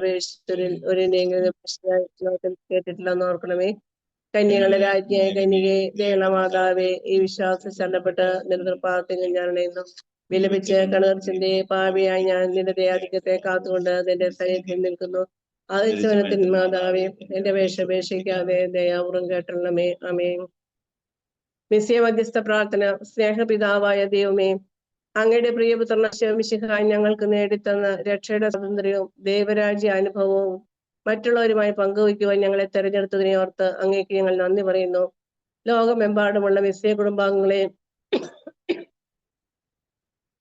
പ്രവേശിച്ചവരിൽ ഒരെങ്കിലും കേട്ടിട്ടില്ലെന്ന് ഓർക്കണമേ. കന്യകളുടെ രാജ്ഞിയായ കന്യകെ ദേളമാതാവേ, ഈ വിശ്വാസം ശരണപ്പെട്ട് നിന്റെ പ്രാർത്ഥന ഞാൻ അണയുന്നു. വിലപിച്ച് കണർച്ചിന്റെ പാപിയായി ഞാൻ നിന്റെ ദയാധിക്യത്തെ കാത്തുകൊണ്ട് നിന്റെ സന്നിധിയിൽ നിൽക്കുന്നു. ആദിത്യവനത്തിൻ മാതാവേ, എന്റെ വേഷപേക്ഷിക്കാതെ ദയാപൂർവം കേട്ടണമേ. ആമേൻ. മിസ്യ മധ്യസ്ഥ പ്രാർത്ഥന. സ്നേഹപിതാവായ ദൈവമേ, അങ്ങയുടെ പ്രിയപുത്രന ശിവമിശിഹായി ഞങ്ങൾക്ക് നേടിത്തന്ന രക്ഷയുടെ സ്വാതന്ത്ര്യവും ദൈവരാജ്യ അനുഭവവും മറ്റുള്ളവരുമായി പങ്കുവയ്ക്കുവാൻ ഞങ്ങളെ തെരഞ്ഞെടുത്തതിനെ ഓർത്ത് അങ്ങേക്ക് ഞങ്ങൾ നന്ദി പറയുന്നു. ലോകമെമ്പാടുമുള്ള മിസ്യ കുടുംബാംഗങ്ങളെയും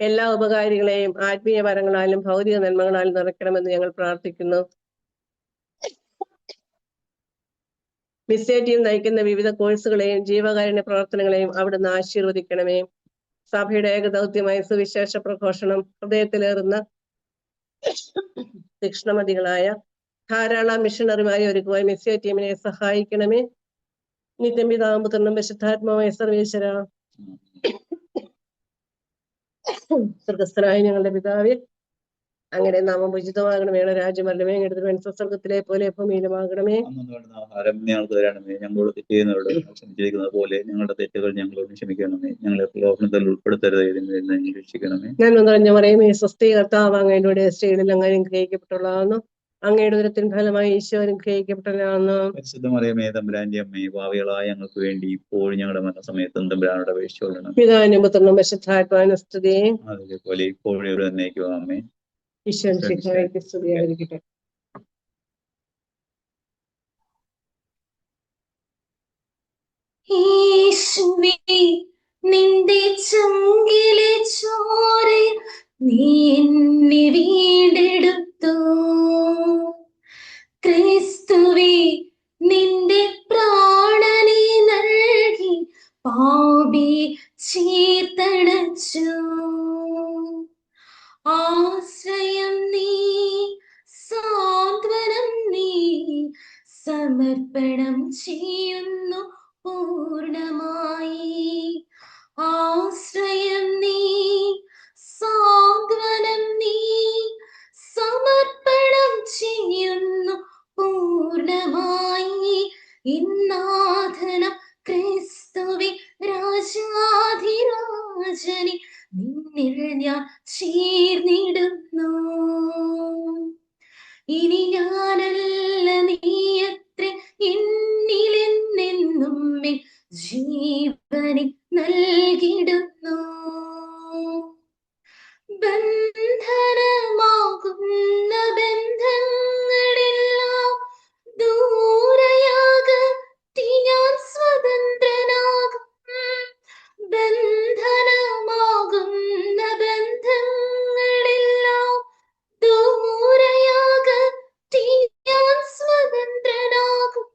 എല്ലാ ഉപകാരികളെയും ആത്മീയ വരങ്ങളാലും ഭൗതിക നന്മകളാലും നിറയ്ക്കണമെന്ന് ഞങ്ങൾ പ്രാർത്ഥിക്കുന്നു. മിസ്യ ടീം നയിക്കുന്ന വിവിധ കോഴ്സുകളെയും ജീവകാരുണ്യ പ്രവർത്തനങ്ങളെയും അവിടുന്ന് ആശീർവദിക്കണമേ. സഭയുടെ ഏകദൗത്യമായ സുവിശേഷ പ്രഘോഷണം ഹൃദയത്തിലേറുന്ന തീക്ഷ്ണമതികളായ ധാരാളം മിഷണറിമാരെ ഒരുക്കുവാൻ മിസ്യ ടീമിനെ സഹായിക്കണമേ. നിത്യം പിതാവും പുത്രനും പരിശുദ്ധാത്മാവായ സർവേശ്വര. സ്വർഗസ്ഥനായ ഞങ്ങളുടെ പിതാവേ, അങ്ങയുടെ നാമം ഉചിതമാകണമേ. രാജ്യം വരണമേ. അങ്ങയുടെ സ്വർഗത്തിലെ പോലെ ഭൂമിയിലുമാകണമേ. ആഹാരം ഞങ്ങൾക്ക് തരണമേ. ഞങ്ങളോട് തെറ്റ് ചെയ്യുന്നവരോട് ക്ഷമിച്ചിരിക്കുന്നത് പോലെ ഞങ്ങളുടെ തെറ്റുകൾ ഞങ്ങളോട് ക്ഷമിക്കണമേ. ഞങ്ങളെ പ്രലോഭനത്തിൽ ഉൾപ്പെടുത്തരുത്, രക്ഷിക്കണമേ. ഞാൻ നിറഞ്ഞ പറയുമേ, സ്വസ്തി കർത്താവ് അങ്ങയുടെ സ്ത്രീകളിൽ അങ്ങ് അനുഗ്രഹിക്കപ്പെട്ടുള്ളതാകുന്നു. അങ്ങയുടെ ഉദരത്തിൻ ഫലമായി ഈശോ അനുഗ്രഹിക്കപ്പെട്ടവനാകുന്നു. പരിശുദ്ധമറിയമേ, തമ്പുരാന്റെ അമ്മേ, പാപികളായ ഞങ്ങൾക്ക് വേണ്ടി ഇപ്പോഴും ഞങ്ങളുടെ മരണസമയത്തും തമ്പുരാനോട് അപേക്ഷിച്ചുകൊള്ളണം. പിതാവിനും പുത്രനും പരിശുദ്ധാത്മാവിനും സ്തുതി. അതേപോലെ ഇപ്പോഴും ഇവിടെ എന്നേക്കും ആമേൻ. ഈശോ മിശിഹായ്ക്ക് സ്തുതിയായിരിക്കട്ടെ. യേശുവേ, നിന്റെ ചങ്കിലെ ചോരയിൽ നീ എന്നെ വീണ്ടെടുത്തു. ക്രിസ്തുവേ, നിന്റെ പ്രാണനെ നൽകി പാപി ചേർത്തണച്ചു. ആശ്രയം നീ, സാന്ത്വനം നീ, സമർപ്പണം ചെയ്യുന്നു പൂർണമായി. ആശ്രയം നീ, സാന്ത്വനം നീ, സമർപ്പണം ചെയ്യുന്നു പൂർണമായി. ഇന്നാഥനം ക്രിസ്തുവേ, രാജാധിരാജനെ നിന്നിൽ ഞാൻ ചേർന്നിടുന്നു. ഇനി ഞാനല്ല, നീയത്ര എന്നിലെന്നെന്നും ജീവനെ നൽകിടുന്നു. ബന്ധനമാകുന്ന ബന്ധങ്ങളെല്ലാം ദൂരയാകത്തി ഞാൻ സ്വതന്ത്രനാകും. ബന്ധനമാകുന്ന ബന്ധങ്ങളെല്ലാം ദൂരയാകത്തി ഞാൻ സ്വതന്ത്രനാകും.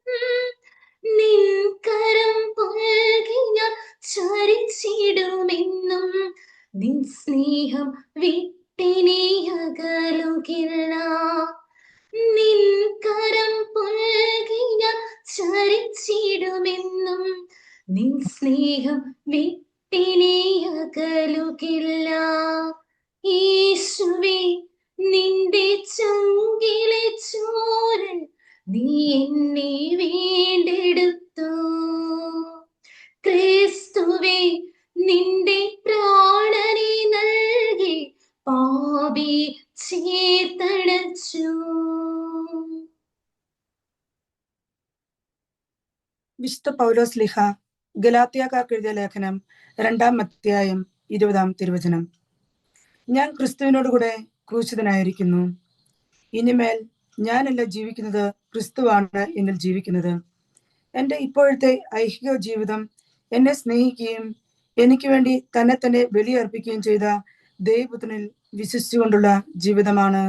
നിൻ കരം പുൽകി ഞാൻ ചരിച്ചിടുമെന്നും, നിൻ സ്നേഹം വിട്ടിനി അകലുകില്ല. നിൻ കരം പുൽകി ഞാൻ ചരിച്ചിടുമെന്നും, നിൻ സ്നേഹം വിട്ടിനി അകലുകില്ല. യേശുവേ, നിന്റെ ചങ്കിലെ ചോരൽ നീ എന്നെ വീണ്ടെടുത്തു. ക്രിസ്തുവേ, നിന്റെ പ്രാണനെ നൽകി പാപി ചേർത്തണച്ചു. വിശുദ്ധ പൗലോസ്ലീഹ ഗലാത്യക്കാർക്ക് എഴുതിയ ലേഖനം 2-ാം അധ്യായം 20-ാം തിരുവചനം. ഞാൻ ക്രിസ്തുവിനോടുകൂടെ ക്രൂശിതനായിരിക്കുന്നു. ഇനിമേൽ ഞാനല്ല ജീവിക്കുന്നത്, ക്രിസ്തുവാണ് എന്നിൽ ജീവിക്കുന്നത്. എൻ്റെ ഇപ്പോഴത്തെ ഐഹിക ജീവിതം എന്നെ സ്നേഹിക്കുകയും എനിക്ക് വേണ്ടി തന്നെ തന്നെ ബലിയർപ്പിക്കുകയും ചെയ്ത ദൈവപുത്രനിൽ വിശ്വസിച്ചുകൊണ്ടുള്ള ജീവിതമാണ്.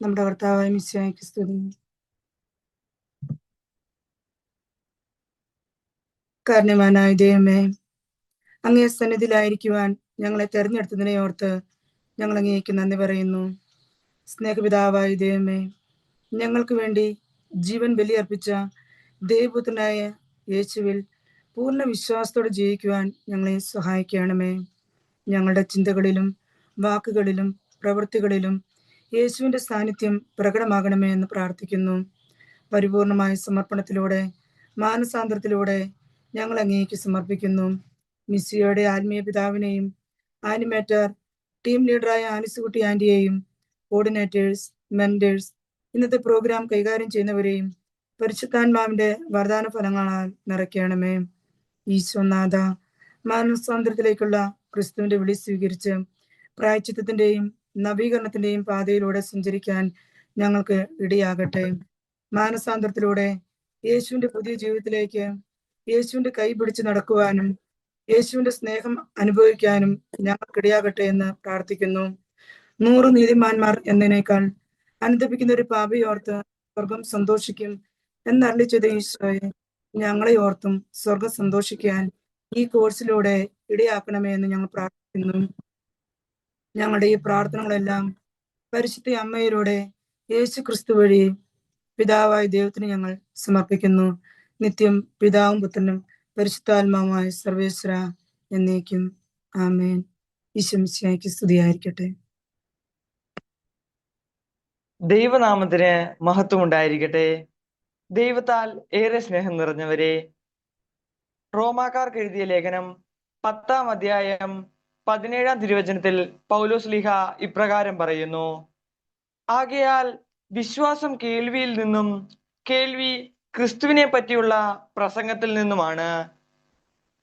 നമ്മുടെ കർത്താവായ മിശിഹായ്ക്ക് സ്തുതി. കാരണവാനായ ദൈവമേ, അങ്ങേ സന്നിധിയിലായിരിക്കുവാൻ ഞങ്ങളെ തെരഞ്ഞെടുത്തതിനെ ഓർത്ത് ഞങ്ങൾ അങ്ങേക്ക് നന്ദി പറയുന്നു. സ്നേഹപിതാവായ ദൈവമേ, ഞങ്ങൾക്ക് വേണ്ടി ജീവൻ ബലിയർപ്പിച്ച ദൈവപുത്രനായ യേശുവിൽ പൂർണ്ണ വിശ്വാസത്തോടെ ജീവിക്കുവാൻ ഞങ്ങളെ സഹായിക്കണമേ. ഞങ്ങളുടെ ചിന്തകളിലും വാക്കുകളിലും പ്രവൃത്തികളിലും യേശുവിന്റെ സാന്നിധ്യം പ്രകടമാകണമേ എന്ന് പ്രാർത്ഥിക്കുന്നു. പരിപൂർണമായ സമർപ്പണത്തിലൂടെ മാനസാന്തരത്തിലൂടെ ഞങ്ങൾ അങ്ങേക്ക് സമർപ്പിക്കുന്നു. മിസ്സിയുടെ ആത്മീയ പിതാവിനെയും ആനിമേറ്റർ ടീം ലീഡറായ ആലിസുകുട്ടി ആന്റിയെയും കോർഡിനേറ്റേഴ്സ്, മെന്റേഴ്സ്, ഇന്നത്തെ പ്രോഗ്രാം കൈകാര്യം ചെയ്യുന്നവരെയും പരിശുദ്ധാത്മാവിന്റെ വരദാന ഫലങ്ങളാൽ നിറയ്ക്കണമേ. ഈശോനാഥ, മാനസാന്തരത്തിലേക്കുള്ള ക്രിസ്തുവിന്റെ വിളി സ്വീകരിച്ച് പ്രായശ്ചിത്തത്തിന്റെയും നവീകരണത്തിന്റെയും പാതയിലൂടെ സഞ്ചരിക്കാൻ ഞങ്ങൾക്ക് ഇടയാകട്ടെ. മാനസാന്തരത്തിലൂടെ യേശുവിന്റെ പുതിയ ജീവിതത്തിലേക്ക് യേശുവിന്റെ കൈ പിടിച്ച് നടക്കുവാനും യേശുവിന്റെ സ്നേഹം അനുഭവിക്കാനും ഞങ്ങൾക്കിടയാകട്ടെ എന്ന് പ്രാർത്ഥിക്കുന്നു. 100 നീതിമാന്മാർ എന്നതിനേക്കാൾ അനുദപിക്കുന്ന ഒരു പാപിയോർത്ത് സ്വർഗം സന്തോഷിക്കും എന്നരുളി ചെയ്ത ഈശോയെ, ഞങ്ങളെ ഓർത്തും സ്വർഗം സന്തോഷിക്കാൻ ഈ കോഴ്സിലൂടെ ഇടയാക്കണമേ എന്ന് ഞങ്ങൾ പ്രാർത്ഥിക്കുന്നു. ഞങ്ങളുടെ ഈ പ്രാർത്ഥനകളെല്ലാം പരിശുദ്ധ അമ്മയിലൂടെ യേശു ക്രിസ്തു വഴി പിതാവായ ദൈവത്തിന് ഞങ്ങൾ സമർപ്പിക്കുന്നു. നിത്യം പിതാവും പുത്രനും പരിശുദ്ധാത്മാവുമായ സർവേശ്വര എന്നേക്കും ആമേൻ. ഈശോ മിശിഹായ്ക്ക് സ്തുതിയായിരിക്കട്ടെ. ദൈവനാമത്തിന് മഹത്വം ഉണ്ടായിരിക്കട്ടെ. ദൈവത്താൽ ഏറെ സ്നേഹം നിറഞ്ഞവരെ, റോമാക്കാർക്ക് എഴുതിയ ലേഖനം 10-ാം അധ്യായം 17-ാം തിരുവചനത്തിൽ പൗലോസ് ലീഹ ഇപ്രകാരം പറയുന്നു: ആകയാൽ വിശ്വാസം കേൾവിയിൽ നിന്നും, കേൾവി ക്രിസ്തുവിനെ പറ്റിയുള്ള പ്രസംഗത്തിൽ നിന്നുമാണ്.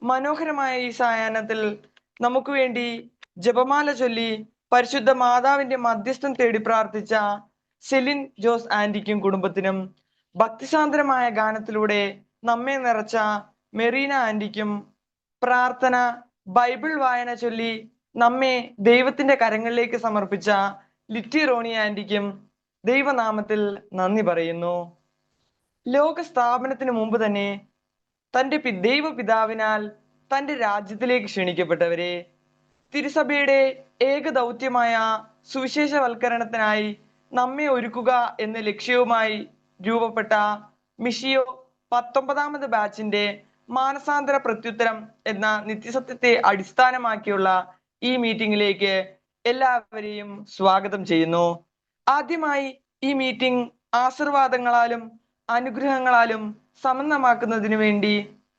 മനോഹരമായ ഈ സായാഹ്നത്തിൽ നമുക്ക് വേണ്ടി ജപമാല ചൊല്ലി പരിശുദ്ധ മാതാവിന്റെ മധ്യസ്ഥം തേടി പ്രാർത്ഥിച്ച സെലിൻ ജോസ് ആന്റിക്കും കുടുംബത്തിനും, ഭക്തിസാന്ദ്രമായ ഗാനത്തിലൂടെ നമ്മെ നിറച്ച മെറീന ആന്റിക്കും, പ്രാർത്ഥന ബൈബിൾ വായന ചൊല്ലി നമ്മെ ദൈവത്തിന്റെ കരങ്ങളിലേക്ക് സമർപ്പിച്ച ലിറ്റി റോണി ആന്റിക്കും ദൈവനാമത്തിൽ നന്ദി പറയുന്നു. ലോക സ്ഥാപനത്തിന് മുമ്പ് തന്നെ തന്റെ ദൈവപിതാവിനാൽ തന്റെ രാജ്യത്തിലേക്ക് ക്ഷണിക്കപ്പെട്ടവരെ, തിരുസഭയുടെ ഏക ദൗത്യമായ സുവിശേഷവൽക്കരണത്തിനായി നമ്മെ ഒരുക്കുക എന്ന ലക്ഷ്യവുമായി രൂപപ്പെട്ട മിഷിയോ 19ാമത് ബാച്ചിന്റെ മാനസാന്തര പ്രത്യുത്തരം എന്ന നിത്യസത്യത്തെ അടിസ്ഥാനമാക്കിയുള്ള ഈ മീറ്റിംഗിലേക്ക് എല്ലാവരെയും സ്വാഗതം ചെയ്യുന്നു. ആദ്യമായി ഈ മീറ്റിംഗ് ആശീർവാദങ്ങളാലും അനുഗ്രഹങ്ങളാലും സമന്നമാക്കുന്നതിനു വേണ്ടി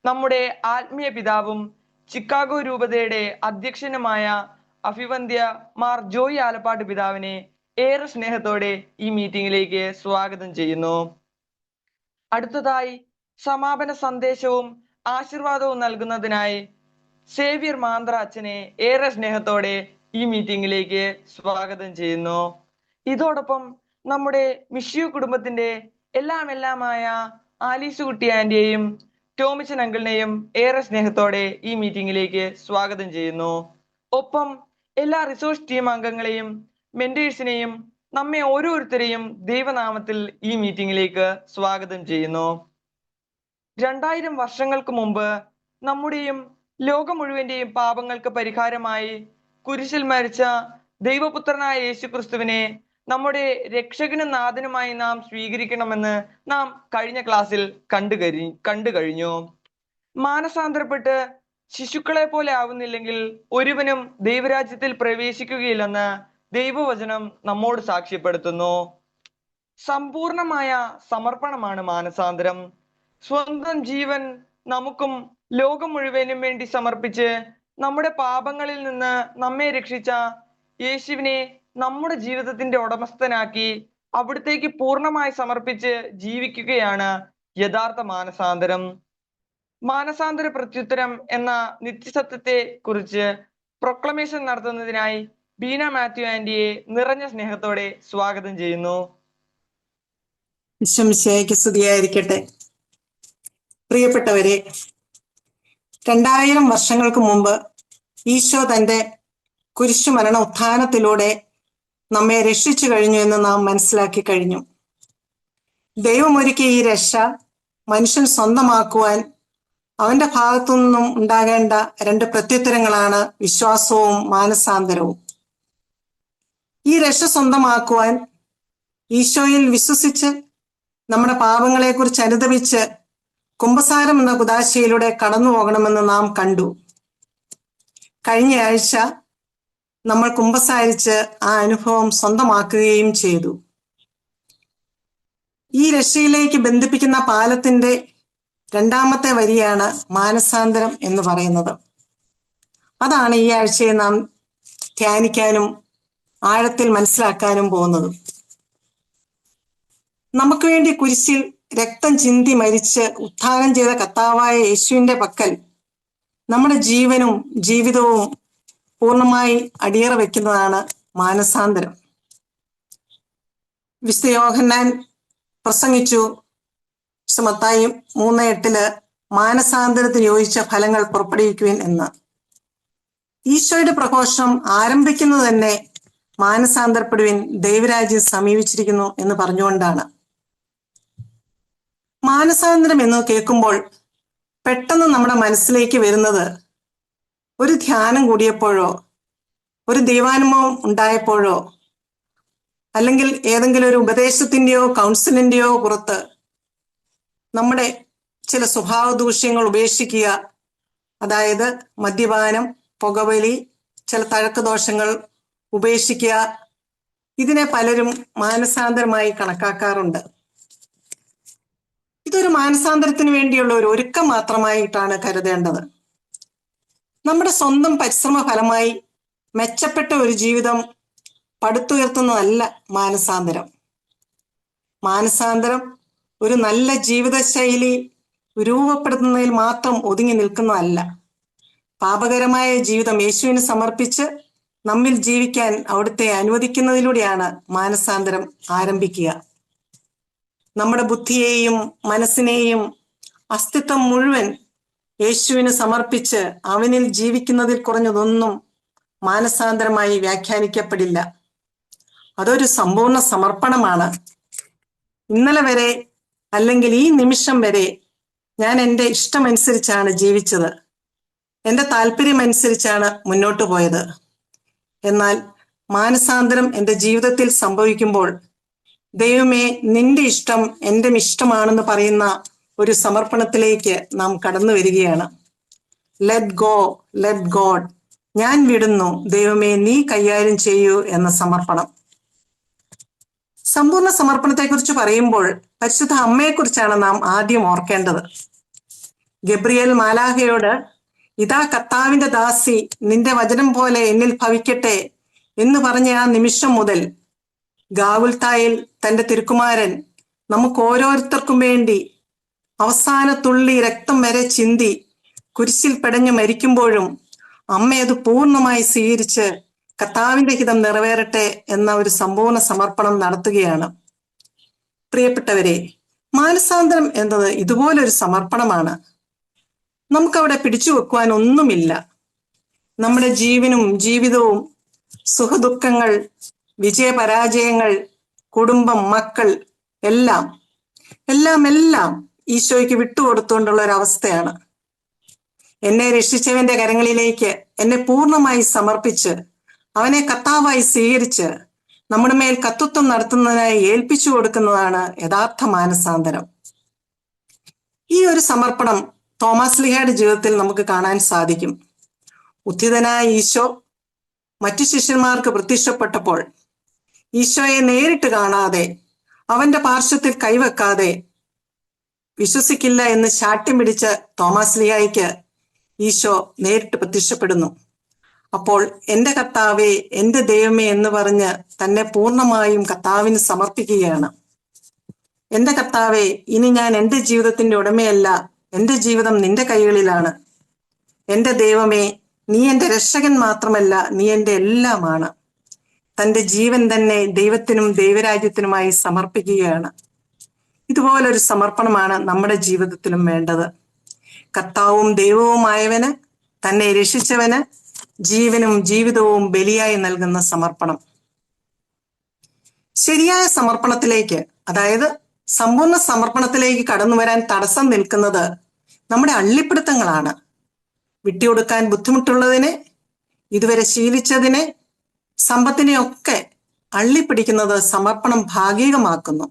നമ്മുടെ ആത്മീയ പിതാവും ചിക്കാഗോ രൂപതയുടെ അധ്യക്ഷനുമായ അഭിവന്ദ്യ മാർ ജോയി ആലപ്പാട്ട് പിതാവിനെ ഏറെ സ്നേഹത്തോടെ ഈ മീറ്റിംഗിലേക്ക് സ്വാഗതം ചെയ്യുന്നു. അടുത്തതായി സമാപന സന്ദേശവും ആശീർവാദവും നൽകുന്നതിനായി സേവ്യർ മാന്ത്ര അച്ഛനെ ഏറെ സ്നേഹത്തോടെ ഈ മീറ്റിംഗിലേക്ക് സ്വാഗതം ചെയ്യുന്നു. ഇതോടൊപ്പം നമ്മുടെ മിഷ്യു കുടുംബത്തിന്റെ എല്ലാമായ ആലീസുകുട്ടി ആന്റിയെയും ടോമിച്ചൻ അങ്കിളിനെയും ഏറെ സ്നേഹത്തോടെ ഈ മീറ്റിംഗിലേക്ക് സ്വാഗതം ചെയ്യുന്നു. ഒപ്പം എല്ലാ റിസോഴ്സ് ടീം അംഗങ്ങളെയും മെന്റേഴ്സിനെയും നമ്മെ ഓരോരുത്തരെയും ദൈവനാമത്തിൽ ഈ മീറ്റിംഗിലേക്ക് സ്വാഗതം ചെയ്യുന്നു. 2000 വർഷങ്ങൾക്ക് മുമ്പ് നമ്മുടെയും ലോകം മുഴുവന്റെയും പാപങ്ങൾക്ക് പരിഹാരമായി കുരിശിൽ മരിച്ച ദൈവപുത്രനായ യേശു ക്രിസ്തുവിനെ നമ്മുടെ രക്ഷകനും നാഥനുമായി നാം സ്വീകരിക്കണമെന്ന് നാം കഴിഞ്ഞ ക്ലാസ്സിൽ കണ്ടു കഴിഞ്ഞു. മാനസാന്തരപ്പെട്ട് ശിശുക്കളെ പോലെ ആവുന്നില്ലെങ്കിൽ ഒരുവനും ദൈവരാജ്യത്തിൽ പ്രവേശിക്കുകയില്ലെന്ന് ദൈവവചനം നമ്മോട് സാക്ഷ്യപ്പെടുത്തുന്നു. സമ്പൂർണമായ സമർപ്പണമാണ് മാനസാന്തരം. സ്വന്തം ജീവൻ നമുക്കും ലോകം മുഴുവനും വേണ്ടി സമർപ്പിച്ച് നമ്മുടെ പാപങ്ങളിൽ നിന്ന് നമ്മെ രക്ഷിച്ച യേശുവിനെ നമ്മുടെ ജീവിതത്തിന്റെ ഉടമസ്ഥനാക്കി അവിടത്തേക്ക് പൂർണ്ണമായി സമർപ്പിച്ച് ജീവിക്കുകയാണ് യഥാർത്ഥ മാനസാന്തരം. മാനസാന്തര പ്രത്യുത്തരം എന്ന നിത്യസത്യത്തെ കുറിച്ച് പ്രൊക്ലമേഷൻ നടത്തുന്നതിനായി ബീന മാത്യു ആന്റിയെ നിറഞ്ഞ സ്നേഹത്തോടെ സ്വാഗതം ചെയ്യുന്നു. ഈശോമിശിഹായ്ക്ക് സ്തുതിയായിരിക്കട്ടെ. പ്രിയപ്പെട്ടവരെ, 2000 വർഷങ്ങൾക്ക് മുമ്പ് ഈശോ തന്റെ കുരിശുമരണ ഉത്ഥാനത്തിലൂടെ നമ്മെ രക്ഷിച്ചു കഴിഞ്ഞു എന്ന് നാം മനസ്സിലാക്കി കഴിഞ്ഞു. ദൈവമൊരുക്കിയ ഈ രക്ഷ മനുഷ്യൻ സ്വന്തമാക്കുവാൻ അവന്റെ ഭാഗത്തു നിന്നും ഉണ്ടാകേണ്ട 2 പ്രത്യുത്തരങ്ങളാണ് വിശ്വാസവും മാനസാന്തരവും. ഈ രക്ഷ സ്വന്തമാക്കുവാൻ ഈശോയിൽ വിശ്വസിച്ച് നമ്മുടെ പാപങ്ങളെക്കുറിച്ച് അനുതപിച്ച് കുമ്പസാരം എന്ന കുദാശയിലൂടെ കടന്നു പോകണമെന്ന് നാം കണ്ടു. കഴിഞ്ഞ ആഴ്ച നമ്മൾ കുമ്പസാരിച്ച് ആ അനുഭവം സ്വന്തമാക്കുകയും ചെയ്തു. ഈ രക്ഷയിലേക്ക് ബന്ധിപ്പിക്കുന്ന പാലത്തിന്റെ രണ്ടാമത്തെ വരിയാണ് മാനസാന്തരം എന്ന് പറയുന്നത്. അതാണ് ഈ ആഴ്ചയെ നാം ധ്യാനിക്കാനും ആഴത്തിൽ മനസ്സിലാക്കാനും പോകുന്നത്. നമുക്ക് വേണ്ടി കുരിശിൽ രക്തം ചിന്തി മരിച്ച് ഉത്ഥാനം ചെയ്ത കർത്താവായ യേശുവിന്റെ പക്കൽ നമ്മുടെ ജീവനും ജീവിതവും പൂർണ്ണമായി അടിയറ വെക്കുന്നതാണ് മാനസാന്തരം. വിശുദ്ധ യോഹന്നാൻ പ്രസംഗിച്ചു, മത്തായി 3:8 മാനസാന്തരത്തിന് യോജിച്ച ഫലങ്ങൾ പുറപ്പെടുവിക്കുവിൻ എന്ന്. ഈശോയുടെ പ്രഘോഷം ആരംഭിക്കുന്നത് തന്നെ മാനസാന്തരപ്പെടുവിൻ, ദൈവരാജ്യം സമീപിച്ചിരിക്കുന്നു എന്ന് പറഞ്ഞുകൊണ്ടാണ്. മാനസാന്തരം എന്ന് കേൾക്കുമ്പോൾ പെട്ടെന്ന് നമ്മുടെ മനസ്സിലേക്ക് വരുന്നത് ഒരു ധ്യാനം കൂടിയപ്പോഴോ ഒരു ദൈവാനുഭവം ഉണ്ടായപ്പോഴോ അല്ലെങ്കിൽ ഏതെങ്കിലും ഒരു ഉപദേശത്തിന്റെയോ കൗൺസിലിന്റെയോ പുറത്ത് നമ്മുടെ ചില സ്വഭാവ ദൂഷ്യങ്ങൾ ഉപേക്ഷിക്കുക, അതായത് മദ്യപാനം, പുകവലി, ചില തഴക്ക് ദോഷങ്ങൾ ഉപേക്ഷിക്കുക, ഇതിനെ പലരും മാനസാന്തരമായി കണക്കാക്കാറുണ്ട്. ഇതൊരു മാനസാന്തരത്തിന് വേണ്ടിയുള്ള ഒരു ഒരുക്കം മാത്രമായിട്ടാണ് കരുതേണ്ടത്. നമ്മുടെ സ്വന്തം പരിശ്രമ ഫലമായി മെച്ചപ്പെട്ട ഒരു ജീവിതം പടുത്തുയർത്തുന്നതല്ല മാനസാന്തരം. മാനസാന്തരം ഒരു നല്ല ജീവിതശൈലി രൂപപ്പെടുത്തുന്നതിൽ മാത്രം ഒതുങ്ങി നിൽക്കുന്നതല്ല. പാപകരമായ ജീവിതം യേശുവിന് സമർപ്പിച്ച് നമ്മിൽ ജീവിക്കാൻ അവിടുത്തെ അനുവദിക്കുന്നതിലൂടെയാണ് മാനസാന്തരം ആരംഭിക്കുക. നമ്മുടെ ബുദ്ധിയെയും മനസ്സിനെയും അസ്തിത്വം മുഴുവൻ യേശുവിന് സമർപ്പിച്ച് അവനിൽ ജീവിക്കുന്നതിൽ കുറഞ്ഞതൊന്നും മാനസാന്തരമായി വ്യാഖ്യാനിക്കപ്പെടില്ല. അതൊരു സമ്പൂർണ്ണ സമർപ്പണമാണ്. ഇന്നലെ വരെ അല്ലെങ്കിൽ ഈ നിമിഷം വരെ ഞാൻ എൻ്റെ ഇഷ്ടമനുസരിച്ചാണ് ജീവിച്ചത്, എൻ്റെ താല്പര്യമനുസരിച്ചാണ് മുന്നോട്ട് പോയത്. എന്നാൽ മാനസാന്തരം എൻ്റെ ജീവിതത്തിൽ സംഭവിക്കുമ്പോൾ ദൈവമേ, നിന്റെ ഇഷ്ടം എൻ്റെ ഇഷ്ടമാണെന്ന് പറയുന്ന ഒരു സമർപ്പണത്തിലേക്ക് നാം കടന്നു വരികയാണ്. ലെറ്റ് ഗോ, ലെറ്റ് ഗോഡ്, ഞാൻ വിടുന്നു, ദൈവമേ നീ കൈകാര്യം ചെയ്യൂ എന്ന സമർപ്പണം. സമ്പൂർണ്ണ സമർപ്പണത്തെക്കുറിച്ച് പറയുമ്പോൾ പരിശുദ്ധ അമ്മയെക്കുറിച്ചാണ് നാം ആദ്യം ഓർക്കേണ്ടത്. ഗബ്രിയേൽ മാലാഖയോട് ഇതാ കർത്താവിന്റെ ദാസി, നിന്റെ വചനം പോലെ എന്നിൽ ഭവിക്കട്ടെ എന്ന് പറഞ്ഞ ആ നിമിഷം മുതൽ ഗാവുൽത്തായിൽ തന്റെ തിരുക്കുമാരൻ നമുക്ക് ഓരോരുത്തർക്കും വേണ്ടി അവസാന തുള്ളി രക്തം വരെ ചിന്തി കുരിശിൽ പെടഞ്ഞു മരിക്കുമ്പോഴും അമ്മ അത് പൂർണ്ണമായി സ്വീകരിച്ച് കർത്താവിന്റെ ഹിതം നിറവേറട്ടെ എന്ന ഒരു സമ്പൂർണ്ണ സമർപ്പണം നടത്തുകയാണ്. പ്രിയപ്പെട്ടവരെ, മാനസാന്തരം എന്നത് ഇതുപോലൊരു സമർപ്പണമാണ്. നമുക്കവിടെ പിടിച്ചു വെക്കുവാൻ ഒന്നുമില്ല. നമ്മുടെ ജീവനും ജീവിതവും, സുഖദുഃഖങ്ങൾ, വിജയപരാജയങ്ങൾ, കുടുംബം, മക്കൾ എല്ലാം ഈശോയ്ക്ക് വിട്ടുകൊടുത്തുകൊണ്ടുള്ള ഒരു അവസ്ഥയാണ്. എന്നെ രക്ഷിച്ചവന്റെ കരങ്ങളിലേക്ക് എന്നെ പൂർണ്ണമായി സമർപ്പിച്ച് അവനെ കർത്താവായി സ്വീകരിച്ച് നമ്മുടെ മേൽ കർത്തൃത്വം നടത്തുന്നതിനായി ഏൽപ്പിച്ചു കൊടുക്കുന്നതാണ് യഥാർത്ഥ മാനസാന്തരം. ഈ ഒരു സമർപ്പണം തോമാസ് ലീഹയുടെ ജീവിതത്തിൽ നമുക്ക് കാണാൻ സാധിക്കും. ഉത്ഥിതനായ ഈശോ മറ്റു ശിഷ്യന്മാർക്ക് പ്രത്യക്ഷപ്പെട്ടപ്പോൾ ഈശോയെ നേരിട്ട് കാണാതെ അവന്റെ പാർശ്വത്തിൽ കൈവെക്കാതെ വിശ്വസിക്കില്ല എന്ന് ശാഠ്യം പിടിച്ച തോമാസ് ലീഹായ്ക്ക് ഈശോ നേരിട്ട് പ്രത്യക്ഷപ്പെടുന്നു. അപ്പോൾ എൻ്റെ കർത്താവേ, എൻ്റെ ദൈവമേ എന്ന് പറഞ്ഞ് തന്നെ പൂർണ്ണമായും കർത്താവിന് സമർപ്പിക്കുകയാണ്. എൻ്റെ കർത്താവേ, ഇനി ഞാൻ എൻ്റെ ജീവിതത്തിന്റെ ഉടമയല്ല, എൻ്റെ ജീവിതം നിന്റെ കൈകളിലാണ്. എൻ്റെ ദൈവമേ, നീ എൻ്റെ രക്ഷകൻ മാത്രമല്ല, നീ എൻ്റെ എല്ലാമാണ്. തൻ്റെ ജീവൻ തന്നെ ദൈവത്തിനും ദൈവരാജ്യത്തിനുമായി സമർപ്പിക്കുകയാണ്. ഇതുപോലൊരു സമർപ്പണമാണ് നമ്മുടെ ജീവിതത്തിലും വേണ്ടത്. കർത്താവും ദൈവവുമായവന്, തന്നെ രക്ഷിച്ചവന് ജീവനും ജീവിതവും ബലിയായി നൽകുന്ന സമർപ്പണം. ശരിയായ സമർപ്പണത്തിലേക്ക്, അതായത് സമ്പൂർണ്ണ സമർപ്പണത്തിലേക്ക് കടന്നു വരാൻ തടസ്സം നിൽക്കുന്നത് നമ്മുടെ അള്ളിപ്പിടുത്തങ്ങളാണ്. വിട്ടുകൊടുക്കാൻ ബുദ്ധിമുട്ടുള്ളതിനെ, ഇതുവരെ ശീലിച്ചതിനെ, സമ്പത്തിനെയൊക്കെ അള്ളിപ്പിടിക്കുന്നത് സമർപ്പണം ഭാഗികമാക്കുന്നു.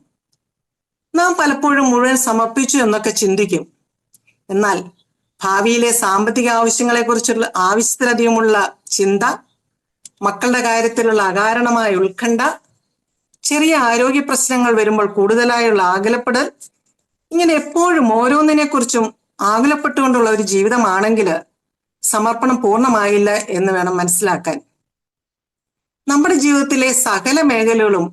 നാം പലപ്പോഴും മുഴുവൻ സമർപ്പിച്ചു എന്നൊക്കെ ചിന്തിക്കും. എന്നാൽ ഭാവിയിലെ സാമ്പത്തിക ആവശ്യങ്ങളെക്കുറിച്ചുള്ള ആവശ്യത്തിലധികമുള്ള ചിന്ത മക്കളുടെ കാര്യത്തിലുള്ള അകാരണമായ ഉത്കണ്ഠ, ചെറിയ ആരോഗ്യ പ്രശ്നങ്ങൾ വരുമ്പോൾ കൂടുതലായുള്ള ആകുലപ്പെടൽ, ഇങ്ങനെ എപ്പോഴും ഓരോന്നിനെ കുറിച്ചും ആകുലപ്പെട്ടുകൊണ്ടുള്ള ഒരു ജീവിതമാണെങ്കിൽ സമർപ്പണം പൂർണ്ണമായില്ല എന്ന് വേണം മനസ്സിലാക്കാൻ. നമ്മുടെ ജീവിതത്തിലെ സകല മേഖലകളും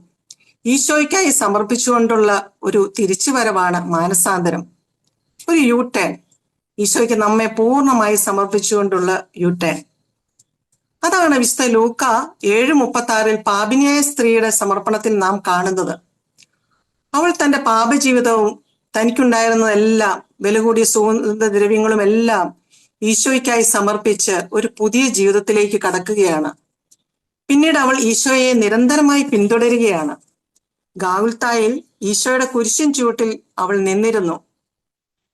ഈശോയ്ക്കായി സമർപ്പിച്ചുകൊണ്ടുള്ള ഒരു തിരിച്ചുവരവാണ് മാനസാന്തരം, ഒരു യു ടേൺ. ഈശോയ്ക്ക് നമ്മെ പൂർണ്ണമായി സമർപ്പിച്ചുകൊണ്ടുള്ള യു ടേൺ. അതാണ് വിശുദ്ധ ലൂക്ക 7:36 പാപിനിയായ സ്ത്രീയുടെ സമർപ്പണത്തിൽ നാം കാണുന്നത്. അവൾ തന്റെ പാപജീവിതവും തനിക്കുണ്ടായിരുന്നതെല്ലാം, വില കൂടിയ സുഗന്ധദ്രവ്യങ്ങളും എല്ലാം ഈശോയ്ക്കായി സമർപ്പിച്ച് ഒരു പുതിയ ജീവിതത്തിലേക്ക് കടക്കുകയാണ്. പിന്നീട് അവൾ ഈശോയെ നിരന്തരമായി പിന്തുടരുകയാണ്. ഗാഗുൽത്തായിൽ ഈശോയുടെ കുരിശിൻ ചുവട്ടിൽ അവൾ നിന്നിരുന്നു.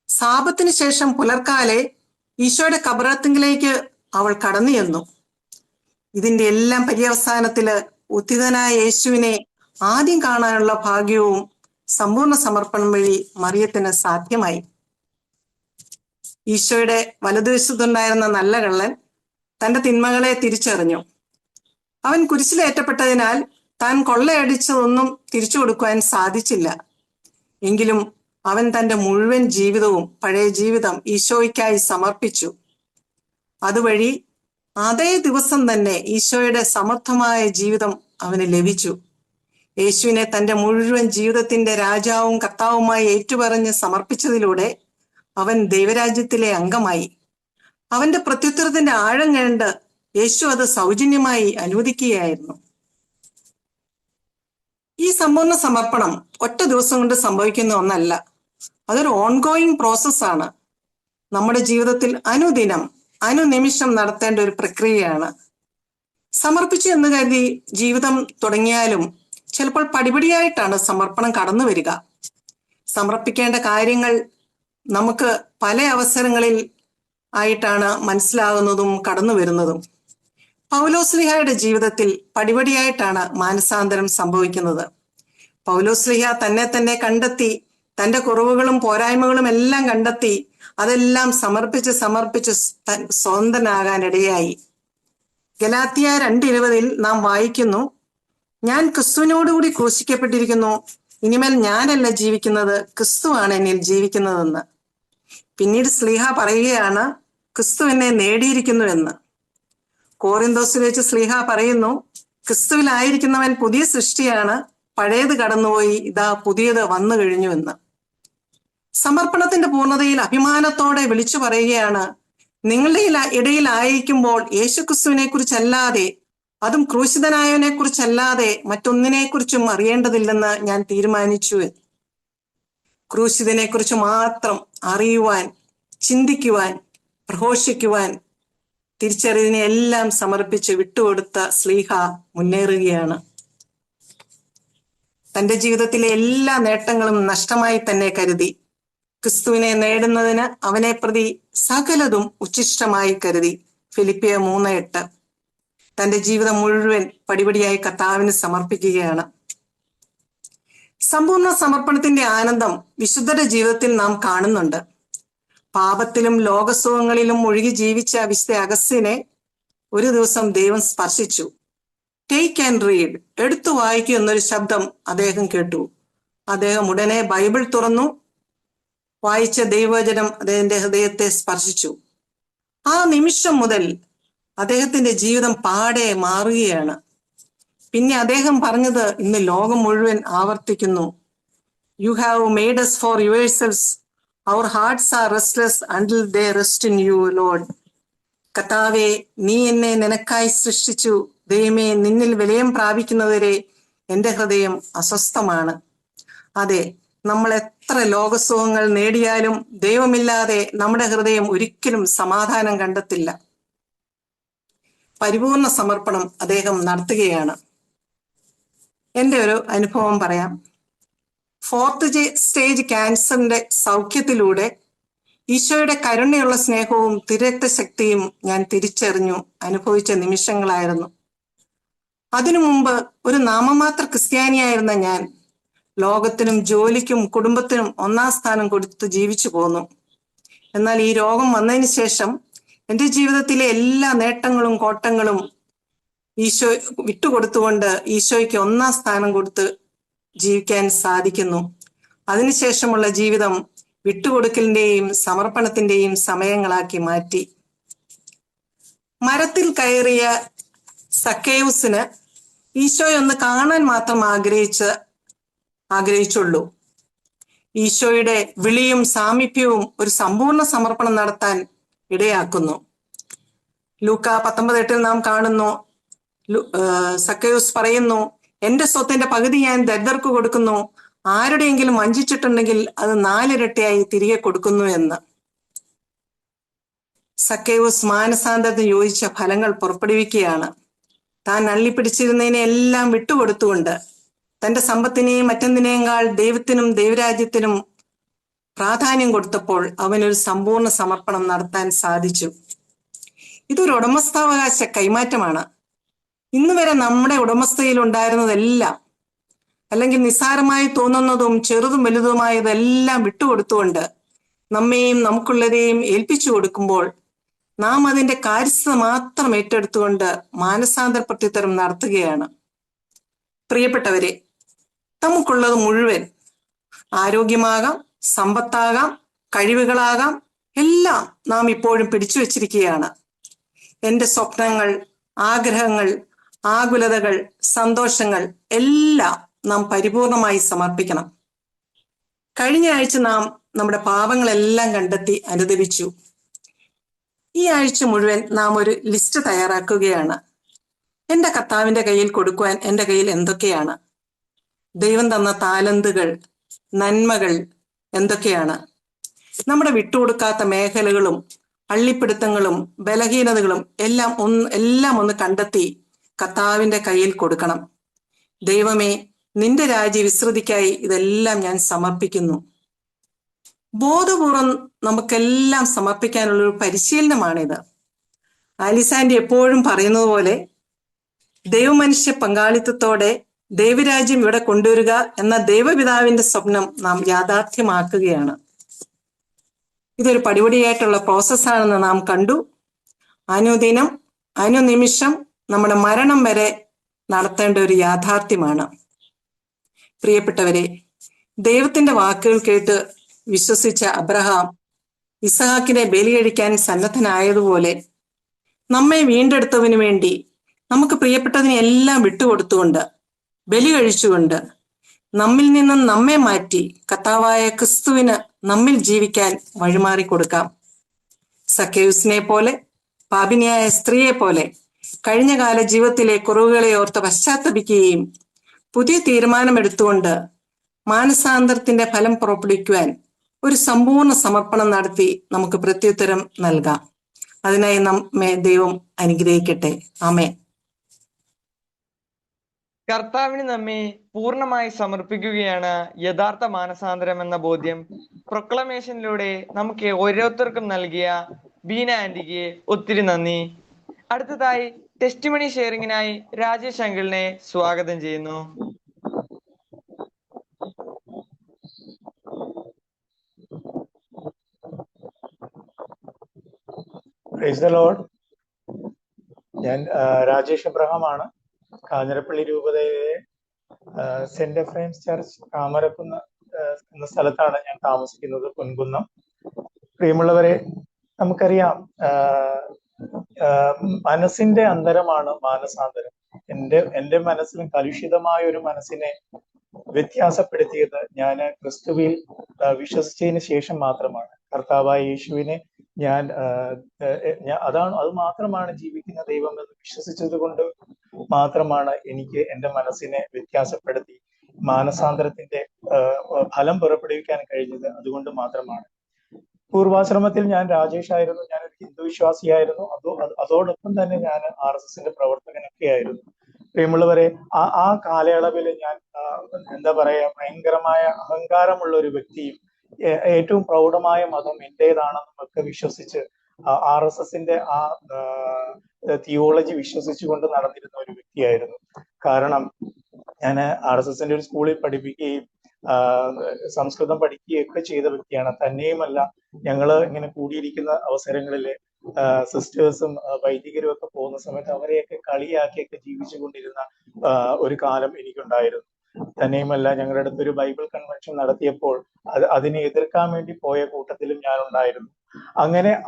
സാപത്തിന് ശേഷം പുലർക്കാലെ ഈശോയുടെ കബറത്തിങ്കിലേക്ക് അവൾ കടന്നു ചെന്നു. ഇതിന്റെ എല്ലാം പര്യവസാനത്തില് ഉത്ഥിതനായ യേശുവിനെ ആദ്യം കാണാനുള്ള ഭാഗ്യവും സമ്പൂർണ്ണ സമർപ്പണം വഴി മറിയത്തിന് സാധ്യമായി. ഈശോയുടെ വലതുവശത്തുണ്ടായിരുന്ന നല്ല കള്ളൻ തന്റെ തിന്മകളെ തിരിച്ചറിഞ്ഞു. അവൻ കുരിശിലേറ്റപ്പെട്ടതിനാൽ താൻ കൊള്ളയടിച്ചതൊന്നും തിരിച്ചു കൊടുക്കുവാൻ സാധിച്ചില്ല. എങ്കിലും അവൻ തന്റെ മുഴുവൻ ജീവിതവും, പഴയ ജീവിതം ഈശോയ്ക്കായി സമർപ്പിച്ചു. അതുവഴി അതേ ദിവസം തന്നെ ഈശോയുടെ സമർത്ഥമായ ജീവിതം അവന് ലഭിച്ചു. യേശുവിനെ തന്റെ മുഴുവൻ ജീവിതത്തിന്റെ രാജാവും കർത്താവുമായി ഏറ്റുപറഞ്ഞ് സമർപ്പിച്ചതിലൂടെ അവൻ ദൈവരാജ്യത്തിലെ അംഗമായി. അവന്റെ പ്രത്യുത്തരത്തിന്റെ ആഴം കണ്ട് യേശു അത് സൗജന്യമായി അനുവദിക്കുകയായിരുന്നു. ഈ സമ്പൂർണ്ണ സമർപ്പണം ഒറ്റ ദിവസം കൊണ്ട് സംഭവിക്കുന്ന ഒന്നല്ല, അതൊരു ഓൺഗോയിങ് പ്രോസസ്സാണ്. നമ്മുടെ ജീവിതത്തിൽ അനുദിനം, അനുനിമിഷം നടത്തേണ്ട ഒരു പ്രക്രിയയാണ്. സമർപ്പിച്ചു എന്ന് കരുതി ജീവിതം തുടങ്ങിയാലും ചിലപ്പോൾ പടിപടിയായിട്ടാണ് സമർപ്പണം കടന്നു വരിക. സമർപ്പിക്കേണ്ട കാര്യങ്ങൾ നമുക്ക് പല അവസരങ്ങളിൽ ആയിട്ടാണ് മനസ്സിലാകുന്നതും കടന്നു വരുന്നതും. പൗലോസ്ലീഹയുടെ ജീവിതത്തിൽ പടിപടിയായിട്ടാണ് മാനസാന്തരം സംഭവിക്കുന്നത്. പൗലോസ്ലീഹ തന്നെ കണ്ടെത്തി, തന്റെ കുറവുകളും പോരായ്മകളും എല്ലാം കണ്ടെത്തി, അതെല്ലാം സമർപ്പിച്ച് സ്വതന്ത്രനാകാനിടയായി. ഗലാത്യ 2:20 നാം വായിക്കുന്നു, ഞാൻ ക്രിസ്തുവിനോടുകൂടി ക്രൂശിക്കപ്പെട്ടിരിക്കുന്നു, ഇനിമേൽ ഞാനല്ല ജീവിക്കുന്നത്, ക്രിസ്തുവാണ് എന്നിൽ ജീവിക്കുന്നതെന്ന്. പിന്നീട് സ്ലീഹ പറയുകയാണ്, ക്രിസ്തു എന്നെ നേടിയിരിക്കുന്നുവെന്ന്. കോറിന്തോസിൽ വെച്ച് സ്ലീഹ പറയുന്നു, ക്രിസ്തുവിലായിരിക്കുന്നവൻ പുതിയ സൃഷ്ടിയാണ്, പഴയത് കടന്നുപോയി, ഇതാ പുതിയത് വന്നു കഴിഞ്ഞുവെന്ന്. സമർപ്പണത്തിന്റെ പൂർണ്ണതയിൽ അഭിമാനത്തോടെ വിളിച്ചു പറയുകയാണ്, നിങ്ങളുടെ ഇടയിലായിരിക്കുമ്പോൾ യേശുക്രിസ്തുവിനെ കുറിച്ചല്ലാതെ, അതും ക്രൂശിതനായവനെ കുറിച്ചല്ലാതെ മറ്റൊന്നിനെ കുറിച്ചും അറിയേണ്ടതില്ലെന്ന് ഞാൻ തീരുമാനിച്ചു. ക്രൂശിതനെ കുറിച്ച് മാത്രം അറിയുവാൻ, ചിന്തിക്കുവാൻ, പ്രഘോഷിക്കുവാൻ തിരിച്ചറിവിനെ എല്ലാം സമർപ്പിച്ച് വിട്ടുകൊടുത്ത സ്ലീഹ മുന്നേറുകയാണ്. തന്റെ ജീവിതത്തിലെ എല്ലാ നേട്ടങ്ങളും നഷ്ടമായി തന്നെ കരുതി. ക്രിസ്തുവിനെ നേടുന്നതിന് അവനെ പ്രതി സകലതും ഉച്ഛിഷ്ടമായി കരുതി. ഫിലിപ്പിയ 3:8. തന്റെ ജീവിതം മുഴുവൻ പടിപടിയായി കർത്താവിന് സമർപ്പിക്കുകയാണ്. സമ്പൂർണ്ണ സമർപ്പണത്തിന്റെ ആനന്ദം വിശുദ്ധരുടെ ജീവിതത്തിൽ നാം കാണുന്നുണ്ട്. പാപത്തിലും ലോകസുഖങ്ങളിലും ഒഴുകി ജീവിച്ച വിശുദ്ധ അഗസ്തീനെ ഒരു ദിവസം ദൈവം സ്പർശിച്ചു. ടേക്ക് ആൻഡ് റീഡ്, എടുത്തു വായിക്കൂ എന്നൊരു ശബ്ദം അദ്ദേഹം കേട്ടു. അദ്ദേഹം ഉടനെ ബൈബിൾ തുറന്നു. വായിച്ച ദൈവവചനം അദ്ദേഹത്തിന്റെ ഹൃദയത്തെ സ്പർശിച്ചു. ആ നിമിഷം മുതൽ അദ്ദേഹത്തിന്റെ ജീവിതം പാടെ മാറുകയാണ്. പിന്നെ അദ്ദേഹം പറഞ്ഞത് ഇന്ന് ലോകം മുഴുവൻ ആവർത്തിക്കുന്നു, you have made us for yourselves, our hearts are restless until they rest in you, Lord. കർത്താവേ, നീ എന്നെ നിനക്കായി സൃഷ്ടിച്ചു, ദൈവമേ നിന്നിൽ വിലയം പ്രാപിക്കുന്നവരെ എൻ്റെ ഹൃദയം അസ്വസ്ഥമാണ്. അതെ, നമ്മൾ എത്ര ലോകസുഖങ്ങൾ നേടിയാലും ദൈവമില്ലാതെ നമ്മുടെ ഹൃദയം ഒരിക്കലും സമാധാനം കണ്ടെത്തില്ല. പരിപൂർണ സമർപ്പണം അദ്ദേഹം നടത്തുകയാണ്. എൻ്റെ ഒരു അനുഭവം പറയാം. 4th സ്റ്റേജ് ക്യാൻസറിന്റെ സൗഖ്യത്തിലൂടെ ഈശോയുടെ കരുണയുള്ള സ്നേഹവും തിരക്തശക്തിയും ഞാൻ തിരിച്ചറിഞ്ഞു അനുഭവിച്ച നിമിഷങ്ങളായിരുന്നു. അതിനു മുമ്പ് ഒരു നാമമാത്ര ക്രിസ്ത്യാനിയായിരുന്ന ഞാൻ ലോകത്തിനും ജോലിക്കും കുടുംബത്തിനും 1ാം സ്ഥാനം കൊടുത്ത് ജീവിച്ചു പോന്നു. എന്നാൽ ഈ രോഗം വന്നതിന് ശേഷം എൻ്റെ ജീവിതത്തിലെ എല്ലാ നേട്ടങ്ങളും കോട്ടങ്ങളും ഈശോ വിട്ടുകൊടുത്തുകൊണ്ട് ഈശോയ്ക്ക് ഒന്നാം സ്ഥാനം കൊടുത്ത് ജീവിക്കാൻ സാധിക്കുന്നു. അതിനുശേഷമുള്ള ജീവിതം വിട്ടുകൊടുക്കലിന്റെയും സമർപ്പണത്തിന്റെയും സമയങ്ങളാക്കി മാറ്റി. മരത്തിൽ കയറിയ സക്കേയൂസിന് ഈശോയൊന്ന് കാണാൻ മാത്രം ആഗ്രഹിച്ചുള്ളൂ. ഈശോയുടെ വിളിയും സാമീപ്യവും ഒരു സമ്പൂർണ്ണ സമർപ്പണം നടത്താൻ ഇടയാക്കുന്നു. ലൂക്ക 19:8 നാം കാണുന്നു, സക്കേയൂസ് പറയുന്നു, എന്റെ സ്വത്തിന്റെ പകുതി ഞാൻ ദരിദ്രർക്ക് കൊടുക്കുന്നു, ആരുടെയെങ്കിലും വഞ്ചിച്ചിട്ടുണ്ടെങ്കിൽ അത് 4 ഇരട്ടിയായി തിരികെ കൊടുക്കുന്നു എന്ന്. സക്കേയൂസ് മാനസാന്തരത്തിന് യോജിച്ച ഫലങ്ങൾ പുറപ്പെടുവിക്കുകയാണ്. താൻ അള്ളിപ്പിടിച്ചിരുന്നതിനെ എല്ലാം വിട്ടുകൊടുത്തുകൊണ്ട് തന്റെ സമ്പത്തിനെയും മറ്റെന്തിനേക്കാൾ ദൈവത്തിനും ദൈവരാജ്യത്തിനും പ്രാധാന്യം കൊടുത്തപ്പോൾ അവനൊരു സമ്പൂർണ്ണ സമർപ്പണം നടത്താൻ സാധിച്ചു. ഇതൊരു ഉടമസ്ഥാവകാശ കൈമാറ്റമാണ്. ഇന്ന് വരെ നമ്മുടെ ഉടമസ്ഥയിൽ ഉണ്ടായിരുന്നതെല്ലാം, അല്ലെങ്കിൽ നിസ്സാരമായി തോന്നുന്നതും ചെറുതും വലുതുമായതെല്ലാം വിട്ടുകൊടുത്തുകൊണ്ട് നമ്മെയും നമുക്കുള്ളതെയും ഏൽപ്പിച്ചു കൊടുക്കുമ്പോൾ നാം അതിന്റെ കാര്യസ്ഥത മാത്രം ഏറ്റെടുത്തുകൊണ്ട് മാനസാന്തര പ്രത്യുത്തരം നടത്തുകയാണ്. പ്രിയപ്പെട്ടവരെ, നമുക്കുള്ളത് മുഴുവൻ, ആരോഗ്യമാകാം, സമ്പത്താകാം, കഴിവുകളാകാം, എല്ലാം നാം ഇപ്പോഴും പിടിച്ചു വച്ചിരിക്കുകയാണ്. എന്റെ സ്വപ്നങ്ങൾ, ആഗ്രഹങ്ങൾ, ആകുലതകൾ, സന്തോഷങ്ങൾ എല്ലാം നാം പരിപൂർണമായി സമർപ്പിക്കണം. കഴിഞ്ഞ ആഴ്ച നാം നമ്മുടെ പാപങ്ങളെല്ലാം കണ്ടെത്തി അനുദപിച്ചു. ഈ ആഴ്ച മുഴുവൻ നാം ഒരു ലിസ്റ്റ് തയ്യാറാക്കുകയാണ്. എന്റെ കർത്താവിന്റെ കയ്യിൽ കൊടുക്കുവാൻ എന്റെ കയ്യിൽ എന്തൊക്കെയാണ്? ദൈവം തന്ന താലന്തുകൾ, നന്മകൾ എന്തൊക്കെയാണ്? നമ്മുടെ വിട്ടുകൊടുക്കാത്ത മേഖലകളും അള്ളിപ്പിടുത്തങ്ങളും ബലഹീനതകളും എല്ലാം ഒന്ന് കണ്ടെത്തി കർത്താവിന്റെ കയ്യിൽ കൊടുക്കണം. ദൈവമേ, നിന്റെ രാജ്യ വിസ്തൃതിക്കായി ഇതെല്ലാം ഞാൻ സമർപ്പിക്കുന്നു. ബോധപൂർവം നമുക്കെല്ലാം സമർപ്പിക്കാനുള്ളൊരു പരിശീലനമാണിത്. ആലിസാൻഡി എപ്പോഴും പറയുന്നത് പോലെ, ദൈവമനുഷ്യ പങ്കാളിത്തത്തോടെ ദൈവരാജ്യം ഇവിടെ കൊണ്ടുവരിക എന്ന ദൈവപിതാവിന്റെ സ്വപ്നം നാം യാഥാർത്ഥ്യമാക്കുകയാണ്. ഇതൊരു പടിപടിയായിട്ടുള്ള പ്രോസസ്സാണെന്ന് നാം കണ്ടു. അനുദിനം, അനുനിമിഷം, നമ്മുടെ മരണം വരെ നടത്തേണ്ട ഒരു യാഥാർത്ഥ്യമാണ്. പ്രിയപ്പെട്ടവരെ, ദൈവത്തിന്റെ വാക്കുകൾ കേട്ട് വിശ്വസിച്ച അബ്രഹാം ഇസഹാക്കിനെ ബലി കഴിക്കാൻ സന്നദ്ധനായതുപോലെ നമ്മെ വീണ്ടെടുത്തതിനു വേണ്ടി നമുക്ക് പ്രിയപ്പെട്ടതിനെ എല്ലാം വിട്ടുകൊടുത്തുകൊണ്ട്, ബലി കഴിച്ചുകൊണ്ട്, നമ്മിൽ നിന്നും നമ്മെ മാറ്റി കർത്താവായ ക്രിസ്തുവിന് നമ്മിൽ ജീവിക്കാൻ വഴിമാറി കൊടുക്കാം. സക്കേയൂസിനെ പോലെ, പാപിനിയായ സ്ത്രീയെ പോലെ കഴിഞ്ഞകാല ജീവിതത്തിലെ കുറവുകളെ ഓർത്ത് പശ്ചാത്തപിക്കുകയും പുതിയ തീരുമാനമെടുത്തുകൊണ്ട് മാനസാന്തരത്തിന്റെ ഫലം പുറപ്പെടുവിക്കുവാൻ ഒരു സമ്പൂർണ്ണ സമർപ്പണം നടത്തി നമുക്ക് പ്രത്യുത്തരം നൽകാം. അതിനായി നമ്മെ ദൈവം അനുഗ്രഹിക്കട്ടെ. ആമേൻ. കർത്താവിന് നമ്മെ പൂർണ്ണമായി സമർപ്പിക്കുകയാണ് യഥാർത്ഥ മാനസാന്തരം എന്ന ബോധ്യം പ്രൊക്ലമേഷനിലൂടെ നമുക്ക് ഓരോരുത്തർക്കും നൽകിയ ബീന ആന്റിക്ക് ഒത്തിരി നന്ദി. അടുത്തതായി ടെസ്റ്റിമണി ഷെയറിങ്ങിനായി രാജേഷ് അങ്കിളിനെ സ്വാഗതം ചെയ്യുന്നു. Praise the Lord. ഞാൻ രാജേഷ് എബ്രഹാമാണ്. കാഞ്ഞിരപ്പള്ളി രൂപതയിലെ സെന്റ് എഫ്രൈംസ് ചർച്ച് കാമരക്കുന്ന് എന്ന സ്ഥലത്താണ് ഞാൻ താമസിക്കുന്നത്, പൊൻകുന്നം. പ്രിയമുള്ളവരെ, നമുക്കറിയാം, മനസ്സിന്റെ അന്തരമാണ് മാനസാന്തരം. എന്റെ മനസ്സിലും കലുഷിതമായ ഒരു മനസ്സിനെ വ്യത്യാസപ്പെടുത്തിയത് ഞാൻ ക്രിസ്തുവിൽ വിശ്വസിച്ചതിന് ശേഷം മാത്രമാണ്. കർത്താവായ യേശുവിനെ അത് മാത്രമാണ് ജീവിക്കുന്ന ദൈവം എന്ന് വിശ്വസിച്ചത് കൊണ്ട് മാത്രമാണ് എനിക്ക് എൻ്റെ മനസ്സിനെ വ്യത്യാസപ്പെടുത്തി മാനസാന്തരത്തിന്റെ ഫലം പുറപ്പെടുവിക്കാൻ കഴിഞ്ഞത്. അതുകൊണ്ട് മാത്രമാണ്. പൂർവാശ്രമത്തിൽ ഞാൻ രാജേഷായിരുന്നു. ഞാനൊരു ഹിന്ദു വിശ്വാസിയായിരുന്നു. അതോടൊപ്പം തന്നെ ഞാൻ RSSന്റെ പ്രവർത്തകനൊക്കെ ആയിരുന്നു. പ്രിയമുള്ളവരെ, ആ കാലയളവിൽ ഞാൻ ഭയങ്കരമായ അഹങ്കാരമുള്ള ഒരു വ്യക്തിയും ഏറ്റവും പ്രൗഢമായ മതം എന്റേതാണെന്നും ഒക്കെ വിശ്വസിച്ച് RSSന്റെ ആ തിയോളജി വിശ്വസിച്ചുകൊണ്ട് നടന്നിരുന്ന ഒരു വ്യക്തിയായിരുന്നു. കാരണം ഞാൻ RSSന്റെ ഒരു സ്കൂളിൽ പഠിപ്പിക്കുകയും സംസ്കൃതം പഠിക്കുകയൊക്കെ ചെയ്ത വ്യക്തിയാണ്. തന്നെയുമല്ല, ഞങ്ങള് ഇങ്ങനെ കൂടിയിരിക്കുന്ന അവസരങ്ങളിൽ സിസ്റ്റേഴ്സും വൈദികരും ഒക്കെ പോകുന്ന സമയത്ത് അവരെയൊക്കെ കളിയാക്കിയൊക്കെ ജീവിച്ചുകൊണ്ടിരുന്ന ഒരു കാലം എനിക്കുണ്ടായിരുന്നു. തന്നെയുമല്ല, ഞങ്ങളുടെ അടുത്തൊരു ബൈബിൾ കൺവെൻഷൻ നടത്തിയപ്പോൾ അതിനെ എതിർക്കാൻ വേണ്ടി പോയ കൂട്ടത്തിലും ഞാൻ ഉണ്ടായിരുന്നു.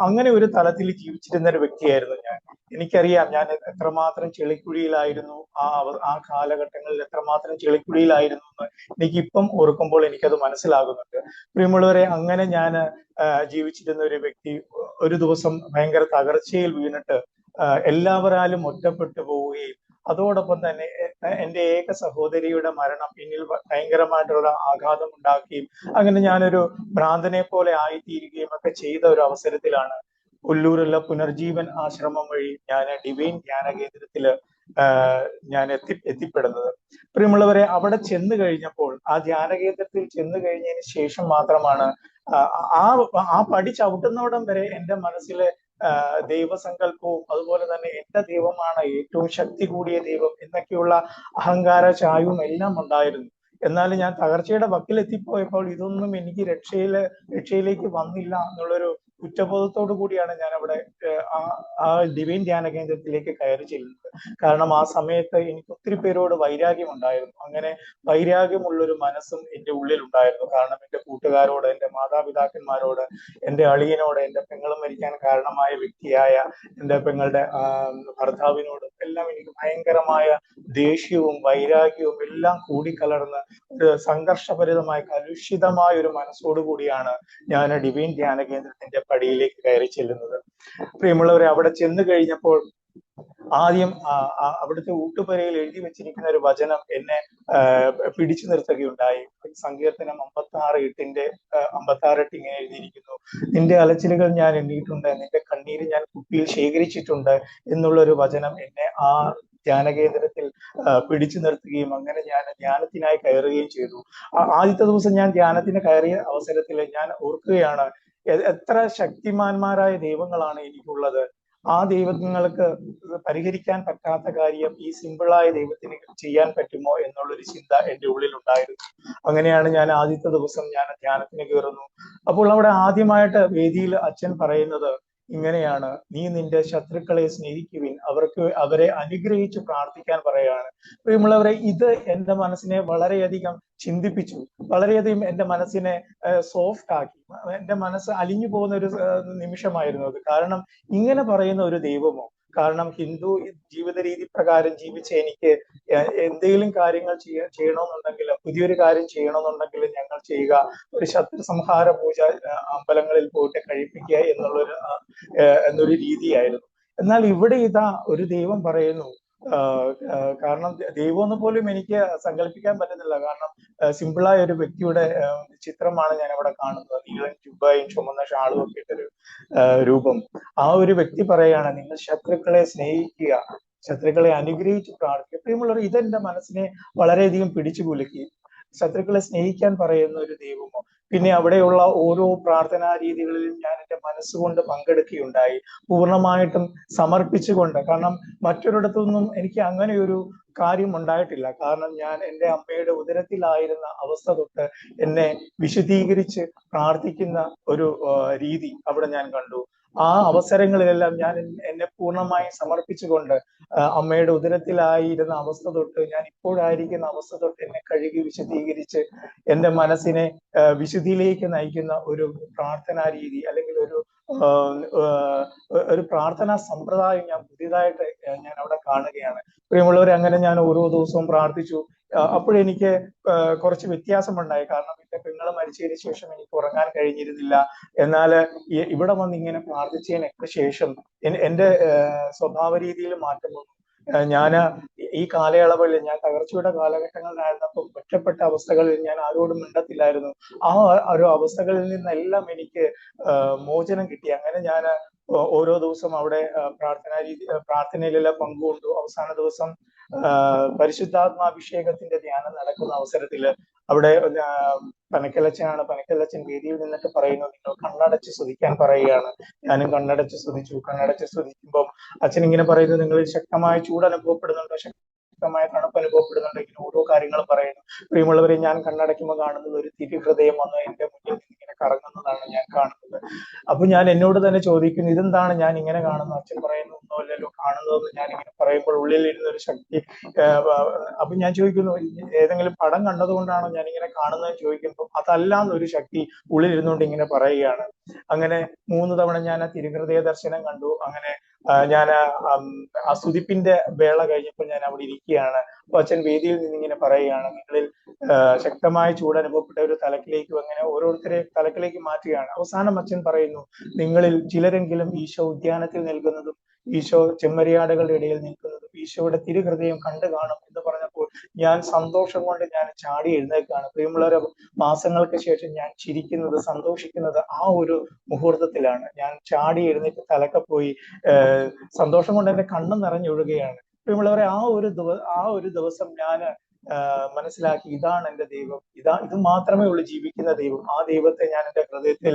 അങ്ങനെ ഒരു തലത്തിൽ ജീവിച്ചിരുന്ന ഒരു വ്യക്തിയായിരുന്നു ഞാൻ. എനിക്കറിയാം ഞാൻ എത്രമാത്രം ചെളിക്കുഴിയിലായിരുന്നു, ആ കാലഘട്ടങ്ങളിൽ എത്രമാത്രം ചെളിക്കുഴിയിലായിരുന്നു എന്ന് എനിക്കിപ്പം ഓർക്കുമ്പോൾ എനിക്കത് മനസ്സിലാകുന്നുണ്ട്. പ്രിയമുള്ളവരെ, അങ്ങനെ ഞാൻ ജീവിച്ചിരുന്ന ഒരു വ്യക്തി ഒരു ദിവസം ഭയങ്കര തകർച്ചയിൽ വീണിട്ട് എല്ലാവരാലും ഒറ്റപ്പെട്ടു പോവുകയും അതോടൊപ്പം തന്നെ എൻ്റെ ഏക സഹോദരിയുടെ മരണം എന്നിൽ ഭയങ്കരമായിട്ടുള്ള ആഘാതം ഉണ്ടാക്കുകയും അങ്ങനെ ഞാനൊരു ഭ്രാന്തനെ പോലെ ആയിത്തീരുകയും ഒക്കെ ചെയ്ത ഒരു അവസരത്തിലാണ് ഉള്ളൂരുള്ള പുനർജീവൻ ആശ്രമം വഴി ഞാൻ ഡിവൈൻ ധ്യാന കേന്ദ്രത്തില് ഞാൻ എത്തിപ്പെടുന്നത്. പ്രിയമുള്ളവരെ, അവിടെ ചെന്ന് കഴിഞ്ഞപ്പോൾ, ആ ധ്യാന കേന്ദ്രത്തിൽ ചെന്ന് കഴിഞ്ഞതിന് ശേഷം മാത്രമാണ് ആ പടി ചവിട്ടുന്നവിടം വരെ എൻ്റെ മനസ്സിലെ ദൈവസങ്കല്പവും അതുപോലെ തന്നെ എന്റെ ദൈവമാണ് ഏറ്റവും ശക്തി കൂടിയ ദൈവം എന്നൊക്കെയുള്ള അഹങ്കാര ചായവും എല്ലാം ഉണ്ടായിരുന്നു. എന്നാൽ ഞാൻ തകർച്ചയുടെ വക്കിലെത്തിപ്പോയപ്പോൾ ഇതൊന്നും എനിക്ക് രക്ഷയിലേക്ക് വന്നില്ല എന്നുള്ളൊരു കുറ്റബോധത്തോടു കൂടിയാണ് ഞാൻ അവിടെ ആ ഡിവൈൻ ധ്യാന കേന്ദ്രത്തിലേക്ക് കയറി ചെല്ലുന്നത്. കാരണം ആ സമയത്ത് എനിക്ക് ഒത്തിരി പേരോട് വൈരാഗ്യം ഉണ്ടായിരുന്നു. അങ്ങനെ വൈരാഗ്യമുള്ളൊരു മനസ്സും എൻ്റെ ഉള്ളിൽ ഉണ്ടായിരുന്നു. കാരണം എൻ്റെ കൂട്ടുകാരോട്, എൻ്റെ മാതാപിതാക്കന്മാരോട്, എൻ്റെ അളിയനോട്, എൻ്റെ പെങ്ങളും മരിക്കാൻ കാരണമായ വ്യക്തിയായ എൻ്റെ പെങ്ങളുടെ ഭർത്താവിനോട് എല്ലാം എനിക്ക് ഭയങ്കരമായ ദേഷ്യവും വൈരാഗ്യവും എല്ലാം കൂടിക്കലർന്ന് ഒരു സംഘർഷഭരിതമായ കലുഷിതമായ ഒരു മനസ്സോടുകൂടിയാണ് ഞാൻ ഡിവൈൻ ധ്യാന കേന്ദ്രത്തിന്റെ പടിയിലേക്ക് കയറി ചെല്ലുന്നത്. പ്രിയമുള്ളവരെ, അവിടെ ചെന്ന് കഴിഞ്ഞപ്പോൾ ആദ്യം അവിടുത്തെ ഊട്ടുപുരയിൽ എഴുതി വെച്ചിരിക്കുന്ന ഒരു വചനം എന്നെ പിടിച്ചു നിർത്തുകയുണ്ടായി. സങ്കീർത്തനം 56:8 ഇങ്ങനെ എഴുതിയിരിക്കുന്നു: നിന്റെ അലച്ചിലുകൾ ഞാൻ എണ്ണിയിട്ടുണ്ട്, നിന്റെ കണ്ണീര് ഞാൻ കുപ്പിയിൽ ശേഖരിച്ചിട്ടുണ്ട് എന്നുള്ളൊരു വചനം എന്നെ ആ ധ്യാനകേന്ദ്രത്തിൽ പിടിച്ചു നിർത്തുകയും അങ്ങനെ ഞാൻ ധ്യാനത്തിനായി കയറുകയും ചെയ്തു. ആദ്യത്തെ ദിവസം ഞാൻ ധ്യാനത്തിന് കയറിയ അവസരത്തിൽ ഞാൻ ഓർക്കുകയാണ്, എത്ര ശക്തിമാന്മാരായ ദൈവങ്ങളാണ് എനിക്കുള്ളത്. ആ ദൈവങ്ങൾക്ക് പരിഹരിക്കാൻ പറ്റാത്ത കാര്യം ഈ സിമ്പിളായ ദൈവത്തിന് ചെയ്യാൻ പറ്റുമോ എന്നുള്ളൊരു ചിന്ത എൻ്റെ ഉള്ളിൽ ഉണ്ടായിരുന്നു. അങ്ങനെയാണ് ഞാൻ ആദ്യത്തെ ദിവസം ഞാൻ ധ്യാനത്തിന് കയറുന്നു. അപ്പോൾ അവിടെ ആദ്യമായിട്ട് വേദിയിൽ അച്ഛൻ പറയുന്നത് ഇങ്ങനെയാണ്: നീ നിന്റെ ശത്രുക്കളെ സ്നേഹിക്കുവിൻ, അവരെ അനുഗ്രഹിച്ച് പ്രാർത്ഥിക്കാൻ പറയുകയാണ്. പ്രിയമുള്ളവരെ, ഇത് എൻ്റെ മനസ്സിനെ വളരെയധികം ചിന്തിപ്പിച്ചു, വളരെയധികം എൻ്റെ മനസ്സിനെ സോഫ്റ്റ് ആക്കി. എൻ്റെ മനസ്സ് അലിഞ്ഞു പോകുന്ന ഒരു നിമിഷമായിരുന്നു അത്. കാരണം ഇങ്ങനെ പറയുന്ന ഒരു ദൈവമോ? കാരണം ഹിന്ദു ജീവിത രീതി പ്രകാരം ജീവിച്ച എനിക്ക് എന്തെങ്കിലും കാര്യങ്ങൾ ചെയ്യണമെന്നുണ്ടെങ്കിൽ, പുതിയൊരു കാര്യം ചെയ്യണമെന്നുണ്ടെങ്കിൽ ഞങ്ങൾ ചെയ്യുക ഒരു ശത്രു സംഹാര പൂജ അമ്പലങ്ങളിൽ പോയിട്ട് കഴിപ്പിക്കുക എന്നൊരു രീതിയായിരുന്നു. എന്നാൽ ഇവിടെ ഇതാ ഒരു ദൈവം പറയുന്നു, കാരണം ദൈവം എന്ന് പോലും എനിക്ക് സങ്കല്പിക്കാൻ പറ്റുന്നില്ല. കാരണം സിമ്പിളായ ഒരു വ്യക്തിയുടെ ചിത്രമാണ് ഞാൻ അവിടെ കാണുന്നത്. നീളൻ ജുബയും ചുമന്ന ഷാളും ഒക്കെ ഇട്ടൊരു രൂപം. ആ ഒരു വ്യക്തി പറയാണ്, നിങ്ങൾ ശത്രുക്കളെ സ്നേഹിക്കുക, ശത്രുക്കളെ അനുഗ്രഹിച്ച് പ്രാർത്ഥിക്കുക. പ്രിയമുള്ളവർ, ഇതെന്റെ മനസ്സിനെ വളരെയധികം പിടിച്ചു കുലുക്കി. ശത്രുക്കളെ സ്നേഹിക്കാൻ പറയുന്ന ഒരു ദൈവമോ? പിന്നെ അവിടെയുള്ള ഓരോ പ്രാർത്ഥനാ രീതികളിലും ഞാൻ എൻ്റെ മനസ്സുകൊണ്ട് പങ്കെടുക്കുകയുണ്ടായി, പൂർണ്ണമായിട്ടും സമർപ്പിച്ചുകൊണ്ട്. കാരണം മറ്റൊരിടത്തുനിന്നും എനിക്ക് അങ്ങനെ ഒരു കാര്യം ഉണ്ടായിട്ടില്ല. കാരണം ഞാൻ എൻ്റെ അമ്മയുടെ ഉദരത്തിലായിരുന്ന അവസ്ഥ തൊട്ട് എന്നെ വിശുദ്ധീകരിച്ച് പ്രാർത്ഥിക്കുന്ന ഒരു രീതി അവിടെ ഞാൻ കണ്ടു. ആ അവസരങ്ങളിലെല്ലാം ഞാൻ എന്നെ പൂർണ്ണമായി സമർപ്പിച്ചുകൊണ്ട് അമ്മയുടെ ഉദരത്തിലായിരുന്ന അവസ്ഥ തൊട്ട് ഞാൻ ഇപ്പോഴായിരിക്കുന്ന അവസ്ഥ തൊട്ട് എന്നെ കഴുകി വിശദീകരിച്ച് എൻ്റെ മനസ്സിനെ വിശുദ്ധിയിലേക്ക് നയിക്കുന്ന ഒരു പ്രാർത്ഥനാ രീതി അല്ലെങ്കിൽ ഒരു പ്രാർത്ഥനാ സമ്പ്രദായം ഞാൻ പുതിയതായിട്ട് ഞാൻ അവിടെ കാണുകയാണ്. പ്രിയമുള്ളവരെ, അങ്ങനെ ഞാൻ ഓരോ ദിവസവും പ്രാർത്ഥിച്ചു. അപ്പോഴെനിക്ക് കുറച്ച് വ്യത്യാസമുണ്ടായി. കാരണം എന്റെ പെങ്ങള് മരിച്ചതിന് ശേഷം എനിക്ക് ഉറങ്ങാൻ കഴിഞ്ഞിരുന്നില്ല. എന്നാൽ ഇവിടെ വന്ന് ഇങ്ങനെ പ്രാർത്ഥിച്ചതിനൊക്കെ ശേഷം എൻ്റെ സ്വഭാവ രീതിയിൽ മാറ്റം വന്നു. ഞാൻ ഈ കാലയളവിൽ ഞാൻ തകർച്ചയുടെ കാലഘട്ടങ്ങളിലായിരുന്നപ്പോൾ ഒറ്റപ്പെട്ട അവസ്ഥകളിൽ ഞാൻ ആരോടും മിണ്ടത്തില്ലായിരുന്നു. ആ ഒരു അവസ്ഥകളിൽ നിന്നെല്ലാം എനിക്ക് മോചനം കിട്ടി. അങ്ങനെ ഞാൻ ഓരോ ദിവസം അവിടെ പ്രാർത്ഥനയിലെല്ലാം പങ്കുകൊണ്ടു. അവസാന ദിവസം പരിശുദ്ധാത്മാഭിഷേകത്തിന്റെ ധ്യാനം നടക്കുന്ന അവസരത്തില് അവിടെ പനക്കലച്ചൻ വേദിയിൽ നിന്നിട്ട് പറയുന്നു, നിങ്ങൾ കണ്ണടച്ച് സ്തുതിക്കാൻ പറയുകയാണ്. ഞാനും കണ്ണടച്ച് സ്തുതിച്ചു. കണ്ണടച്ച് സ്തുതിക്കുമ്പോൾ അച്ഛൻ ഇങ്ങനെ പറയുന്നു, നിങ്ങൾ ശക്തമായ ചൂട് അനുഭവപ്പെടുന്നുണ്ടോ, ശക്തമായ തണുപ്പ് അനുഭവപ്പെടുന്നുണ്ടോ, ഇങ്ങനെ ഓരോ കാര്യങ്ങളും പറയുന്നു. പ്രിയമുള്ളവരെ, ഞാൻ കണ്ണടയ്ക്കുമ്പോൾ കാണുന്നത് ഒരു തിരുഹൃദയം വന്ന് എന്റെ മുന്നിൽ ഇങ്ങനെ കറങ്ങുന്നതാണ് ഞാൻ കാണുന്നത്. അപ്പൊ ഞാൻ എന്നോട് തന്നെ ചോദിക്കുന്നു, ഇതെന്താണ് ഞാൻ ഇങ്ങനെ കാണുന്നത്? അച്ഛൻ പറയുന്നു ഒന്നുമല്ലല്ലോ കാണുന്നതെന്ന് ഞാൻ ഇങ്ങനെ പറയുമ്പോൾ ഉള്ളിലിരുന്ന ഒരു ശക്തി. അപ്പൊ ഞാൻ ചോദിക്കുന്നു, ഏതെങ്കിലും പടം കണ്ടതുകൊണ്ടാണോ ഞാൻ ഇങ്ങനെ കാണുന്നതെന്ന് ചോദിക്കുമ്പോൾ അതല്ലാന്നൊരു ശക്തി ഉള്ളിലിരുന്നുകൊണ്ട് ഇങ്ങനെ പറയുകയാണ്. അങ്ങനെ 3 തവണ ഞാൻ ആ തിരുഹൃദയ ദർശനം കണ്ടു. അങ്ങനെ ഞാൻ ആ സ്തുതിപ്പിന്റെ വേള കഴിഞ്ഞപ്പോൾ ഞാൻ അവിടെ ഇരിക്കുകയാണ്. അപ്പൊ അച്ഛൻ വേദിയിൽ നിന്ന് ഇങ്ങനെ പറയുകയാണ്, നിങ്ങളിൽ ശക്തമായ ചൂട് അനുഭവപ്പെട്ട ഒരു തലക്കിലേക്ക് അങ്ങനെ ഓരോരുത്തരെ തലക്കിലേക്ക് മാറ്റുകയാണ്. അവസാനം അച്ഛൻ പറയുന്നു, നിങ്ങളിൽ ചിലരെങ്കിലും ഈശോ ഉദ്യാനത്തിൽ നിൽക്കുന്നതും ഈശോ ചെമ്മരിയാടുകളുടെ ഇടയിൽ നിൽക്കുന്നതും ഈശോയുടെ തിരുഹൃദയം കണ്ടു കാണും എന്ന് പറഞ്ഞപ്പോൾ ഞാൻ സന്തോഷം കൊണ്ട് ഞാൻ ചാടി എഴുന്നേൽക്കുകയാണ്. പ്രിയമുള്ളവരെ, മാസങ്ങൾക്ക് ശേഷം ഞാൻ ചിരിക്കുന്നത്, സന്തോഷിക്കുന്നത് ആ ഒരു മുഹൂർത്തത്തിലാണ്. ഞാൻ ചാടി എഴുന്നേറ്റ് തലക്കെ പോയി സന്തോഷം കൊണ്ട് എന്റെ കണ്ണ് നിറഞ്ഞൊഴുകയാണ്. പ്രിയമുള്ളവരെ, ആ ഒരു ദിവസം ഞാൻ മനസ്സിലാക്കി, ഇതാണ് എന്റെ ദൈവം, ഇത് മാത്രമേ ഉള്ളൂ ജീവിക്കുന്ന ദൈവം. ആ ദൈവത്തെ ഞാൻ എന്റെ ഹൃദയത്തിൽ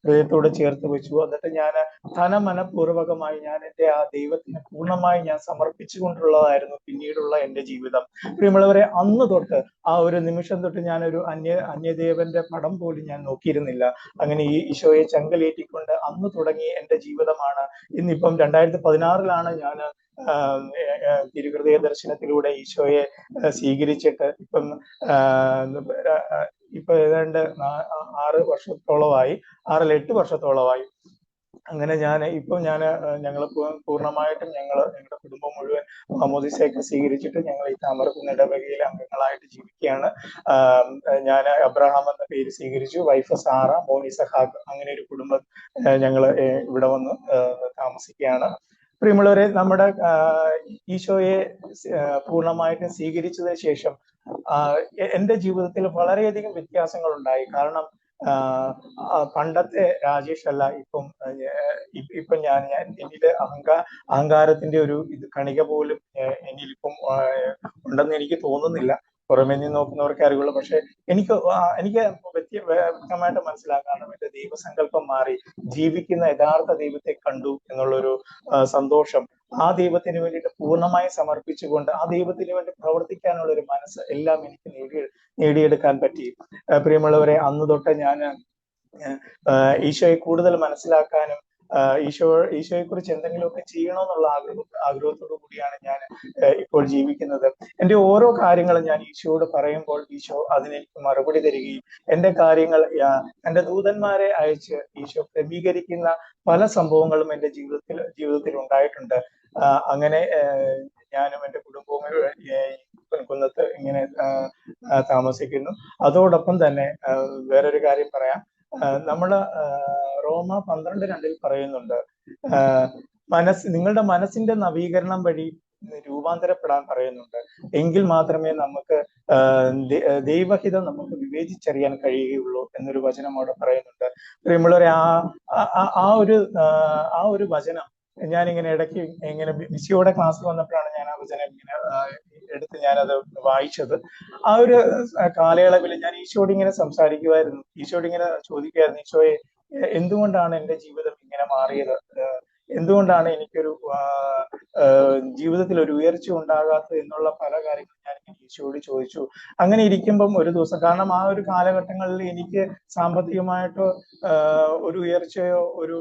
ഹൃദയത്തോട് ചേർത്ത് വെച്ചു. എന്നിട്ട് ഞാൻ മനഃപൂർവകമായി ഞാൻ എന്റെ ആ ദൈവത്തിന് പൂർണ്ണമായി ഞാൻ സമർപ്പിച്ചുകൊണ്ടുള്ളതായിരുന്നു പിന്നീടുള്ള എന്റെ ജീവിതം. പ്രിയമുള്ളവരെ, അന്ന് തൊട്ട് ആ ഒരു നിമിഷം തൊട്ട് ഞാനൊരു അന്യദേവന്റെ പടം പോലും ഞാൻ നോക്കിയിരുന്നില്ല. അങ്ങനെ ഈ ഈശോയെ ചങ്കലേറ്റിക്കൊണ്ട് അന്ന് തുടങ്ങിയ എന്റെ ജീവിതമാണ്. ഇന്നിപ്പം 2016 ഞാൻ തിരുഹൃദയ ദർശനത്തിലൂടെ ഈശോയെ സ്വീകരിച്ചിട്ട് ഇപ്പൊ ഏതാണ്ട് 6 വർഷത്തോളമായി, 6-8 വർഷത്തോളമായി. അങ്ങനെ ഞങ്ങൾ പൂർണ്ണമായിട്ടും ഞങ്ങളുടെ കുടുംബം മുഴുവൻ മാമോദിസയൊക്കെ സ്വീകരിച്ചിട്ട് ഞങ്ങൾ ഈ താമരക്കുന്ന് ഇടവകയിലെ അംഗങ്ങളായിട്ട് ജീവിക്കുകയാണ്. ഞാൻ അബ്രഹാം എന്ന പേര് സ്വീകരിച്ചു, വൈഫ് സാറ, മോൻ ഇസഹാക്ക്. അങ്ങനെ ഒരു കുടുംബം ഞങ്ങൾ ഇവിടെ വന്ന് താമസിക്കുകയാണ്. പ്രിയമുള്ളവരെ, നമ്മുടെ ഈശോയെ പൂർണ്ണമായിട്ടും സ്വീകരിച്ചതിന് ശേഷം എന്റെ ജീവിതത്തിൽ വളരെയധികം വ്യത്യാസങ്ങൾ ഉണ്ടായി. കാരണം പണ്ടത്തെ രാജേഷ് അല്ല ഇപ്പം ഞാൻ എന്നില് അഹങ്കാരത്തിന്റെ ഒരു കണിക പോലും എന്നിലിപ്പം ഉണ്ടെന്ന് എനിക്ക് തോന്നുന്നില്ല. പുറമേ നിന്ന് നോക്കുന്നവർക്ക് അറിവുള്ളൂ. പക്ഷെ എനിക്ക് വ്യക്തമായിട്ട് മനസ്സിലാക്കാനും എന്റെ ദൈവസങ്കല്പം മാറി ജീവിക്കുന്ന യഥാർത്ഥ ദൈവത്തെ കണ്ടു എന്നുള്ളൊരു സന്തോഷം, ആ ദൈവത്തിന് വേണ്ടിയിട്ട് പൂർണ്ണമായി സമർപ്പിച്ചുകൊണ്ട് ആ ദൈവത്തിന് വേണ്ടി പ്രവർത്തിക്കാനുള്ള ഒരു മനസ്സ് എല്ലാം എനിക്ക് നേടിയെടുക്കാൻ പറ്റി. പ്രിയമുള്ളവരെ, അന്ന് തൊട്ട് ഞാൻ ഈശോയെ കൂടുതൽ മനസ്സിലാക്കാനും ഈശോയെ കുറിച്ച് എന്തെങ്കിലുമൊക്കെ ചെയ്യണമെന്നുള്ള ആഗ്രഹത്തോടു കൂടിയാണ് ഞാൻ ഇപ്പോൾ ജീവിക്കുന്നത്. എന്റെ ഓരോ കാര്യങ്ങളും ഞാൻ ഈശോയോട് പറയുമ്പോൾ ഈശോ അതിനെനിക്ക് മറുപടി തരികയും എന്റെ കാര്യങ്ങൾ എന്റെ ദൂതന്മാരെ അയച്ച് ഈശോ ക്രമീകരിക്കുന്ന പല സംഭവങ്ങളും എന്റെ ജീവിതത്തിൽ ഉണ്ടായിട്ടുണ്ട്. അങ്ങനെ ഞാനും എന്റെ കുടുംബവും കുന്നത്ത് ഇങ്ങനെ താമസിക്കുന്നു. അതോടൊപ്പം തന്നെ വേറൊരു കാര്യം പറയാം. നമ്മള് റോമ 12:2 പറയുന്നുണ്ട്, നിങ്ങളുടെ മനസ്സിന്റെ നവീകരണം വഴി രൂപാന്തരപ്പെടാൻ പറയുന്നുണ്ട്. എങ്കിൽ മാത്രമേ നമുക്ക് ദൈവഹിതം നമുക്ക് വിവേചിച്ചറിയാൻ കഴിയുകയുള്ളൂ എന്നൊരു വചനം അവിടെ പറയുന്നുണ്ട്. പ്രിയമുള്ളവരെ, ആ ഒരു വചനം ഞാനിങ്ങനെ ഇടയ്ക്ക് ഇങ്ങനെ മിസ്സിയോടെ ക്ലാസ്സിൽ വന്നപ്പോഴാണ് ഞാൻ ആ വചനം ഇങ്ങനെ എടുത്ത് ഞാനത് വായിച്ചത്. ആ ഒരു കാലയളവിൽ ഞാൻ ഈശോയോട് ഇങ്ങനെ സംസാരിക്കുമായിരുന്നു, ഈശോയോട് ഇങ്ങനെ ചോദിക്കുമായിരുന്നു, ഈശോയെ എന്തുകൊണ്ടാണ് എന്റെ ജീവിതം ഇങ്ങനെ മാറിയത്, എന്തുകൊണ്ടാണ് എനിക്കൊരു ജീവിതത്തിൽ ഒരു ഉയർച്ച ഉണ്ടാകാത്തത് എന്നുള്ള പല കാര്യങ്ങളും ഞാൻ ഈശോയോട് ചോദിച്ചു. അങ്ങനെ ഇരിക്കുമ്പം ഒരു ദിവസം, കാരണം ആ ഒരു കാലഘട്ടങ്ങളിൽ എനിക്ക് സാമ്പത്തികമായിട്ടോ ഒരു ഉയർച്ചയോ ഒരു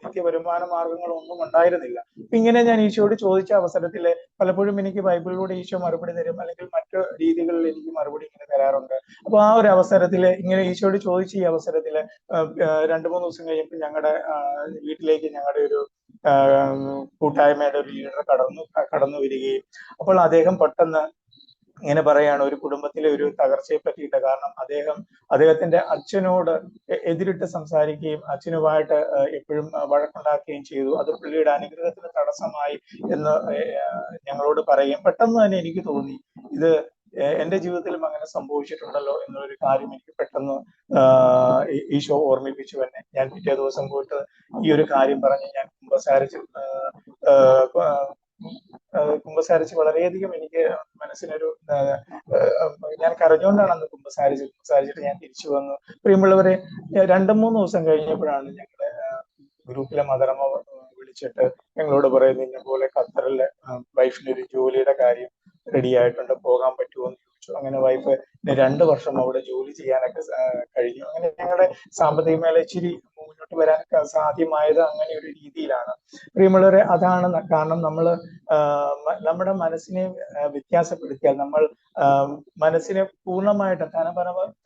നിത്യ വരുമാന മാർഗങ്ങളോ ഒന്നും ഉണ്ടായിരുന്നില്ല. ഇങ്ങനെ ഞാൻ ഈശോയോട് ചോദിച്ച അവസരത്തിൽ പലപ്പോഴും എനിക്ക് ബൈബിളിലൂടെ ഈശോ മറുപടി തരും, അല്ലെങ്കിൽ മറ്റു രീതികളിൽ എനിക്ക് മറുപടി ഇങ്ങനെ തരാറുണ്ട്. അപ്പൊ ആ ഒരു അവസരത്തിൽ ഇങ്ങനെ ഈശോയോട് ചോദിച്ച ഈ അവസരത്തിൽ 2-3 ദിവസം കഴിയുമ്പോൾ ഞങ്ങളുടെ വീട്ടിലേക്ക് ഞങ്ങളുടെ ഒരു കൂട്ടായ്മയുടെ ഒരു ലീഡർ കടന്നു വരികയും അപ്പോൾ അദ്ദേഹം പെട്ടെന്ന് ഇങ്ങനെ പറയാണ് ഒരു കുടുംബത്തിലെ ഒരു തകർച്ചയെ പറ്റിയിട്ട്. കാരണം അദ്ദേഹത്തിന്റെ അച്ഛനോട് എതിരിട്ട് സംസാരിക്കുകയും അച്ഛനുമായിട്ട് എപ്പോഴും വഴക്കുണ്ടാക്കുകയും ചെയ്തു. അത് പുള്ളിയുടെ അനുഗ്രഹത്തിന് തടസ്സമായി എന്ന് ഞങ്ങളോട് പറയും. പെട്ടെന്ന് തന്നെ എനിക്ക് തോന്നി, ഇത് എന്റെ ജീവിതത്തിലും അങ്ങനെ സംഭവിച്ചിട്ടുണ്ടല്ലോ എന്നൊരു കാര്യം എനിക്ക് പെട്ടെന്ന് ഈശോ ഓർമ്മിപ്പിച്ചു തന്നെ. ഞാൻ പിറ്റേ ദിവസം പോയിട്ട് ഈ ഒരു കാര്യം പറഞ്ഞ് ഞാൻ കുമ്പസാരിച്ച് വളരെയധികം എനിക്ക് മനസ്സിനൊരു ഞാൻ കരഞ്ഞുകൊണ്ടാണ് അന്ന് കുമ്പസാരിച്ചിട്ട് ഞാൻ തിരിച്ചു വന്നു. പ്രിയമുള്ളവരെ, 2-3 ദിവസം കഴിഞ്ഞപ്പോഴാണ് ഞങ്ങളുടെ ഗ്രൂപ്പിലെ മദറമ്മ വിളിച്ചിട്ട് ഞങ്ങളോട് പറയുന്നത്, ഇന്ന പോലെ ഖത്തറിലെ വൈഫിന് ഒരു ജോലിയുടെ കാര്യം റെഡി ആയിട്ടുണ്ട്, പോകാൻ പറ്റുമോ എന്ന് ചോദിച്ചു. സാധിച്ചു. അങ്ങനെ വൈഫ് 2 വർഷം അവിടെ ജോലി ചെയ്യാനൊക്കെ കഴിഞ്ഞു. അങ്ങനെ ഞങ്ങളുടെ സാമ്പത്തിക മേഖല ഇച്ചിരി മുന്നോട്ട് വരാൻ സാധ്യമായത് അങ്ങനെ ഒരു രീതിയിലാണ്. പ്രിയമുള്ളവരെ, അതാണ് കാരണം നമ്മൾ നമ്മുടെ മനസ്സിനെ വ്യത്യാസപ്പെടുത്തിയാൽ, നമ്മൾ മനസ്സിനെ പൂർണ്ണമായിട്ട്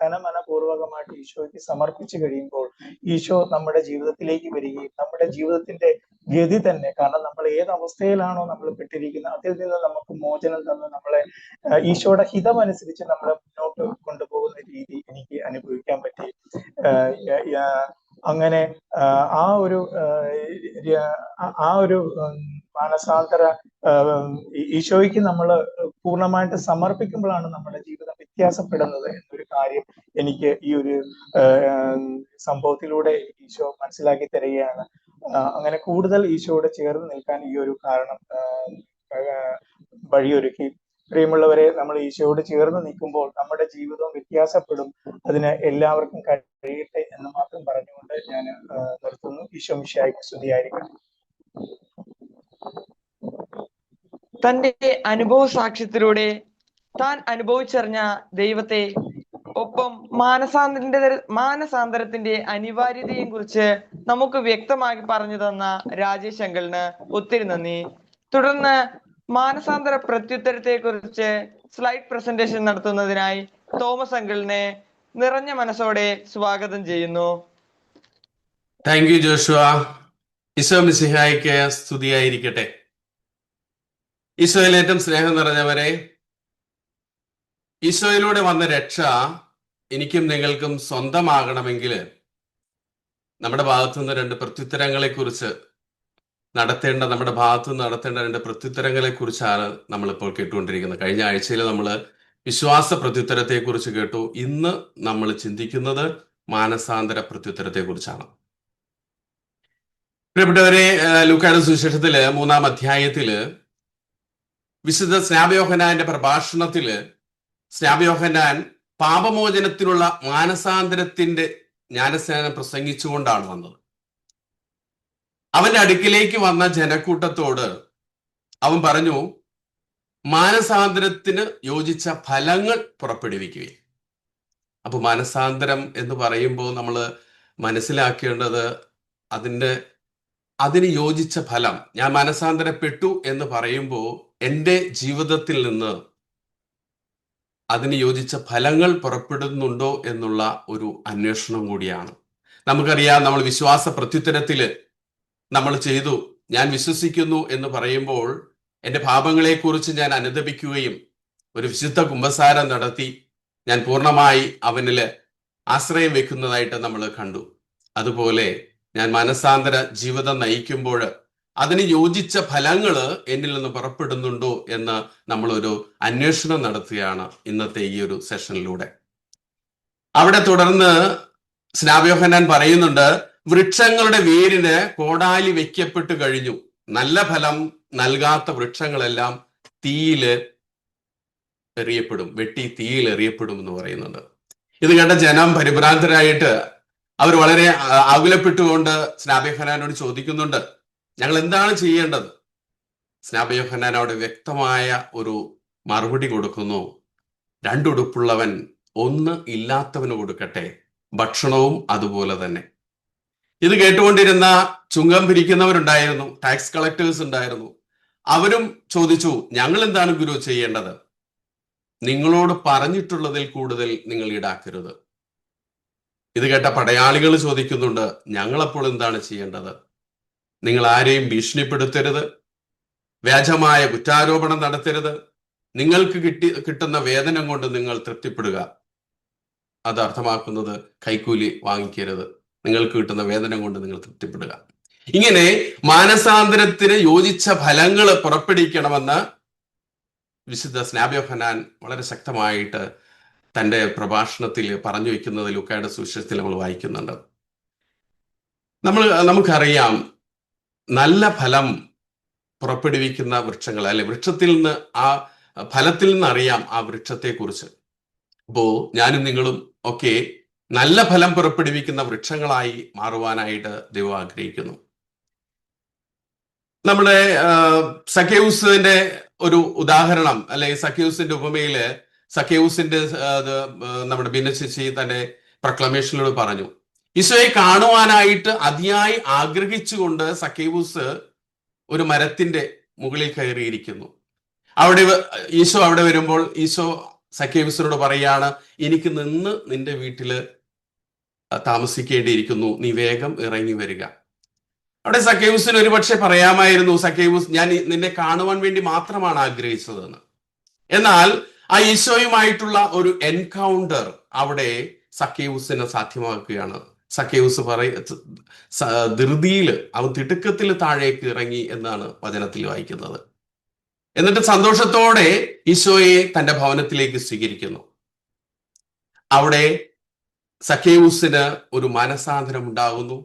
തനമനപൂർവകമായിട്ട് ഈശോയ്ക്ക് സമർപ്പിച്ചു കഴിയുമ്പോൾ ഈശോ നമ്മുടെ ജീവിതത്തിലേക്ക് വരികയും നമ്മുടെ ജീവിതത്തിന്റെ ഗതി തന്നെ, കാരണം നമ്മൾ ഏത് അവസ്ഥയിലാണോ നമ്മൾ പെട്ടിരിക്കുന്നത് അതിൽ നിന്ന് നമുക്ക് മോചനം തന്ന് നമ്മളെ ഈശോയുടെ ഹിതമനുസരിച്ച് നമ്മളെ മുന്നോട്ട് കൊണ്ടുപോകുന്ന രീതി എനിക്ക് അനുഭവിക്കാൻ പറ്റി. അങ്ങനെ ആ ഒരു മാനസാന്തര ഈശോയ്ക്ക് നമ്മൾ പൂർണ്ണമായിട്ട് സമർപ്പിക്കുമ്പോഴാണ് നമ്മുടെ ജീവിതം വ്യത്യാസപ്പെടുന്നത് എന്നൊരു കാര്യം എനിക്ക് ഈ ഒരു സംഭവത്തിലൂടെ ഈശോ മനസ്സിലാക്കി തരികയാണ്. അങ്ങനെ കൂടുതൽ ഈശോയോട് ചേർന്ന് നിൽക്കാൻ ഈ ഒരു കാരണം വഴിയൊരുക്കി. പ്രിയമുള്ളവരെ, നമ്മൾ ഈശോയോട് ചേർന്ന് നിൽക്കുമ്പോൾ നമ്മുടെ ജീവിതം വ്യത്യാസപ്പെടും. അതിന് എല്ലാവർക്കും കഴിയട്ടെ എന്ന് മാത്രം പറഞ്ഞുകൊണ്ട് ഞാൻ നിർത്തുന്നു. ഈശോ മിശിഹായ്ക്ക് സ്തുതിയായിരിക്കട്ടെ. തന്റെ അനുഭവ സാക്ഷ്യത്തിലൂടെ താൻ അനുഭവിച്ചറിഞ്ഞ ദൈവത്തെ, ഒപ്പം മാനസാന്തരത്തിന്റെ അനിവാര്യതയെ കുറിച്ച് നമുക്ക് വ്യക്തമാക്കി പറഞ്ഞു തന്ന രാജേഷ് അങ്കിളിന് ഒത്തിരി നന്ദി. തുടർന്ന് മാനസാന്തര പ്രത്യുത്തരത്തെ കുറിച്ച് സ്ലൈഡ് പ്രസന്റേഷൻ നടത്തുന്നതിനായി തോമസ് അങ്കിളിനെ നിറഞ്ഞ മനസ്സോടെ സ്വാഗതം ചെയ്യുന്നു. Thank you Joshua. ഈശോ മിശിഹായ്ക്ക് സ്തുതിയായിരിക്കട്ടെ. ഈശോയിൽ ഏറ്റവും സ്നേഹം നിറഞ്ഞവരെ, ഈശോയിലൂടെ വന്ന രക്ഷ എനിക്കും നിങ്ങൾക്കും സ്വന്തമാകണമെങ്കിൽ നമ്മുടെ ഭാഗത്തുനിന്ന് 2 പ്രത്യുത്തരങ്ങളെ കുറിച്ച് നമ്മുടെ ഭാഗത്തുനിന്ന് നടത്തേണ്ട 2 പ്രത്യുത്തരങ്ങളെ കുറിച്ചാണ് നമ്മളിപ്പോൾ കേട്ടുകൊണ്ടിരിക്കുന്നത്. കഴിഞ്ഞ ആഴ്ചയിൽ നമ്മൾ വിശ്വാസ പ്രത്യുത്തരത്തെ കുറിച്ച് കേട്ടു. ഇന്ന് നമ്മൾ ചിന്തിക്കുന്നത് മാനസാന്തര പ്രത്യുത്തരത്തെ കുറിച്ചാണ്. പ്രിയപ്പെട്ടവരെ, ലൂക്കായുടെ സുവിശേഷത്തില് 3-ാം അധ്യായത്തില് വിശുദ്ധ സ്നാപയോഹന്നാന്റെ പ്രഭാഷണത്തില് സ്നാപയോഹന്നാൻ പാപമോചനത്തിനുള്ള മാനസാന്തരത്തിന്റെ ജ്ഞാനസ്നാനം പ്രസംഗിച്ചുകൊണ്ടാണ് വന്നത്. അവന്റെ അടുക്കിലേക്ക് വന്ന ജനക്കൂട്ടത്തോട് അവൻ പറഞ്ഞു, മാനസാന്തരത്തിന് യോജിച്ച ഫലങ്ങൾ പുറപ്പെടുവിക്കുകയും. അപ്പൊ മാനസാന്തരം എന്ന് പറയുമ്പോൾ നമ്മൾ മനസ്സിലാക്കേണ്ടത് അതിന് യോജിച്ച ഫലം. ഞാൻ മാനസാന്തരപ്പെട്ടു എന്ന് പറയുമ്പോൾ എൻ്റെ ജീവിതത്തിൽ നിന്ന് അതിന് യോജിച്ച ഫലങ്ങൾ പുറപ്പെടുന്നുണ്ടോ എന്നുള്ള ഒരു അന്വേഷണം കൂടിയാണ്. നമുക്കറിയാം, നമ്മൾ വിശ്വാസ പ്രത്യുത്തരത്തില് നമ്മൾ ചെയ്തു, ഞാൻ വിശ്വസിക്കുന്നു എന്ന് പറയുമ്പോൾ എൻ്റെ പാപങ്ങളെക്കുറിച്ച് ഞാൻ അനുതപിക്കുകയും ഒരു വിശുദ്ധ കുമ്പസാരം നടത്തി ഞാൻ പൂർണ്ണമായി അവനില് ആശ്രയം വെക്കുന്നതായിട്ട് നമ്മൾ കണ്ടു. അതുപോലെ ഞാൻ മനസാന്തര ജീവിതം നയിക്കുമ്പോൾ അതിന് യോജിച്ച ഫലങ്ങൾ എന്നിൽ നിന്ന് പുറപ്പെടുന്നുണ്ടോ എന്ന് നമ്മളൊരു അന്വേഷണം നടത്തുകയാണ് ഇന്നത്തെ ഈ ഒരു സെഷനിലൂടെ. അവിടെ തുടർന്ന് സ്നാപയോഹന്നാൻ പറയുന്നുണ്ട്, വൃക്ഷങ്ങളുടെ വേരിന് കോടാലി വെക്കപ്പെട്ടു കഴിഞ്ഞു, നല്ല ഫലം നൽകാത്ത വൃക്ഷങ്ങളെല്ലാം തീയില് എറിയപ്പെടും, വെട്ടി തീയിൽ എറിയപ്പെടും എന്ന് പറയുന്നുണ്ട്. ഇത് കണ്ട ജനം പരിഭ്രാന്തരായിട്ട് അവർ വളരെ ആകുലപ്പെട്ടുകൊണ്ട് സ്നാപയോഹന്നാനോട് ചോദിക്കുന്നുണ്ട്, ഞങ്ങൾ എന്താണ് ചെയ്യേണ്ടത്? സ്നാപയോഹന്നാൻ അവിടെ വ്യക്തമായ ഒരു മറുപടി കൊടുക്കുന്നു. 2 ഉടുപ്പുള്ളവൻ 1 ഇല്ലാത്തവന് കൊടുക്കട്ടെ, ഭക്ഷണവും അതുപോലെ തന്നെ. ഇത് കേട്ടുകൊണ്ടിരുന്ന ചുങ്കം പിരിക്കുന്നവരുണ്ടായിരുന്നു, ടാക്സ് കളക്ടേഴ്സ് ഉണ്ടായിരുന്നു. അവരും ചോദിച്ചു, ഞങ്ങൾ എന്താണ് ഗുരു ചെയ്യേണ്ടത്? നിങ്ങളോട് പറഞ്ഞിട്ടുള്ളതിൽ കൂടുതൽ നിങ്ങൾ ഈടാക്കരുത്. ഇത് കേട്ട പടയാളികൾ ചോദിക്കുന്നുണ്ട്, ഞങ്ങളപ്പോൾ എന്താണ് ചെയ്യേണ്ടത്? നിങ്ങൾ ആരെയും ഭീഷണിപ്പെടുത്തരുത്, വ്യാജമായ കുറ്റാരോപണം നടത്തരുത്, നിങ്ങൾക്ക് കിട്ടുന്ന വേതനം കൊണ്ട് നിങ്ങൾ തൃപ്തിപ്പെടുക. അത് അർത്ഥമാക്കുന്നത് കൈക്കൂലി വാങ്ങിക്കരുത്, നിങ്ങൾക്ക് കിട്ടുന്ന വേതനം കൊണ്ട് നിങ്ങൾ തൃപ്തിപ്പെടുക. ഇങ്ങനെ മാനസാന്തരത്തിന് യോജിച്ച ഫലങ്ങൾ പുറപ്പെടുവിക്കണമെന്ന് വിശുദ്ധ സ്നാപയോഹന്നാൻ വളരെ ശക്തമായിട്ട് തൻ്റെ പ്രഭാഷണത്തിൽ പറഞ്ഞു വെക്കുന്നത് ലൂക്കായുടെ സുവിശേഷത്തിൽ നമ്മൾ വായിക്കുന്നുണ്ട്. നമുക്കറിയാം, നല്ല ഫലം പുറപ്പെടുവിക്കുന്ന വൃക്ഷങ്ങൾ, അല്ലെ വൃക്ഷത്തിൽ നിന്ന്, ആ ഫലത്തിൽ നിന്ന് അറിയാം ആ വൃക്ഷത്തെ കുറിച്ച്. അപ്പോ ഞാനും നിങ്ങളും ഒക്കെ നല്ല ഫലം പുറപ്പെടുവിക്കുന്ന വൃക്ഷങ്ങളായി മാറുവാനായിട്ട് ദൈവം ആഗ്രഹിക്കുന്നു. നമ്മുടെ സഖ്യയൂസിന്റെ ഒരു ഉദാഹരണം, അല്ലെ സഖ്യയൂസിന്റെ ഉപമയില് സക്കേവൂസിന്റെ നമ്മുടെ ഭിന്നശേഷി തന്റെ പ്രക്ലമേഷനിലൂടെ പറഞ്ഞു. ഈശോയെ കാണുവാനായിട്ട് അതിയായി ആഗ്രഹിച്ചുകൊണ്ട് സക്കേവൂസ് ഒരു മരത്തിന്റെ മുകളിൽ കയറിയിരിക്കുന്നു. ഈശോ അവിടെ വരുമ്പോൾ ഈശോ സക്കേവൂസിനോട് പറയാണ്, എനിക്ക് നിന്ന് നിന്റെ വീട്ടില് താമസിക്കേണ്ടിയിരിക്കുന്നു, നീ വേഗം ഇറങ്ങി വരിക. അവിടെ സക്കേവൂസിന് ഒരുപക്ഷെ പറയാമായിരുന്നു, സക്കേവൂസ്, ഞാൻ നിന്നെ കാണുവാൻ വേണ്ടി മാത്രമാണ് ആഗ്രഹിച്ചതെന്ന്. എന്നാൽ ആ ഈശോയുമായിട്ടുള്ള ഒരു എൻകൗണ്ടർ അവിടെ സക്കേവൂസിനെ സാധ്യമാക്കുകയാണ്. സക്കേവൂസ് ധൃതിയിൽ, അവൻ തിടുക്കത്തിൽ താഴേക്ക് ഇറങ്ങി എന്നാണ് വചനത്തിൽ വായിക്കുന്നത്. എന്നിട്ട് സന്തോഷത്തോടെ ഈശോയെ തന്റെ ഭവനത്തിലേക്ക് സ്വീകരിക്കുന്നു. അവിടെ സക്കേവൂസിന് ഒരു മനസാന്തരം ഉണ്ടാകുന്നു.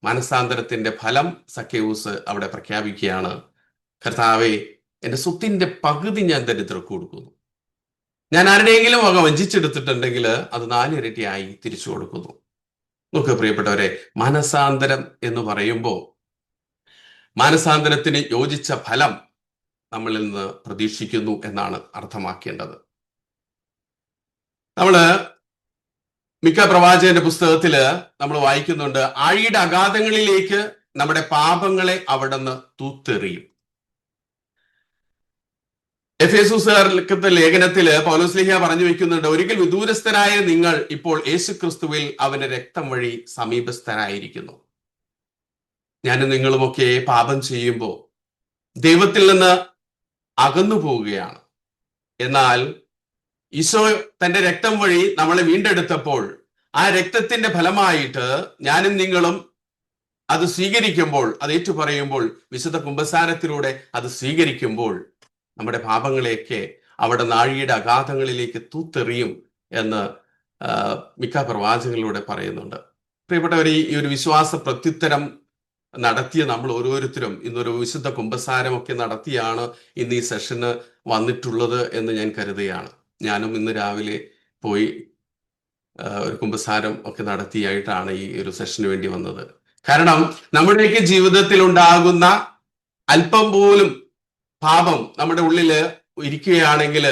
മനസാന്തരത്തിന്റെ ഫലം സക്കേവൂസ് അവിടെ പ്രഖ്യാപിക്കുകയാണ്, കർത്താവേ, എന്റെ സ്വത്തിന്റെ പകുതി ഞാൻ ദരിദ്രർക്ക് കൊടുക്കുന്നു. ഞാൻ ആരുടെയെങ്കിലും വക വഞ്ചിച്ചെടുത്തിട്ടുണ്ടെങ്കിൽ അത് 4 ഇരട്ടിയായി തിരിച്ചു കൊടുക്കുന്നു. നോക്ക് പ്രിയപ്പെട്ടവരെ, മനസാന്തരം എന്ന് പറയുമ്പോൾ മനസാന്തരത്തിന് യോജിച്ച ഫലം നമ്മളിൽ നിന്ന് പ്രതീക്ഷിക്കുന്നു എന്നാണ് അർത്ഥമാക്കേണ്ടത്. നമ്മള് മിക്ക പ്രവാചകന്റെ പുസ്തകത്തില് നമ്മൾ വായിക്കുന്നുണ്ട്, ആഴിയുടെ അഗാധങ്ങളിലേക്ക് നമ്മുടെ പാപങ്ങളെ അവിടുന്ന് തൂത്തെറിയും. എഫേസുസുകാരുടെ ലേഖനത്തില് പൗലോസ്ലീഹ പറഞ്ഞു വെക്കുന്നുണ്ട്, ഒരിക്കൽ വിദൂരസ്ഥരായ നിങ്ങൾ ഇപ്പോൾ യേശുക്രിസ്തുവിൽ അവന്റെ രക്തം വഴി സമീപസ്ഥരായിരിക്കുന്നു. ഞാനും നിങ്ങളുമൊക്കെ പാപം ചെയ്യുമ്പോൾ ദൈവത്തിൽ നിന്ന് അകന്നു പോവുകയാണ്. എന്നാൽ ഈശോ തന്റെ രക്തം വഴി നമ്മളെ വീണ്ടെടുത്തപ്പോൾ ആ രക്തത്തിന്റെ ഫലമായിട്ട് ഞാനും നിങ്ങളും അത് സ്വീകരിക്കുമ്പോൾ, അത് ഏറ്റുപറയുമ്പോൾ, വിശുദ്ധ കുമ്പസാരത്തിലൂടെ അത് സ്വീകരിക്കുമ്പോൾ നമ്മുടെ പാപങ്ങളെയൊക്കെ അവിടെ നാഴിയുടെ അഗാധങ്ങളിലേക്ക് തൂത്തെറിയും എന്ന് മിക്ക പ്രവാചകങ്ങളിലൂടെ പറയുന്നുണ്ട്. പ്രിയപ്പെട്ടവരെ, ഈ ഒരു വിശ്വാസ പ്രത്യുത്തരം നടത്തിയ നമ്മൾ ഓരോരുത്തരും ഇന്നൊരു വിശുദ്ധ കുമ്പസാരമൊക്കെ നടത്തിയാണ് ഇന്ന് ഈ സെഷന് വന്നിട്ടുള്ളത് എന്ന് ഞാൻ കരുതുകയാണ്. ഞാനും ഇന്ന് രാവിലെ പോയി ഒരു കുമ്പസാരം ഒക്കെ നടത്തിയായിട്ടാണ് ഈ ഒരു സെഷന് വേണ്ടി വന്നത്. കാരണം നമ്മുടെയൊക്കെ ജീവിതത്തിൽ ഉണ്ടാകുന്ന അല്പം പോലും പാപം നമ്മുടെ ഉള്ളില് ഇരിക്കുകയാണെങ്കിൽ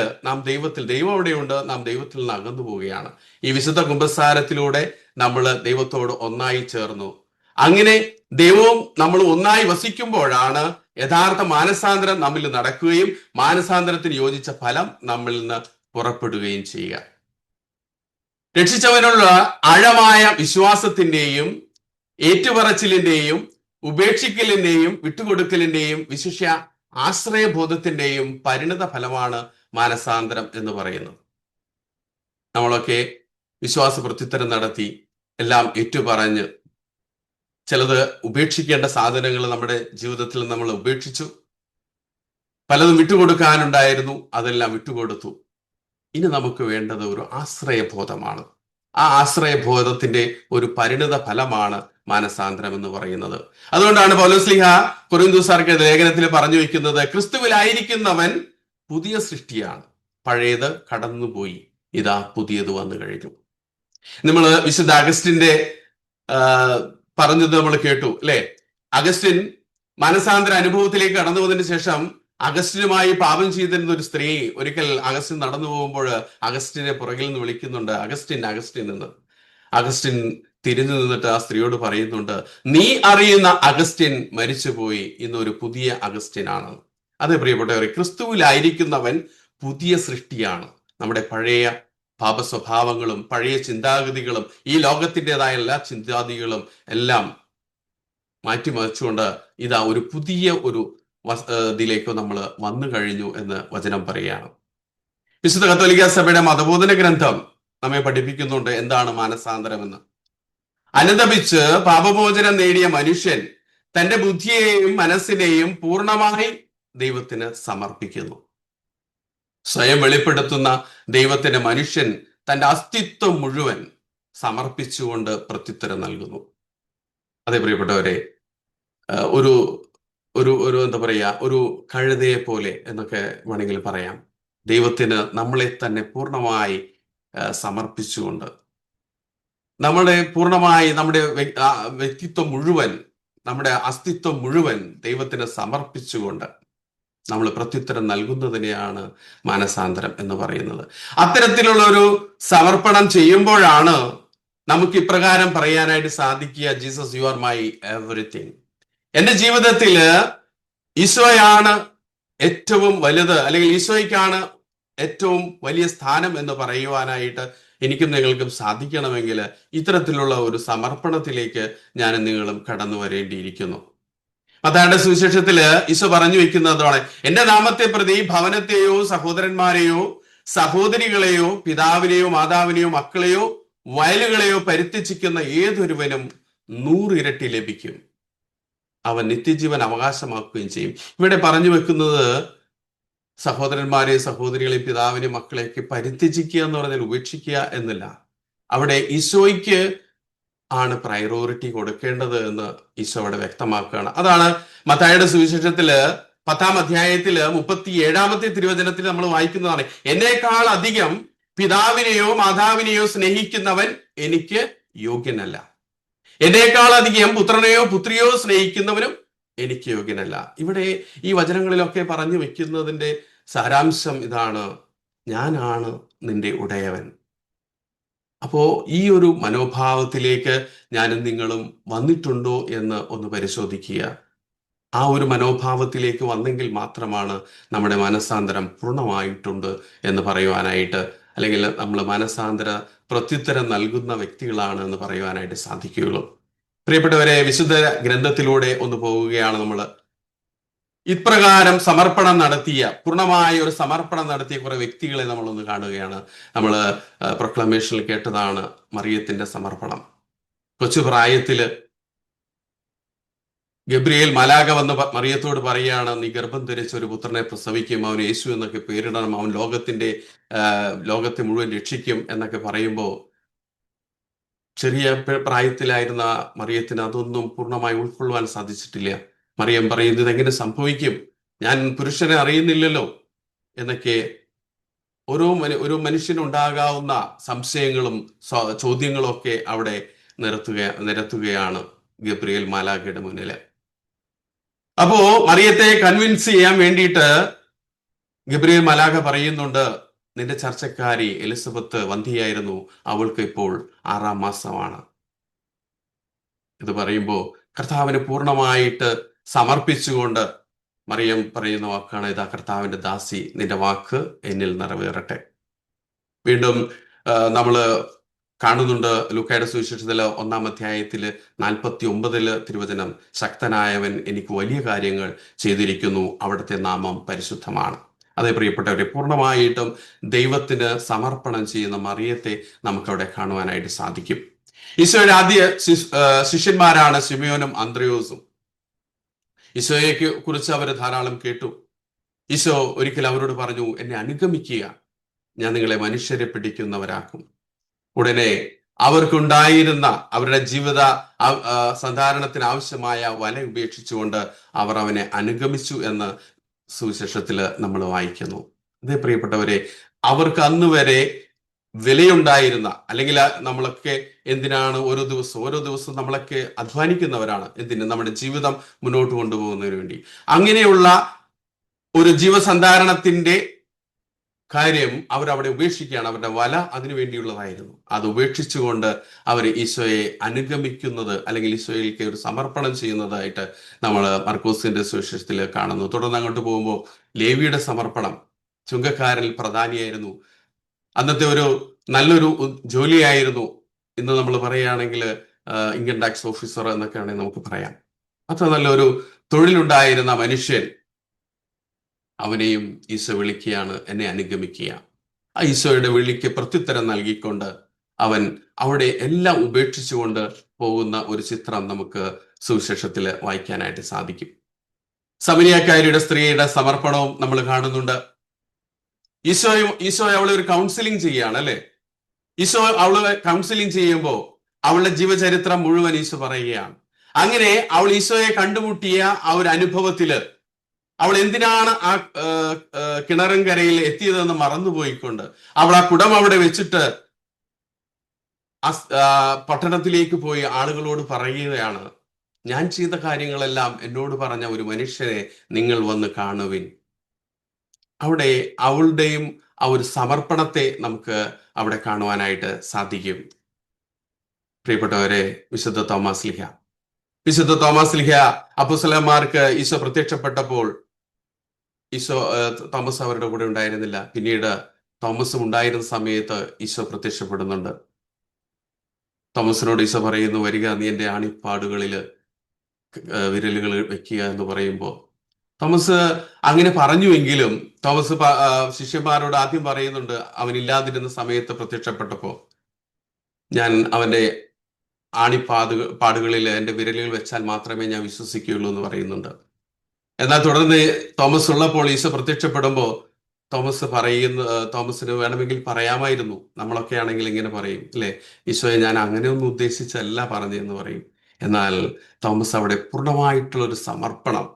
ദൈവം അവിടെയുണ്ട്, നാം ദൈവത്തിൽ നിന്ന് അകന്നു പോവുകയാണ്. ഈ വിശുദ്ധ കുമ്പസാരത്തിലൂടെ നമ്മൾ ദൈവത്തോട് ഒന്നായി ചേർന്നു. അങ്ങനെ ദൈവവും നമ്മൾ ഒന്നായി വസിക്കുമ്പോഴാണ് യഥാർത്ഥ മാനസാന്തരം നമ്മിൽ നടക്കുകയും മാനസാന്തരത്തിന് യോജിച്ച ഫലം നമ്മിൽ നിന്ന് പുറപ്പെടുകയും ചെയ്യുക. രക്ഷിച്ചവനുള്ള ആഴമായ വിശ്വാസത്തിന്റെയും ഏറ്റുപറച്ചിലിന്റെയും ഉപേക്ഷിക്കലിന്റെയും വിട്ടുകൊടുക്കലിന്റെയും വിശിഷ്യ ആശ്രയബോധത്തിന്റെയും പരിണിത ഫലമാണ് മാനസാന്തരം എന്ന് പറയുന്നത്. നമ്മളൊക്കെ വിശ്വാസ പ്രത്യുത്തരം നടത്തി എല്ലാം ഏറ്റുപറഞ്ഞ് ചിലത് ഉപേക്ഷിക്കേണ്ട സാധനങ്ങൾ നമ്മുടെ ജീവിതത്തിൽ നമ്മൾ ഉപേക്ഷിച്ചു, പലതും വിട്ടുകൊടുക്കാനുണ്ടായിരുന്നു, അതെല്ലാം വിട്ടുകൊടുത്തു. ഇനി നമുക്ക് വേണ്ടത് ഒരു ആശ്രയബോധമാണ്. ആ ആശ്രയബോധത്തിന്റെ ഒരു പരിണിത ഫലമാണ് മാനസാന്തരം എന്ന് പറയുന്നത്. അതുകൊണ്ടാണ് പൗലോസ്ലീഹ കൊരിന്ത്യക്കാർക്ക് ലേഖനത്തിൽ പറഞ്ഞു വെക്കുന്നത്, ക്രിസ്തുവിലായിരിക്കുന്നവൻ പുതിയ സൃഷ്ടിയാണ്, പഴയത് കടന്നുപോയി, ഇതാ പുതിയത് വന്നു കഴിഞ്ഞു. നമ്മൾ വിശുദ്ധ അഗസ്റ്റിന്റെ പറഞ്ഞത് നമ്മൾ കേട്ടു അല്ലെ? അഗസ്റ്റിൻ മാനസാന്തര അനുഭവത്തിലേക്ക് കടന്നു വന്നതിന് ശേഷം അഗസ്റ്റിനുമായി പാപം ചെയ്തിരുന്ന ഒരു സ്ത്രീ ഒരിക്കൽ അഗസ്റ്റിൻ നടന്നു പോകുമ്പോൾ അഗസ്റ്റിനെ പുറകിൽ നിന്ന് വിളിക്കുന്നുണ്ട്, അഗസ്റ്റിൻ അഗസ്റ്റിൻ എന്ന്. അഗസ്റ്റിൻ തിരിഞ്ഞു നിന്നിട്ട് ആ സ്ത്രീയോട് പറയുന്നുണ്ട്, നീ അറിയുന്ന അഗസ്റ്റിൻ മരിച്ചുപോയി, ഇന്നൊരു പുതിയ അഗസ്റ്റിനാണ്. അതെ പ്രിയപ്പെട്ടവരെ, ക്രിസ്തുവിലായിരിക്കുന്നവൻ പുതിയ സൃഷ്ടിയാണ്. നമ്മുടെ പഴയ പാപസ്വഭാവങ്ങളും പഴയ ചിന്താഗതികളും ഈ ലോകത്തിൻ്റെതായ എല്ലാ ചിന്താഗതികളും എല്ലാം മാറ്റിമറിച്ചുകൊണ്ട് ഇതാ ഒരു പുതിയ ഒരു ഇതിലേക്ക് നമ്മൾ വന്നു കഴിഞ്ഞു എന്ന് വചനം പറയുകയാണ്. വിശുദ്ധ കത്തോലിക്ക സഭയുടെ മതബോധന ഗ്രന്ഥം നമ്മെ പഠിപ്പിക്കുന്നുണ്ട് എന്താണ് മാനസാന്തരം എന്ന്. അനുതപിച്ച് പാപമോചനം നേടിയ മനുഷ്യൻ തന്റെ ബുദ്ധിയെയും മനസ്സിനെയും പൂർണ്ണമായി ദൈവത്തിന് സമർപ്പിക്കുന്നു. സ്വയം വെളിപ്പെടുത്തുന്ന ദൈവത്തിന്റെ മനുഷ്യൻ തന്റെ അസ്തിത്വം മുഴുവൻ സമർപ്പിച്ചുകൊണ്ട് പ്രത്യുത്തരം നൽകുന്നു. അതേ പ്രിയപ്പെട്ടവരെ, ഒരു ഒരു ഒരു എന്താ പറയാ, ഒരു കഴുതയെ പോലെ എന്നൊക്കെ വേണമെങ്കിൽ പറയാം. ദൈവത്തിന് നമ്മളെ തന്നെ പൂർണ്ണമായി സമർപ്പിച്ചുകൊണ്ട്, നമ്മുടെ പൂർണ്ണമായി നമ്മുടെ വ്യക്തിത്വം മുഴുവൻ, നമ്മുടെ അസ്തിത്വം മുഴുവൻ ദൈവത്തിന് സമർപ്പിച്ചുകൊണ്ട് നമ്മൾ പ്രത്യുത്തരം നൽകുന്നതിനെയാണ് മാനസാന്തരം എന്ന് പറയുന്നത്. അത്തരത്തിലുള്ള ഒരു സമർപ്പണം ചെയ്യുമ്പോഴാണ് നമുക്ക് ഇപ്രകാരം പറയാനായിട്ട് സാധിക്കുക, Jesus you are my everything. എന്റെ ജീവിതത്തില് ഈശോയാണ് ഏറ്റവും വലുത്, അല്ലെങ്കിൽ ഈശോയ്ക്കാണ് ഏറ്റവും വലിയ സ്ഥാനം എന്ന് പറയുവാനായിട്ട് എനിക്കും നിങ്ങൾക്കും സാധിക്കണമെങ്കിൽ ഇത്തരത്തിലുള്ള ഒരു സമർപ്പണത്തിലേക്ക് ഞാനും നിങ്ങളും കടന്നു വരേണ്ടിയിരിക്കുന്നു. മത്തായിയുടെ സുവിശേഷത്തില് ഈശോ പറഞ്ഞു വെക്കുന്നതാണ്, എന്റെ നാമത്തെ പ്രതി ഭവനത്തെയോ സഹോദരന്മാരെയോ സഹോദരികളെയോ പിതാവിനെയോ മാതാവിനെയോ മക്കളെയോ വയലുകളെയോ പരിത്യജിക്കുന്ന ഏതൊരുവനും 100 ഇരട്ടി ലഭിക്കും, അവൻ നിത്യജീവൻ അവകാശമാക്കുകയും ചെയ്യും. ഇവിടെ പറഞ്ഞു വെക്കുന്നത് സഹോദരന്മാരെയും സഹോദരികളെയും പിതാവിനെയും മക്കളെയൊക്കെ പരിത്യജിക്കുക എന്ന് പറഞ്ഞാൽ ഉപേക്ഷിക്കുക എന്നല്ല. അവിടെ ഈശോയ്ക്ക് ആണ് പ്രയോറിറ്റി കൊടുക്കേണ്ടത് എന്ന് ഈശോ അവിടെ വ്യക്തമാക്കുകയാണ്. അതാണ് മത്തായിയുടെ സുവിശേഷത്തില് 10-ാം അധ്യായത്തില് 37-ാമത്തെ തിരുവചനത്തിൽ നമ്മൾ വായിക്കുന്നതാണ്, എന്നേക്കാൾ അധികം പിതാവിനെയോ മാതാവിനെയോ സ്നേഹിക്കുന്നവൻ എനിക്ക് യോഗ്യനല്ല, എന്നേക്കാൾ അധികം പുത്രനെയോ പുത്രിയോ സ്നേഹിക്കുന്നവനും എനിക്ക് യോഗ്യനല്ല. ഇവിടെ ഈ വചനങ്ങളിലൊക്കെ പറഞ്ഞു വെക്കുന്നതിന്റെ സാരാംശം ഇതാണ്, ഞാനാണ് നിന്റെ ഉടയവൻ. അപ്പോ ഈ ഒരു മനോഭാവത്തിലേക്ക് ഞാനും നിങ്ങളും വന്നിട്ടുണ്ടോ എന്ന് ഒന്ന് പരിശോധിക്കുക. ആ ഒരു മനോഭാവത്തിലേക്ക് വന്നെങ്കിൽ മാത്രമാണ് നമ്മുടെ മനസാന്തരം പൂർണ്ണമായിട്ടുണ്ട് എന്ന് പറയുവാനായിട്ട്, അല്ലെങ്കിൽ നമ്മൾ മനസാന്തര പ്രത്യുത്തരം നൽകുന്ന വ്യക്തികളാണ് എന്ന് പറയുവാനായിട്ട് സാധിക്കുകയുള്ളൂ. പ്രിയപ്പെട്ടവരെ, വിശുദ്ധ ഗ്രന്ഥത്തിലൂടെ ഒന്ന് പോവുകയാണ് നമ്മൾ. ഇപ്രകാരം സമർപ്പണം നടത്തിയ, പൂർണ്ണമായ ഒരു സമർപ്പണം നടത്തിയ കുറെ വ്യക്തികളെ നമ്മളൊന്ന് കാണുകയാണ്. നമ്മൾ പ്രൊക്ലമേഷനിൽ കേട്ടതാണ് മറിയത്തിന്റെ സമർപ്പണം. കൊച്ചു പ്രായത്തില് ഗബ്രിയേൽ മാലാഖ വന്ന് മറിയത്തോട് പറയാണ്, നീ ഗർഭം ധരിച്ച ഒരു പുത്രനെ പ്രസവിക്കും, അവൻ യേശു എന്നൊക്കെ പേരിടണം, അവൻ ലോകത്തെ മുഴുവൻ രക്ഷിക്കും എന്നൊക്കെ പറയുമ്പോൾ ചെറിയ പ്രായത്തിലായിരുന്ന മറിയത്തിന് അതൊന്നും പൂർണ്ണമായി ഉൾക്കൊള്ളുവാൻ സാധിച്ചിട്ടില്ല. മറിയം പറയുന്നത്, എങ്ങനെ സംഭവിക്കും, ഞാൻ പുരുഷനെ അറിയുന്നില്ലല്ലോ എന്നൊക്കെ ഒരു മനുഷ്യനുണ്ടാകാവുന്ന സംശയങ്ങളും ചോദ്യങ്ങളും ഒക്കെ അവിടെ നിരത്തുകയാണ് ഗബ്രിയേൽ മാലാഖയുടെ മുന്നിൽ. അപ്പോ മറിയത്തെ കൺവിൻസ് ചെയ്യാൻ വേണ്ടിയിട്ട് ഗബ്രിയേൽ മാലാഖ പറയുന്നുണ്ട്, നിന്റെ ചർച്ചക്കാരി എലിസബത്ത് വന്ധിയായിരുന്നു, അവൾക്ക് ഇപ്പോൾ 6-ാം മാസമാണ്. ഇത് പറയുമ്പോൾ കർത്താവിനെ പൂർണ്ണമായിട്ട് സമർപ്പിച്ചുകൊണ്ട് മറിയം പറയുന്ന വാക്കാണ്, ഇതാ കർത്താവിന്റെ ദാസി, നിന്റെ വാക്ക് എന്നിൽ നിറവേറട്ടെ. വീണ്ടും നമ്മള് കാണുന്നുണ്ട് ലൂക്കായുടെ സുവിശേഷത്തില് 1-ാം അധ്യായത്തില് 49 തിരുവചനം, ശക്തനായവൻ എനിക്ക് വലിയ കാര്യങ്ങൾ ചെയ്തിരിക്കുന്നു, അവിടുത്തെ നാമം പരിശുദ്ധമാണ്. അതേ പ്രിയപ്പെട്ടവരെ, പൂർണ്ണമായിട്ടും ദൈവത്തിന് സമർപ്പണം ചെയ്യുന്ന മറിയത്തെ നമുക്കവിടെ കാണുവാനായിട്ട് സാധിക്കും. ഈശോയുടെ ആദ്യ ശിഷ്യന്മാരാണ് ശിമയോനും അന്ത്രയോസും. ഈശോയെ കുറിച്ച് അവർ ധാരാളം കേട്ടു. ഈശോ ഒരിക്കൽ അവരോട് പറഞ്ഞു, എന്നെ അനുഗമിക്കുക, ഞാൻ നിങ്ങളെ മനുഷ്യരെ പിടിക്കുന്നവരാക്കും. ഉടനെ അവർക്കുണ്ടായിരുന്ന അവരുടെ ജീവിത സന്ധാരണത്തിന് ആവശ്യമായ വല ഉപേക്ഷിച്ചുകൊണ്ട് അവർ അവനെ അനുഗമിച്ചു എന്ന് സുവിശേഷത്തില് നമ്മൾ വായിക്കുന്നു. അതേ പ്രിയപ്പെട്ടവരെ, അവർക്ക് അന്ന് വരെ വിലയുണ്ടായിരുന്ന, അല്ലെങ്കിൽ നമ്മളൊക്കെ എന്തിനാണ് ഓരോ ദിവസവും നമ്മളൊക്കെ അധ്വാനിക്കുന്നവരാണ്, എന്തിന്, നമ്മുടെ ജീവിതം മുന്നോട്ട് കൊണ്ടുപോകുന്നതിന് വേണ്ടി. അങ്ങനെയുള്ള ഒരു ജീവസന്ധാരണത്തിന്റെ കാര്യം അവരവിടെ ഉപേക്ഷിക്കുകയാണ്. അവരുടെ വല അതിനു വേണ്ടിയുള്ളതായിരുന്നു. അത് ഉപേക്ഷിച്ചുകൊണ്ട് അവർ ഈശോയെ അനുഗമിക്കുന്നത്, അല്ലെങ്കിൽ ഈശോയിലേക്ക് ഒരു സമർപ്പണം ചെയ്യുന്നതായിട്ട് നമ്മൾ മർക്കോസിന്റെ സുവിശേഷത്തിൽ കാണുന്നു. തുടർന്ന് അങ്ങോട്ട് പോകുമ്പോൾ ലേവിയുടെ സമർപ്പണം, ചുങ്കക്കാരിൽ പ്രധാനിയായിരുന്നു. അന്നത്തെ ഒരു നല്ലൊരു ജോലിയായിരുന്നു. ഇന്ന് നമ്മൾ പറയുകയാണെങ്കിൽ ഇൻകം ടാക്സ് ഓഫീസർ എന്നൊക്കെ ആണെങ്കിൽ നമുക്ക് പറയാം. അത്ര നല്ലൊരു തൊഴിലുണ്ടായിരുന്ന മനുഷ്യൻ, അവനെയും ഈശോ വിളിക്കുകയാണ്, എന്നെ അനുഗമിക്കുക. ആ ഈശോയുടെ വിളിക്ക് പ്രത്യുത്തരം നൽകിക്കൊണ്ട് അവൻ അവിടെ എല്ലാം ഉപേക്ഷിച്ചുകൊണ്ട് പോകുന്ന ഒരു ചിത്രം നമുക്ക് സുവിശേഷത്തിൽ വായിക്കാനായിട്ട് സാധിക്കും. സമരിയാക്കാരിയുടെ സ്ത്രീയുടെ സമർപ്പണവും നമ്മൾ കാണുന്നുണ്ട്. ഈശോ അവളെ ഒരു കൗൺസിലിംഗ് ചെയ്യുകയാണ്, അല്ലെ? ഈശോ അവളെ കൗൺസിലിംഗ് ചെയ്യുമ്പോൾ അവളുടെ ജീവചരിത്രം മുഴുവൻ ഈശോ പറയുകയാണ്. അങ്ങനെ അവൾ ഈശോയെ കണ്ടുമുട്ടിയ ആ ഒരു അനുഭവത്തില് അവൾ എന്തിനാണ് ആ കിണറൻകരയിൽ എത്തിയതെന്ന് മറന്നുപോയിക്കൊണ്ട് അവൾ ആ കുടം അവിടെ വെച്ചിട്ട് പട്ടണത്തിലേക്ക് പോയി ആളുകളോട് പറയുകയാണ്, ഞാൻ ചെയ്ത കാര്യങ്ങളെല്ലാം എന്നോട് പറഞ്ഞ ഒരു മനുഷ്യനെ നിങ്ങൾ വന്ന് കാണുവിൻ, അവിടെ അവളുടെയും ആ ഒരു സമർപ്പണത്തെ നമുക്ക് അവിടെ കാണുവാനായിട്ട് സാധിക്കും. പ്രിയപ്പെട്ടവരെ, വിശുദ്ധ തോമസ് ലീഹ അപ്പോസ്തലന്മാർക്ക് ഈശോ പ്രത്യക്ഷപ്പെട്ടപ്പോൾ തോമസ് അവരുടെ കൂടെ ഉണ്ടായിരുന്നില്ല. പിന്നീട് തോമസും ഉണ്ടായിരുന്ന സമയത്ത് ഈശോ പ്രത്യക്ഷപ്പെടുന്നുണ്ട്. തോമസിനോട് ഈശോ പറയുന്നു, വരിക, നീ എൻ്റെ ആണിപ്പാടുകളില് വിരലുകൾ വെക്കുക എന്ന് പറയുമ്പോൾ തോമസ് അങ്ങനെ പറഞ്ഞുവെങ്കിലും തോമസ് ശിഷ്യന്മാരോട് ആദ്യം പറയുന്നുണ്ട്, അവനില്ലാതിരുന്ന സമയത്ത് പ്രത്യക്ഷപ്പെട്ടപ്പോ ഞാൻ അവന്റെ പാടുകളിൽ എൻ്റെ വിരലുകൾ വെച്ചാൽ മാത്രമേ ഞാൻ വിശ്വസിക്കുകയുള്ളൂ എന്ന് പറയുന്നുണ്ട്. എന്നാൽ തുടർന്ന് തോമസ് ഉള്ളപ്പോൾ ഈശോ പ്രത്യക്ഷപ്പെടുമ്പോൾ തോമസിന് വേണമെങ്കിൽ പറയാമായിരുന്നു, നമ്മളൊക്കെ ആണെങ്കിൽ ഇങ്ങനെ പറയും അല്ലെ, ഈശോയെ ഞാൻ അങ്ങനെയൊന്നും ഉദ്ദേശിച്ചല്ല പറഞ്ഞെന്ന് പറയും. എന്നാൽ തോമസ് അവിടെ പൂർണ്ണമായിട്ടുള്ള ഒരു സമർപ്പണം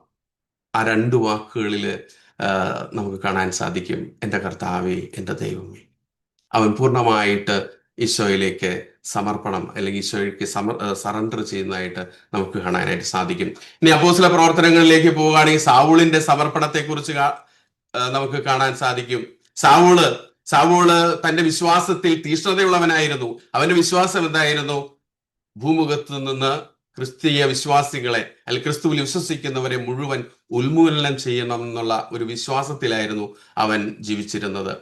ആ 2 വാക്കുകളിൽ നമുക്ക് കാണാൻ സാധിക്കും. എൻ്റെ കർത്താവേ, എൻ്റെ ദൈവമേ. അവൻ പൂർണ്ണമായിട്ട് ഈശോയിലേക്ക് സമർപ്പണം അല്ലെങ്കിൽ ഈശോയ്ക്ക് സറണ്ടർ ചെയ്യുന്നതായിട്ട് നമുക്ക് കാണാനായിട്ട് സാധിക്കും. ഇനി അപ്പോസ്തല പ്രവർത്തനങ്ങളിലേക്ക് പോവുകയാണെങ്കിൽ സാവൂളിന്റെ സമർപ്പണത്തെ കുറിച്ച് നമുക്ക് കാണാൻ സാധിക്കും. സാവൂള് തന്റെ വിശ്വാസത്തിൽ തീഷ്ണതയുള്ളവനായിരുന്നു. അവന്റെ വിശ്വാസം എന്തായിരുന്നു? ഭൂമുഖത്ത് നിന്ന് ക്രിസ്തീയ വിശ്വാസികളെ അല്ലെങ്കിൽ ക്രിസ്തുവിൽ വിശ്വസിക്കുന്നവരെ മുഴുവൻ ഉന്മൂലനം ചെയ്യണം എന്നുള്ള ഒരു വിശ്വാസത്തിലായിരുന്നു അവൻ ജീവിച്ചിരുന്നത്.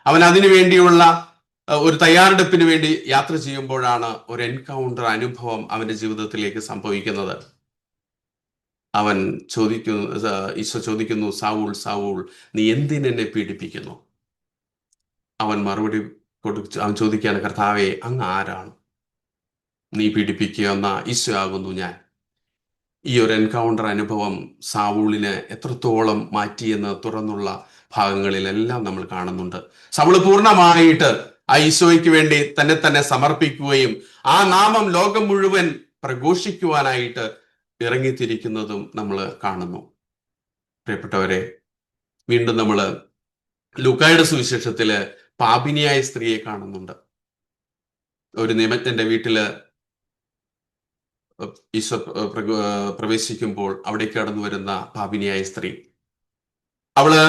അവൻ അതിനു വേണ്ടിയുള്ള ഒരു തയ്യാറെടുപ്പിന് വേണ്ടി യാത്ര ചെയ്യുമ്പോഴാണ് ഒരു എൻകൗണ്ടർ അനുഭവം അവന്റെ ജീവിതത്തിലേക്ക് സംഭവിക്കുന്നത്. അവൻ ഈശോ ചോദിക്കുന്നു, സാവൂൾ, നീ എന്തിനെന്നെ പീഡിപ്പിക്കുന്നു? അവൻ മറുപടി അവൻ ചോദിക്കുകയാണ്, കർത്താവേ, അങ്ങ് ആരാണ്? നീ പീഡിപ്പിക്കുന്ന ഈശോ ആകുന്നു ഞാൻ. ഈ ഒരു എൻകൗണ്ടർ അനുഭവം സാവൂളിനെ എത്രത്തോളം മാറ്റിയെന്ന് തുറന്നുള്ള ഭാഗങ്ങളിലെല്ലാം നമ്മൾ കാണുന്നുണ്ട്. സൗള് പൂർണ്ണമായിട്ട് ആ ഈശോയ്ക്ക് വേണ്ടി തന്നെ സമർപ്പിക്കുകയും ആ നാമം ലോകം മുഴുവൻ പ്രഘോഷിക്കുവാനായിട്ട് ഇറങ്ങിത്തിരിക്കുന്നതും നമ്മൾ കാണുന്നു. പ്രിയപ്പെട്ടവരെ, വീണ്ടും നമ്മൾ ലൂക്കായുടെ സുവിശേഷത്തില് പാപിനിയായ സ്ത്രീയെ കാണുന്നുണ്ട്. ഒരു നിയമജ്ഞന്റെ വീട്ടില് ഈശോ പ്രവേശിക്കുമ്പോൾ അവിടേക്ക് കടന്നു വരുന്ന പാപിനിയായ സ്ത്രീ, അവള്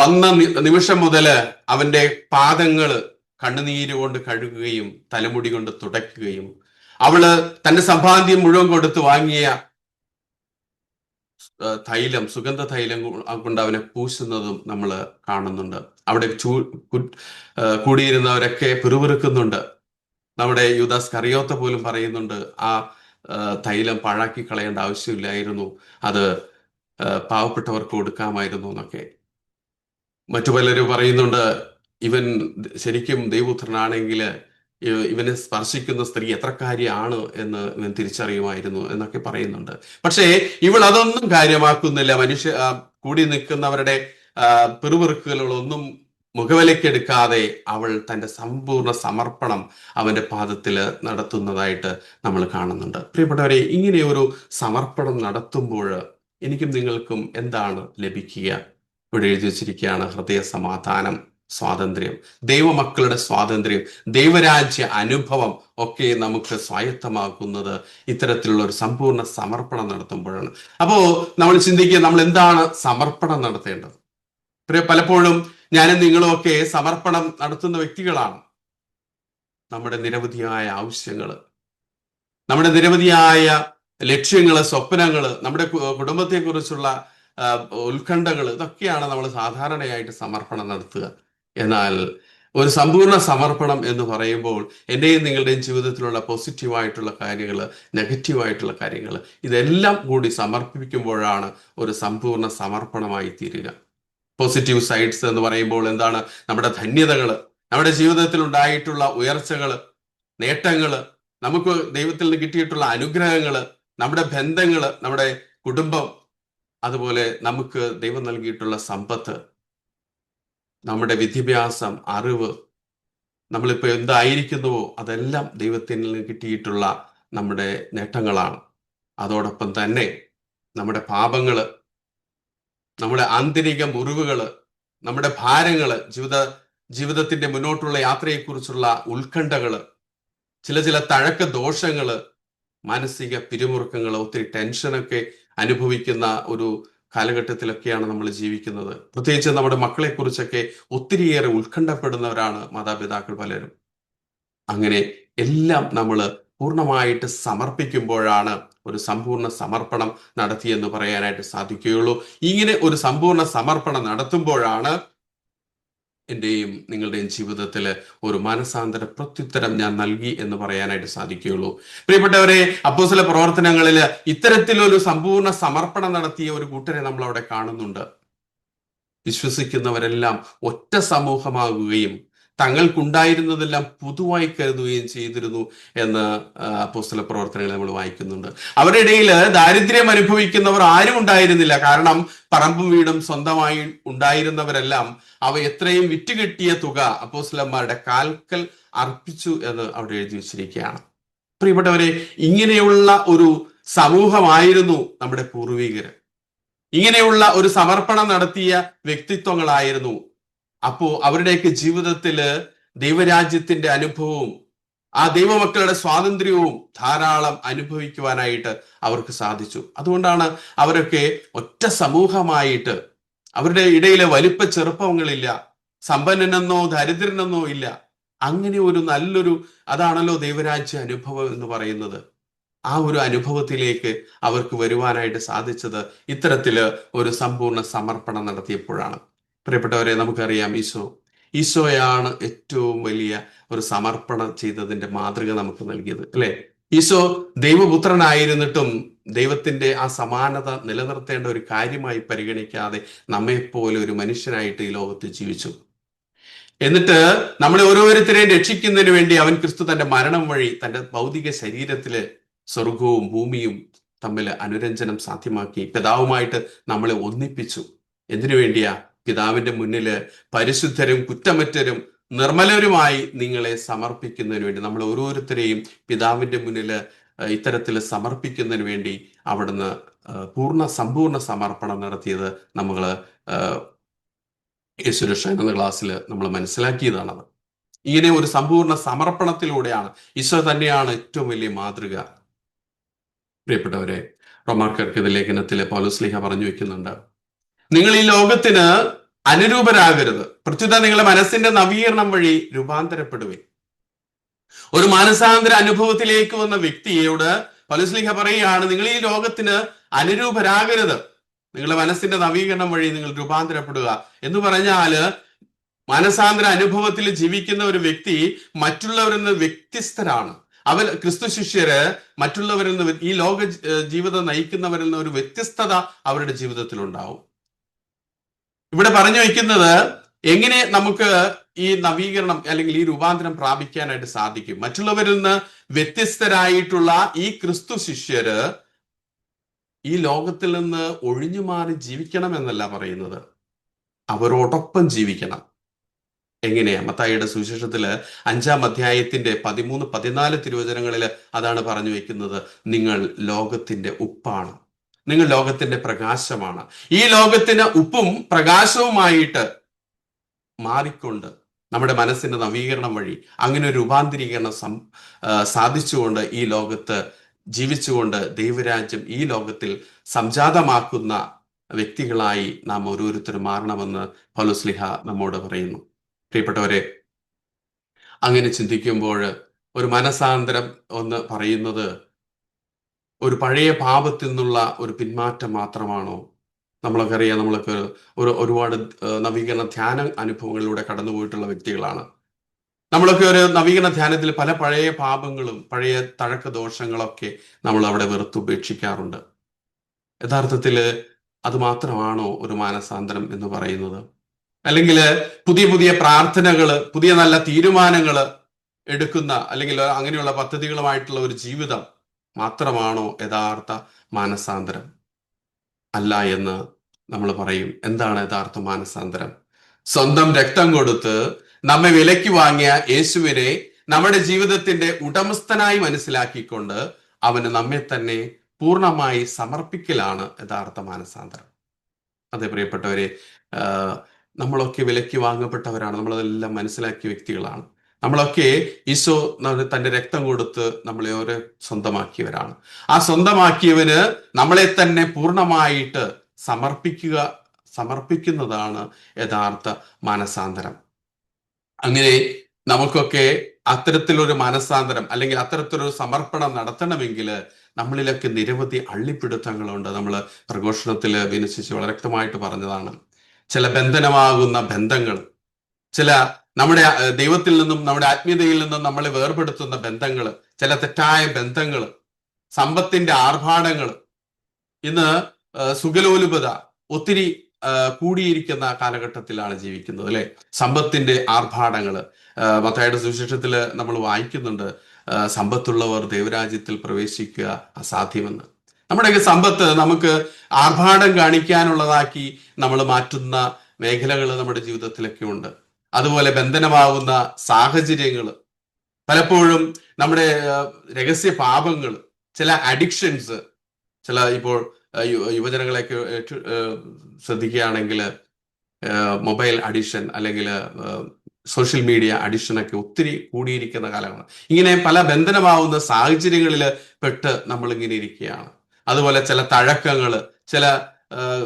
വന്ന നിമിഷം മുതല് അവന്റെ പാദങ്ങള് കണ്ണുനീര് കൊണ്ട് കഴുകുകയും തലമുടി കൊണ്ട് തുടയ്ക്കുകയും അവള് തന്റെ സമ്പാദ്യം മുഴുവൻ കൊടുത്ത് വാങ്ങിയ സുഗന്ധ തൈലം കൊണ്ട് അവനെ പൂശുന്നതും നമ്മൾ കാണുന്നുണ്ട്. അവിടെ കൂടിയിരുന്നവരൊക്കെ പിറുപിറുക്കുന്നുണ്ട്. നമ്മുടെ യൂദാസ് കറിയോത്ത പോലും പറയുന്നുണ്ട്, ആ തൈലം പാഴാക്കി കളയേണ്ട ആവശ്യമില്ലായിരുന്നു, അത് പാവപ്പെട്ടവർക്ക് കൊടുക്കാമായിരുന്നു എന്നൊക്കെ. മറ്റു പലരും പറയുന്നുണ്ട്, ഇവൻ ശരിക്കും ദൈവപുത്രനാണെങ്കിൽ ഇവനെ സ്പർശിക്കുന്ന സ്ത്രീ എത്രക്കാരിയാണ് എന്ന് ഇവൻ തിരിച്ചറിയുമായിരുന്നു എന്നൊക്കെ പറയുന്നുണ്ട്. പക്ഷേ ഇവൾ അതൊന്നും കാര്യമാക്കുന്നില്ല. കൂടി നിൽക്കുന്നവരുടെ പിറുപിറുക്കുകളൊന്നും മുഖവിലക്കെടുക്കാതെ അവൾ തൻ്റെ സമ്പൂർണ്ണ സമർപ്പണം അവന്റെ പാദത്തിൽ നടത്തുന്നതായിട്ട് നമ്മൾ കാണുന്നുണ്ട്. പ്രിയപ്പെട്ടവരെ, ഇങ്ങനെ ഒരു സമർപ്പണം നടത്തുമ്പോൾ എനിക്കും നിങ്ങൾക്കും എന്താണ് ലഭിക്കുക? ഇവിടെ എഴുതി വച്ചിരിക്കുകയാണ്, ഹൃദയ സമാധാനം, സ്വാതന്ത്ര്യം, ദൈവമക്കളുടെ സ്വാതന്ത്ര്യം, ദൈവരാജ്യ അനുഭവം ഒക്കെ നമുക്ക് സ്വായത്തമാക്കുന്നത് ഇത്തരത്തിലുള്ള ഒരു സമ്പൂർണ്ണ സമർപ്പണം നടത്തുമ്പോഴാണ്. അപ്പോ നമ്മൾ ചിന്തിക്കുക, നമ്മൾ എന്താണ് സമർപ്പണം നടത്തേണ്ടത്? പലപ്പോഴും ഞാനും നിങ്ങളും ഒക്കെ സമർപ്പണം നടത്തുന്ന വ്യക്തികളാണ്. നമ്മുടെ നിരവധിയായ ആവശ്യങ്ങള്, നമ്മുടെ നിരവധിയായ ലക്ഷ്യങ്ങള്, സ്വപ്നങ്ങള്, നമ്മുടെ കുടുംബത്തെക്കുറിച്ചുള്ള ഉത്കണ്ഠകൾ, ഇതൊക്കെയാണ് നമ്മൾ സാധാരണയായിട്ട് സമർപ്പണം നടത്തുക. എന്നാൽ ഒരു സമ്പൂർണ്ണ സമർപ്പണം എന്ന് പറയുമ്പോൾ എൻ്റെയും നിങ്ങളുടെയും ജീവിതത്തിലുള്ള പോസിറ്റീവായിട്ടുള്ള കാര്യങ്ങൾ, നെഗറ്റീവായിട്ടുള്ള കാര്യങ്ങൾ, ഇതെല്ലാം കൂടി സമർപ്പിക്കുമ്പോഴാണ് ഒരു സമ്പൂർണ്ണ സമർപ്പണമായി തീരുക. പോസിറ്റീവ് സൈഡ്സ് എന്ന് പറയുമ്പോൾ എന്താണ്? നമ്മുടെ ധന്യതകൾ, നമ്മുടെ ജീവിതത്തിൽ ഉണ്ടായിട്ടുള്ള ഉയർച്ചകൾ, നേട്ടങ്ങൾ, നമുക്ക് ദൈവത്തിൽ നിന്ന് കിട്ടിയിട്ടുള്ള അനുഗ്രഹങ്ങൾ, നമ്മുടെ ബന്ധങ്ങൾ, നമ്മുടെ കുടുംബം, അതുപോലെ നമുക്ക് ദൈവം നൽകിയിട്ടുള്ള സമ്പത്ത്, നമ്മുടെ വിദ്യാഭ്യാസം, അറിവ്, നമ്മളിപ്പോ എന്തായിരിക്കുന്നുവോ അതെല്ലാം ദൈവത്തിൽ നിന്ന് കിട്ടിയിട്ടുള്ള നമ്മുടെ നേട്ടങ്ങളാണ്. അതോടൊപ്പം തന്നെ നമ്മുടെ നമ്മുടെ ആന്തരിക മുറിവുകള്, നമ്മുടെ ഭാരങ്ങള്, ജീവിതത്തിന്റെ മുന്നോട്ടുള്ള യാത്രയെക്കുറിച്ചുള്ള ഉത്കണ്ഠകള്, ചില തഴക്ക ദോഷങ്ങള്, മാനസിക പിരിമുറുക്കങ്ങൾ, ഒത്തിരി ടെൻഷനൊക്കെ അനുഭവിക്കുന്ന ഒരു കാലഘട്ടത്തിലൊക്കെയാണ് നമ്മൾ ജീവിക്കുന്നത്. പ്രത്യേകിച്ച് നമ്മുടെ മക്കളെ കുറിച്ചൊക്കെ ഒത്തിരിയേറെ ഉത്കണ്ഠപ്പെടുന്നവരാണ് മാതാപിതാക്കൾ പലരും. അങ്ങനെ എല്ലാം നമ്മൾ പൂർണ്ണമായിട്ട് സമർപ്പിക്കുമ്പോഴാണ് ഒരു സമ്പൂർണ്ണ സമർപ്പണം നടത്തിയെന്ന് പറയാനായിട്ട് സാധിക്കുകയുള്ളൂ. ഇങ്ങനെ ഒരു സമ്പൂർണ്ണ സമർപ്പണം നടത്തുമ്പോഴാണ് എന്റെയും നിങ്ങളുടെയും ജീവിതത്തിൽ ഒരു മാനസാന്തര പ്രത്യുത്തരം ഞാൻ നൽകി എന്ന് പറയാനായിട്ട് സാധിക്കുകയുള്ളൂ. പ്രിയപ്പെട്ടവരെ, അപ്പോസ്തല പ്രവർത്തനങ്ങളിൽ ഇത്തരത്തിലൊരു സമ്പൂർണ്ണ സമർപ്പണം നടത്തിയ ഒരു കൂട്ടരെ നമ്മൾ അവിടെ കാണുന്നുണ്ട്. വിശ്വസിക്കുന്നവരെല്ലാം ഒറ്റ സമൂഹമാകുകയും തങ്ങൾക്കുണ്ടായിരുന്നതെല്ലാം പൊതുവായി കരുതുകയും ചെയ്തിരുന്നു എന്ന് അപ്പോസ്തല പ്രവർത്തനങ്ങൾ നമ്മൾ വായിക്കുന്നുണ്ട്. അവരുടെ ഇടയിൽ ദാരിദ്ര്യം അനുഭവിക്കുന്നവർ ആരും ഉണ്ടായിരുന്നില്ല. കാരണം പറമ്പും വീടും സ്വന്തമായി ഉണ്ടായിരുന്നവരെല്ലാം അവ എത്രയും വിറ്റുകിട്ടിയ തുക അപ്പോസ്തലന്മാരുടെ കാൽക്കൽ അർപ്പിച്ചു എന്ന് അവിടെ എഴുതി വച്ചിരിക്കുകയാണ്. പ്രിയപ്പെട്ടവരെ, ഇങ്ങനെയുള്ള ഒരു സമൂഹമായിരുന്നു നമ്മുടെ പൂർവികര്. ഇങ്ങനെയുള്ള ഒരു സമർപ്പണം നടത്തിയ വ്യക്തിത്വങ്ങളായിരുന്നു. അപ്പോ അവരുടെയൊക്കെ ജീവിതത്തില് ദൈവരാജ്യത്തിന്റെ അനുഭവവും ആ ദൈവമക്കളുടെ സ്വാതന്ത്ര്യവും ധാരാളം അനുഭവിക്കുവാനായിട്ട് അവർക്ക് സാധിച്ചു. അതുകൊണ്ടാണ് അവരൊക്കെ ഒറ്റ സമൂഹമായിട്ട്, അവരുടെ ഇടയിലെ വലിപ്പ ചെറുപ്പങ്ങളില്ല, സമ്പന്നനെന്നോ ദരിദ്രനെന്നോ ഇല്ല. അങ്ങനെ ഒരു നല്ലൊരു, അതാണല്ലോ ദൈവരാജ്യ അനുഭവം എന്ന് പറയുന്നത്. ആ ഒരു അനുഭവത്തിലേക്ക് അവർക്ക് വരുവാനായിട്ട് സാധിച്ചത് ഇത്തരത്തില് ഒരു സമ്പൂർണ്ണ സമർപ്പണം നടത്തിയപ്പോഴാണ്. പ്രിയപ്പെട്ടവരെ, നമുക്കറിയാം ഈശോയാണ് ഏറ്റവും വലിയ ഒരു സമർപ്പണം ചെയ്തതിന്റെ മാതൃക നമുക്ക് നൽകിയത്, അല്ലെ? ഈശോ ദൈവപുത്രനായിരുന്നിട്ടും ദൈവത്തിന്റെ ആ സമാനത നിലനിർത്തേണ്ട ഒരു കാര്യമായി പരിഗണിക്കാതെ നമ്മെപ്പോലെ ഒരു മനുഷ്യനായിട്ട് ഈ ലോകത്ത് ജീവിച്ചു. എന്നിട്ട് നമ്മളെ ഓരോരുത്തരെയും രക്ഷിക്കുന്നതിന് വേണ്ടി അവൻ ക്രിസ്തു തന്റെ മരണം വഴി തന്റെ ഭൗതിക ശരീരത്തില് സ്വർഗവും ഭൂമിയും തമ്മിൽ അനുരഞ്ജനം സാധ്യമാക്കി പിതാവുമായിട്ട് നമ്മളെ ഒന്നിപ്പിച്ചു. എന്തിനു വേണ്ടിയാ? പിതാവിന്റെ മുന്നില് പരിശുദ്ധരും കുറ്റമറ്റരും നിർമ്മലരുമായി നിങ്ങളെ സമർപ്പിക്കുന്നതിന് വേണ്ടി, നമ്മൾ ഓരോരുത്തരെയും പിതാവിന്റെ മുന്നില് ഇത്തരത്തിൽ സമർപ്പിക്കുന്നതിന് വേണ്ടി അവിടുന്ന് സമ്പൂർണ്ണ സമർപ്പണം നടത്തിയത് നമ്മൾ യേശുരക്ഷ എന്ന ക്ലാസ്സിൽ നമ്മൾ മനസ്സിലാക്കിയതാണത്. ഇങ്ങനെ ഒരു സമ്പൂർണ്ണ സമർപ്പണത്തിലൂടെയാണ് ഈശോ തന്നെയാണ് ഏറ്റവും വലിയ മാതൃക. പ്രിയപ്പെട്ടവരെ, റോമാക്കാർക്ക് ലേഖനത്തിലെ പൗലോസ്ലീഹ പറഞ്ഞു വെക്കുന്നുണ്ട്, നിങ്ങൾ ഈ ലോകത്തിന് അനുരൂപരാകരുത്, പ്രത്യുത നിങ്ങളുടെ മനസ്സിന്റെ നവീകരണം വഴി രൂപാന്തരപ്പെടുവേ. ഒരു മാനസാന്തര അനുഭവത്തിലേക്ക് വന്ന വ്യക്തിയോട് പൗലോസ്ലീഹ പറയുകയാണ്, നിങ്ങൾ ഈ ലോകത്തിന് അനുരൂപരാകരുത്, നിങ്ങളുടെ മനസ്സിന്റെ നവീകരണം വഴി നിങ്ങൾ രൂപാന്തരപ്പെടുക എന്ന് പറഞ്ഞാല് മാനസാന്തര അനുഭവത്തിൽ ജീവിക്കുന്ന ഒരു വ്യക്തി മറ്റുള്ളവരിൽ നിന്ന് വ്യത്യസ്തരാണ്. അവർ ക്രിസ്തു ശിഷ്യര് മറ്റുള്ളവരിൽ നിന്ന്, ഈ ലോക ജീവിതം നയിക്കുന്നവരിൽ നിന്ന് ഒരു വ്യത്യസ്തത അവരുടെ ജീവിതത്തിൽ ഉണ്ടാവും. ഇവിടെ പറഞ്ഞു വയ്ക്കുന്നത് എങ്ങനെ നമുക്ക് ഈ നവീകരണം അല്ലെങ്കിൽ ഈ രൂപാന്തരം പ്രാപിക്കാനായിട്ട് സാധിക്കും. മറ്റുള്ളവരിൽ നിന്ന് വ്യത്യസ്തരായിട്ടുള്ള ഈ ക്രിസ്തു ശിഷ്യര് ഈ ലോകത്തിൽ നിന്ന് ഒഴിഞ്ഞു മാറി ജീവിക്കണം എന്നല്ല പറയുന്നത്, അവരോടൊപ്പം ജീവിക്കണം. എങ്ങനെയാ? മത്തായിയുടെ സുവിശേഷത്തില് 5-ാം അധ്യായത്തിന്റെ 13-14 തിരുവചനങ്ങളില് അതാണ് പറഞ്ഞു വെക്കുന്നത്. നിങ്ങൾ ലോകത്തിന്റെ ഉപ്പാണ്, നിങ്ങൾ ലോകത്തിന്റെ പ്രകാശമാണ്. ഈ ലോകത്തിന് ഉപ്പും പ്രകാശവുമായിട്ട് മാറിക്കൊണ്ട് നമ്മുടെ മനസ്സിന്റെ നവീകരണം വഴി അങ്ങനെ ഒരു രൂപാന്തരീകരണം സാധിച്ചുകൊണ്ട് ഈ ലോകത്ത് ജീവിച്ചുകൊണ്ട് ദൈവരാജ്യം ഈ ലോകത്തിൽ സംജാതമാക്കുന്ന വ്യക്തികളായി നാം ഓരോരുത്തരും മാറണമെന്ന് പൗലോസ്ലീഹ നമ്മോട് പറയുന്നു. പ്രിയപ്പെട്ടവരെ, അങ്ങനെ ചിന്തിക്കുമ്പോൾ ഒരു മനസാന്തരം ഒന്ന് പറയുന്നത് ഒരു പഴയ പാപത്തിൽ നിന്നുള്ള ഒരു പിന്മാറ്റം മാത്രമാണോ? നമ്മളൊക്കെ അറിയാം, നമ്മളൊക്കെ ഒരുപാട് നവീകരണ ധ്യാന അനുഭവങ്ങളിലൂടെ കടന്നുപോയിട്ടുള്ള വ്യക്തികളാണ്. നമ്മളൊക്കെ ഒരു നവീകരണ ധ്യാനത്തിൽ പല പഴയ പാപങ്ങളും പഴയ തഴക്ക ദോഷങ്ങളൊക്കെ നമ്മൾ അവിടെ വെറുത്തുപേക്ഷിക്കാറുണ്ട്. യഥാർത്ഥത്തിൽ അത് മാത്രമാണോ ഒരു മാനസാന്തരം എന്ന് പറയുന്നത്? അല്ലെങ്കിൽ പുതിയ പുതിയ പ്രാർത്ഥനകള്, പുതിയ നല്ല തീരുമാനങ്ങള് എടുക്കുന്ന അല്ലെങ്കിൽ അങ്ങനെയുള്ള പദ്ധതികളുമായിട്ടുള്ള ഒരു ജീവിതം മാത്രമാണോ യഥാർത്ഥ മാനസാന്തരം? അല്ല എന്ന് നമ്മൾ പറയും. എന്താണ് യഥാർത്ഥ മാനസാന്തരം? സ്വന്തം രക്തം കൊടുത്ത് നമ്മെ വിലയ്ക്ക് വാങ്ങിയ യേശുവിനെ നമ്മുടെ ജീവിതത്തിന്റെ ഉടമസ്ഥനായി മനസ്സിലാക്കിക്കൊണ്ട് അവന് നമ്മെ തന്നെ പൂർണ്ണമായി സമർപ്പിക്കലാണ് യഥാർത്ഥ മാനസാന്തരം. അതെ പ്രിയപ്പെട്ടവരെ, നമ്മളൊക്കെ വിലയ്ക്ക് വാങ്ങപ്പെട്ടവരാണ്, നമ്മളതെല്ലാം മനസ്സിലാക്കിയ വ്യക്തികളാണ്. നമ്മളൊക്കെ ഈശോ തന്റെ രക്തം കൊടുത്ത് നമ്മളെ ഓരോ സ്വന്തമാക്കിയവരാണ്. ആ സ്വന്തമാക്കിയവന് നമ്മളെ തന്നെ പൂർണ്ണമായിട്ട് സമർപ്പിക്കുന്നതാണ് യഥാർത്ഥ മാനസാന്തരം. അങ്ങനെ നമുക്കൊക്കെ അത്തരത്തിലൊരു മനസ്സാന്തരം അല്ലെങ്കിൽ അത്തരത്തിലൊരു സമർപ്പണം നടത്തണമെങ്കിൽ നമ്മളിലൊക്കെ നിരവധി അള്ളിപ്പിടുത്തങ്ങളുണ്ട്. നമ്മൾ പ്രഘോഷണത്തില് വിനശിച്ച് വളരെ വ്യക്തമായിട്ട് പറഞ്ഞതാണ്. ചില ബന്ധനമാകുന്ന ബന്ധങ്ങൾ, ചില നമ്മുടെ ദൈവത്തിൽ നിന്നും നമ്മുടെ ആത്മീയതയിൽ നിന്നും നമ്മളെ വേർപെടുത്തുന്ന ബന്ധങ്ങൾ, ചില തെറ്റായ ബന്ധങ്ങൾ, സമ്പത്തിന്റെ ആർഭാടങ്ങൾ, ഇന്ന് സുഖലോലുപത ഒത്തിരി കൂടിയിരിക്കുന്ന കാലഘട്ടത്തിലാണ് ജീവിക്കുന്നത് അല്ലെ. സമ്പത്തിന്റെ ആർഭാടങ്ങള്, മത്തായിയുടെ സുവിശേഷത്തില് നമ്മൾ വായിക്കുന്നുണ്ട്, സമ്പത്തുള്ളവർ ദൈവരാജ്യത്തിൽ പ്രവേശിക്കുക അസാധ്യമെന്ന്. നമ്മുടെയൊക്കെ സമ്പത്ത് നമുക്ക് ആർഭാടം കാണിക്കാനുള്ളതാക്കി നമ്മൾ മാറ്റുന്ന മേഖലകൾ നമ്മുടെ ജീവിതത്തിലൊക്കെ ഉണ്ട്. അതുപോലെ ബന്ധനമാവുന്ന സാഹചര്യങ്ങൾ, പലപ്പോഴും നമ്മുടെ രഹസ്യ പാപങ്ങൾ, ചില അഡിക്ഷൻസ്, ചില ഇപ്പോൾ യുവജനങ്ങളെയൊക്കെ ശ്രദ്ധിക്കുകയാണെങ്കിൽ മൊബൈൽ അഡിക്ഷൻ അല്ലെങ്കിൽ സോഷ്യൽ മീഡിയ അഡിക്ഷനൊക്കെ ഒത്തിരി കൂടിയിരിക്കുന്ന കാലമാണ്. ഇങ്ങനെ പല ബന്ധനമാവുന്ന സാഹചര്യങ്ങളിൽ പെട്ട് നമ്മളിങ്ങനെ ഇരിക്കുകയാണ്. അതുപോലെ ചില തഴക്കങ്ങൾ, ചില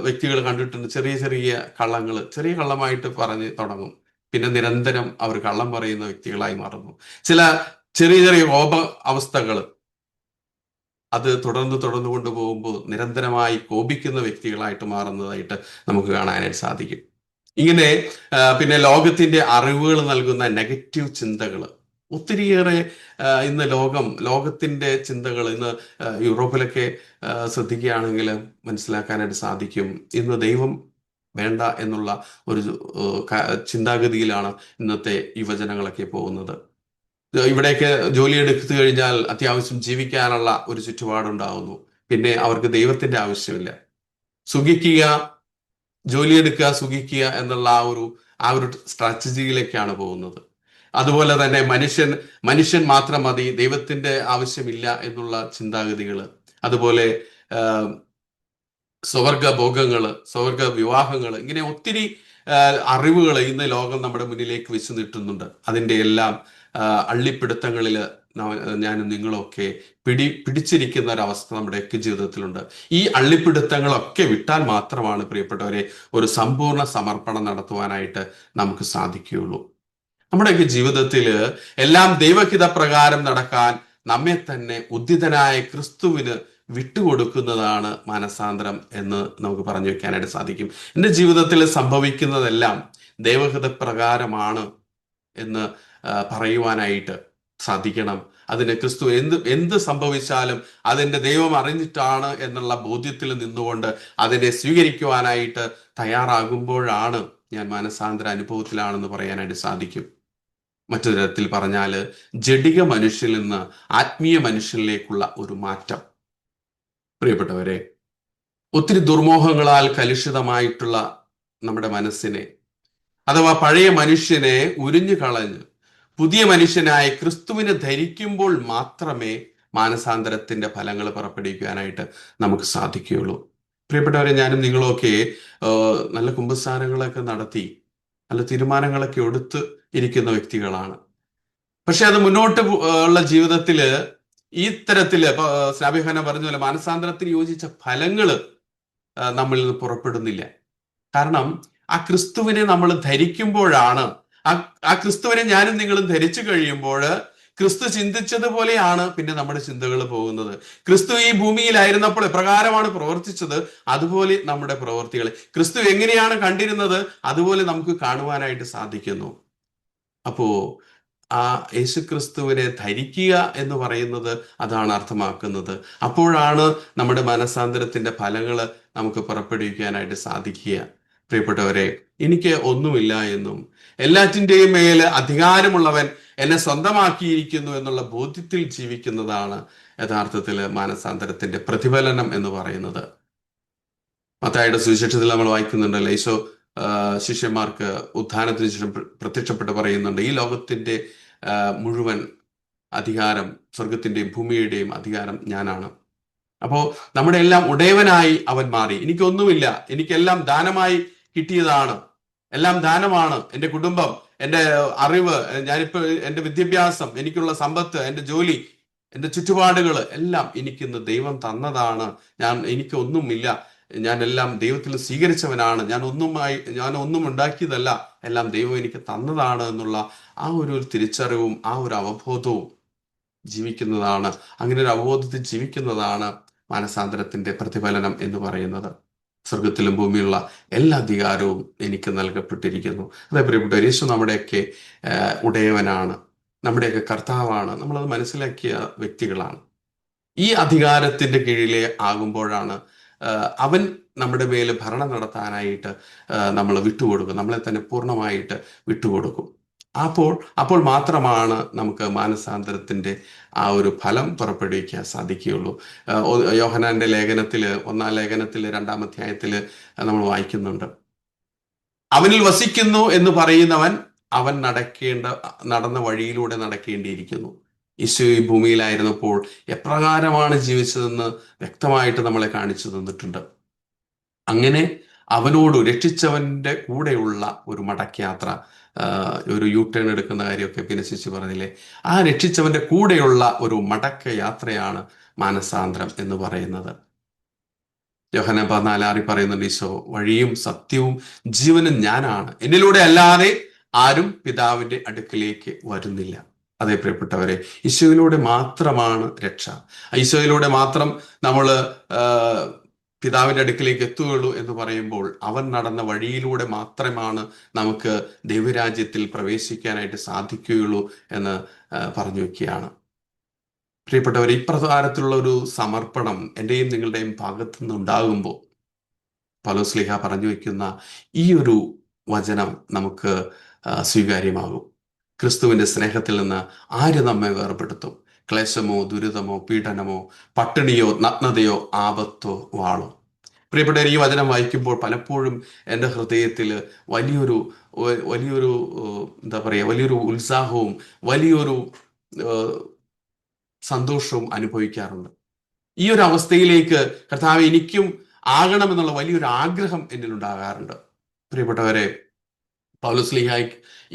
വ്യക്തികൾ കണ്ടിട്ടുണ്ട്, ചെറിയ ചെറിയ കള്ളങ്ങൾ, ചെറിയ കള്ളമായിട്ട് പറഞ്ഞ് തുടങ്ങും, പിന്നെ നിരന്തരം അവർ കള്ളം പറയുന്ന വ്യക്തികളായി മാറുന്നു. ചില ചെറിയ ചെറിയ കോപ അവസ്ഥകൾ, അത് തുടർന്ന് കൊണ്ടുപോകുമ്പോൾ നിരന്തരമായി കോപിക്കുന്ന വ്യക്തികളായിട്ട് മാറുന്നതായിട്ട് നമുക്ക് കാണാനായിട്ട് സാധിക്കും. ഇങ്ങനെ പിന്നെ ലോകത്തിന്റെ അറിവുകൾ നൽകുന്ന നെഗറ്റീവ് ചിന്തകൾ ഒത്തിരിയേറെ ഇന്ന് ലോകത്തിന്റെ ചിന്തകൾ ഇന്ന് യൂറോപ്പിലൊക്കെ ശ്രദ്ധിക്കുകയാണെങ്കിൽ മനസ്സിലാക്കാനായിട്ട് സാധിക്കും. ഇന്ന് ദൈവം വേണ്ട എന്നുള്ള ഒരു ചിന്താഗതിയിലാണ് ഇന്നത്തെ യുവജനങ്ങളൊക്കെ പോകുന്നത്. ഇവിടെയൊക്കെ ജോലി എടുത്തു കഴിഞ്ഞാൽ അത്യാവശ്യം ജീവിക്കാനുള്ള ഒരു ചുറ്റുപാടുണ്ടാവുന്നു. പിന്നെ അവർക്ക് ദൈവത്തിന്റെ ആവശ്യമില്ല. സുഖിക്കുക, ജോലിയെടുക്കുക, സുഖിക്കുക എന്നുള്ള ആ ഒരു സ്ട്രാറ്റജിയിലേക്കാണ് പോകുന്നത്. അതുപോലെ തന്നെ മനുഷ്യൻ മാത്രം മതി, ദൈവത്തിന്റെ ആവശ്യമില്ല എന്നുള്ള ചിന്താഗതികൾ. അതുപോലെ സ്വർഗ ഭോഗങ്ങള്, സ്വർഗ വിവാഹങ്ങൾ, ഇങ്ങനെ ഒത്തിരി അറിവുകൾ ഇന്ന് ലോകം നമ്മുടെ മുന്നിലേക്ക് വെച്ച് നീട്ടുന്നുണ്ട്. അതിൻ്റെ എല്ലാം അള്ളിപ്പിടുത്തങ്ങളിൽ ഞാനും നിങ്ങളൊക്കെ പിടിച്ചിരിക്കുന്ന ഒരവസ്ഥ നമ്മുടെയൊക്കെ ജീവിതത്തിലുണ്ട്. ഈ അള്ളിപ്പിടുത്തങ്ങളൊക്കെ വിട്ടാൽ മാത്രമാണ് പ്രിയപ്പെട്ടവരെ ഒരു സമ്പൂർണ്ണ സമർപ്പണം നടത്തുവാനായിട്ട് നമുക്ക് സാധിക്കുകയുള്ളൂ. നമ്മുടെയൊക്കെ ജീവിതത്തിൽ എല്ലാം ദൈവഹിത പ്രകാരം നടക്കാൻ നമ്മെ തന്നെ ഉദ്ധിതനായ ക്രിസ്തുവിന് വിട്ടുകൊടുക്കുന്നതാണ് മാനസാന്തരം എന്ന് നമുക്ക് പറഞ്ഞു വെക്കാനായിട്ട് സാധിക്കും. എൻ്റെ ജീവിതത്തിൽ സംഭവിക്കുന്നതെല്ലാം ദൈവഹിത പ്രകാരമാണ് എന്ന് പറയുവാനായിട്ട് സാധിക്കണം. അതിന് ക്രിസ്തു എന്ത് സംഭവിച്ചാലും അതെന്റെ ദൈവം അറിഞ്ഞിട്ടാണ് എന്നുള്ള ബോധ്യത്തിൽ നിന്നുകൊണ്ട് അതിനെ സ്വീകരിക്കുവാനായിട്ട് തയ്യാറാകുമ്പോഴാണ് ഞാൻ മാനസാന്തര അനുഭവത്തിലാണെന്ന് പറയാനായിട്ട് സാധിക്കും. മറ്റൊരു തരത്തിൽ പറഞ്ഞാൽ ജഡിക മനുഷ്യനിൽ നിന്ന് ആത്മീയ മനുഷ്യനിലേക്കുള്ള ഒരു മാറ്റം. പ്രിയപ്പെട്ടവരെ, ഒത്തിരി ദുർമോഹങ്ങളാൽ കലുഷിതമായിട്ടുള്ള നമ്മുടെ മനസ്സിനെ അഥവാ പഴയ മനുഷ്യനെ ഉരിഞ്ഞു കളഞ്ഞ് പുതിയ മനുഷ്യനായ ക്രിസ്തുവിനെ ധരിക്കുമ്പോൾ മാത്രമേ മാനസാന്തരത്തിന്റെ ഫലങ്ങൾ പുറപ്പെടുവിക്കാനായിട്ട് നമുക്ക് സാധിക്കുകയുള്ളൂ. പ്രിയപ്പെട്ടവരെ, ഞാനും നിങ്ങളൊക്കെ നല്ല കുമ്പസാരങ്ങളൊക്കെ നടത്തി നല്ല തീരുമാനങ്ങളൊക്കെ എടുത്ത് ഇരിക്കുന്ന വ്യക്തികളാണ്. പക്ഷെ അത് മുന്നോട്ട് ഉള്ള ജീവിതത്തില് ഈ തരത്തില് ഇപ്പൊ സ്നാബിഹന പറഞ്ഞ പോലെ മാനസാന്തരത്തിന് യോജിച്ച ഫലങ്ങള് നമ്മളിൽ നിന്ന് പുറപ്പെടുന്നില്ല. കാരണം ആ ക്രിസ്തുവിനെ നമ്മൾ ധരിക്കുമ്പോഴാണ്, ആ ക്രിസ്തുവിനെ ഞാനും നിങ്ങളും ധരിച്ചു കഴിയുമ്പോൾ ക്രിസ്തു ചിന്തിച്ചതുപോലെയാണ് പിന്നെ നമ്മുടെ ചിന്തകൾ പോകുന്നത്. ക്രിസ്തു ഈ ഭൂമിയിലായിരുന്നപ്പോൾ എപ്രകാരമാണ് പ്രവർത്തിച്ചത്, അതുപോലെ നമ്മുടെ പ്രവൃത്തികൾ, ക്രിസ്തു എങ്ങനെയാണ് കണ്ടിരുന്നത്, അതുപോലെ നമുക്ക് കാണുവാനായിട്ട് സാധിക്കുന്നു. അപ്പോ ആ യേശുക്രിസ്തുവിനെ ധരിക്കുക എന്ന് പറയുന്നത് അതാണ് അർത്ഥമാക്കുന്നത്. അപ്പോഴാണ് നമ്മുടെ മനസാന്തരത്തിന്റെ ഫലങ്ങൾ നമുക്ക് പുറപ്പെടുവിക്കാനായിട്ട് സാധിക്കുക. പ്രിയപ്പെട്ടവരെ, എനിക്ക് ഒന്നുമില്ല എന്നും എല്ലാറ്റിൻ്റെയും മേല് അധികാരമുള്ളവൻ എന്നെ സ്വന്തമാക്കിയിരിക്കുന്നു എന്നുള്ള ബോധ്യത്തിൽ ജീവിക്കുന്നതാണ് യഥാർത്ഥത്തിൽ മാനസാന്തരത്തിന്റെ പ്രതിഫലനം എന്ന് പറയുന്നത്. മത്തായിയുടെ സുവിശേഷത്തിൽ നമ്മൾ വായിക്കുന്നുണ്ടല്ലോ, ഈശോ ശിഷ്യന്മാർക്ക് ഉത്ഥാനത്തിന് ശേഷം പ്രത്യക്ഷപ്പെട്ട് പറയുന്നുണ്ട്, ഈ ലോകത്തിന്റെ മുഴുവൻ അധികാരം, സ്വർഗത്തിന്റെയും ഭൂമിയുടെയും അധികാരം ഞാനാണ്. അപ്പോ നമ്മുടെ എല്ലാം ഉടയവനായി അവൻ മാറി. എനിക്കൊന്നുമില്ല, എനിക്കെല്ലാം ദാനമായി കിട്ടിയതാണ്, എല്ലാം ദാനമാണ്. എൻ്റെ കുടുംബം, എൻ്റെ അറിവ്, ഞാനിപ്പോ എൻ്റെ വിദ്യാഭ്യാസം, എനിക്കുള്ള സമ്പത്ത്, എൻ്റെ ജോലി, എൻ്റെ ചുറ്റുപാടുകൾ എല്ലാം എനിക്കിന്ന് ദൈവം തന്നതാണ്. എനിക്കൊന്നുമില്ല ഞാൻ എല്ലാം ദൈവത്തിൽ സ്വീകരിച്ചവനാണ്, ഞാൻ ഒന്നും ഉണ്ടാക്കിയതല്ല, എല്ലാം ദൈവം എനിക്ക് തന്നതാണ് എന്നുള്ള ആ ഒരു തിരിച്ചറിവും ആ ഒരു അവബോധവും ജീവിക്കുന്നതാണ്. അങ്ങനെ ഒരു അവബോധത്തിൽ ജീവിക്കുന്നതാണ് മാനസാന്തരത്തിന്റെ പ്രതിഫലനം എന്ന് പറയുന്നത്. സ്വർഗത്തിലും ഭൂമിയിലുള്ള എല്ലാ അധികാരവും എനിക്ക് നൽകപ്പെട്ടിരിക്കുന്നു. അതേ പ്രിയപ്പെട്ട യേശു നമ്മുടെയൊക്കെ ഉടയവനാണ്, നമ്മുടെയൊക്കെ കർത്താവാണ്. നമ്മളത് മനസ്സിലാക്കിയ വ്യക്തികളാണ്. ഈ അധികാരത്തിന്റെ കീഴിലെ ആകുമ്പോഴാണ് അവൻ നമ്മുടെ മേൽ ഭരണം നടത്താനായിട്ട് നമ്മൾ വിട്ടുകൊടുക്കും, നമ്മളെ തന്നെ പൂർണ്ണമായിട്ട് വിട്ടുകൊടുക്കും. അപ്പോൾ മാത്രമാണ് നമുക്ക് മാനസാന്തരത്തിന്റെ ആ ഒരു ഫലം പുറപ്പെടുവിക്കാൻ സാധിക്കുകയുള്ളൂ. യോഹന്നാന്റെ ലേഖനത്തില് 1-ാം ലേഖനത്തില് 2-ാം അധ്യായത്തില് നമ്മൾ വായിക്കുന്നുണ്ട്, അവനിൽ വസിക്കുന്നു എന്ന് പറയുന്നവൻ അവൻ നടന്ന വഴിയിലൂടെ നടക്കേണ്ടിയിരിക്കുന്നു. ഈശോ ഈ ഭൂമിയിലായിരുന്നപ്പോൾ എപ്രകാരമാണ് ജീവിച്ചതെന്ന് വ്യക്തമായിട്ട് നമ്മളെ കാണിച്ചു തന്നിട്ടുണ്ട്. അങ്ങനെ അവനോട് രക്ഷിച്ചവന്റെ കൂടെയുള്ള ഒരു മടക്കയാത്ര, ഒരു യു-ടേൺ എടുക്കുന്ന കാര്യമൊക്കെ പിനസിച്ച് പറഞ്ഞില്ലേ, ആ രക്ഷിച്ചവന്റെ കൂടെയുള്ള ഒരു മടക്ക യാത്രയാണ് മാനസാന്തരം എന്ന് പറയുന്നത്. യോഹന്നാൻ 14:6 പറയുന്നുണ്ട്, ഈശോ വഴിയും സത്യവും ജീവനും ഞാനാണ്, എന്നിലൂടെ അല്ലാതെ ആരും പിതാവിന്റെ അടുക്കിലേക്ക് വരുന്നില്ല. അതേ പ്രിയപ്പെട്ടവരെ, ഈശോയിലൂടെ മാത്രമാണ് രക്ഷ. ഈശോയിലൂടെ മാത്രം നമ്മൾ പിതാവിന്റെ അടുക്കിലേക്ക് എത്തുകയുള്ളൂ എന്ന് പറയുമ്പോൾ അവൻ നടന്ന വഴിയിലൂടെ മാത്രമാണ് നമുക്ക് ദൈവരാജ്യത്തിൽ പ്രവേശിക്കാനായിട്ട് സാധിക്കുകയുള്ളൂ എന്ന് പറഞ്ഞു വെക്കുകയാണ്. പ്രിയപ്പെട്ടവർ, ഇപ്രകാരത്തിലുള്ള ഒരു സമർപ്പണം എന്റെയും നിങ്ങളുടെയും ഭാഗത്തു നിന്നുണ്ടാകുമ്പോൾ പൗലോസ് പറഞ്ഞു വെക്കുന്ന ഈ ഒരു വചനം നമുക്ക് സ്വീകാര്യമാകും. ക്രിസ്തുവിന്റെ സ്നേഹത്തിൽ നിന്ന് ആര് നമ്മെ വേർപെടുത്തും? ക്ലേശമോ, ദുരിതമോ, പീഡനമോ, പട്ടിണിയോ, നഗ്നതയോ, ആപത്തോ, വാളോ? പ്രിയപ്പെട്ടവർ, ഈ വചനം വായിക്കുമ്പോൾ പലപ്പോഴും എൻ്റെ ഹൃദയത്തിൽ വലിയൊരു എന്താ പറയുക, വലിയൊരു ഉത്സാഹവും വലിയൊരു സന്തോഷവും അനുഭവിക്കാറുണ്ട്. ഈ ഒരു അവസ്ഥയിലേക്ക് കർത്താവ് എനിക്കും ആകണമെന്നുള്ള വലിയൊരു ആഗ്രഹം എന്നിൽ ഉണ്ടാകാറുണ്ട്. പ്രിയപ്പെട്ടവരെ, പൗലോസ്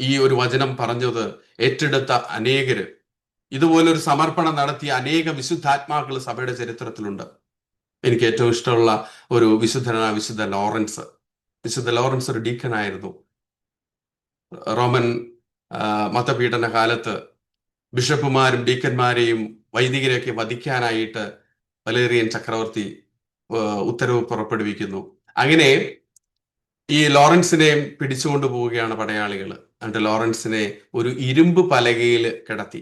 ഈ ഒരു വചനം പറഞ്ഞത് ഏറ്റെടുത്ത അനേകര്, ഇതുപോലൊരു സമർപ്പണം നടത്തിയ അനേക വിശുദ്ധാത്മാക്കൾ സഭയുടെ ചരിത്രത്തിലുണ്ട്. എനിക്ക് ഏറ്റവും ഇഷ്ടമുള്ള ഒരു വിശുദ്ധനാണ് വിശുദ്ധ ലോറൻസ്. വിശുദ്ധ ലോറൻസ് ഒരു ഡീക്കനായിരുന്നു. റോമൻ മതപീഡന കാലത്ത് ബിഷപ്പുമാരും ഡീക്കന്മാരെയും വൈദികരെയൊക്കെ വധിക്കാനായിട്ട് വലേറിയൻ ചക്രവർത്തി ഉത്തരവ് പുറപ്പെടുവിക്കുന്നു. അങ്ങനെ ഈ ലോറൻസിനെയും പിടിച്ചുകൊണ്ടു പോവുകയാണ് പടയാളികൾ. എന്നിട്ട് ലോറൻസിനെ ഒരു ഇരുമ്പ് പലകയിൽ കിടത്തി.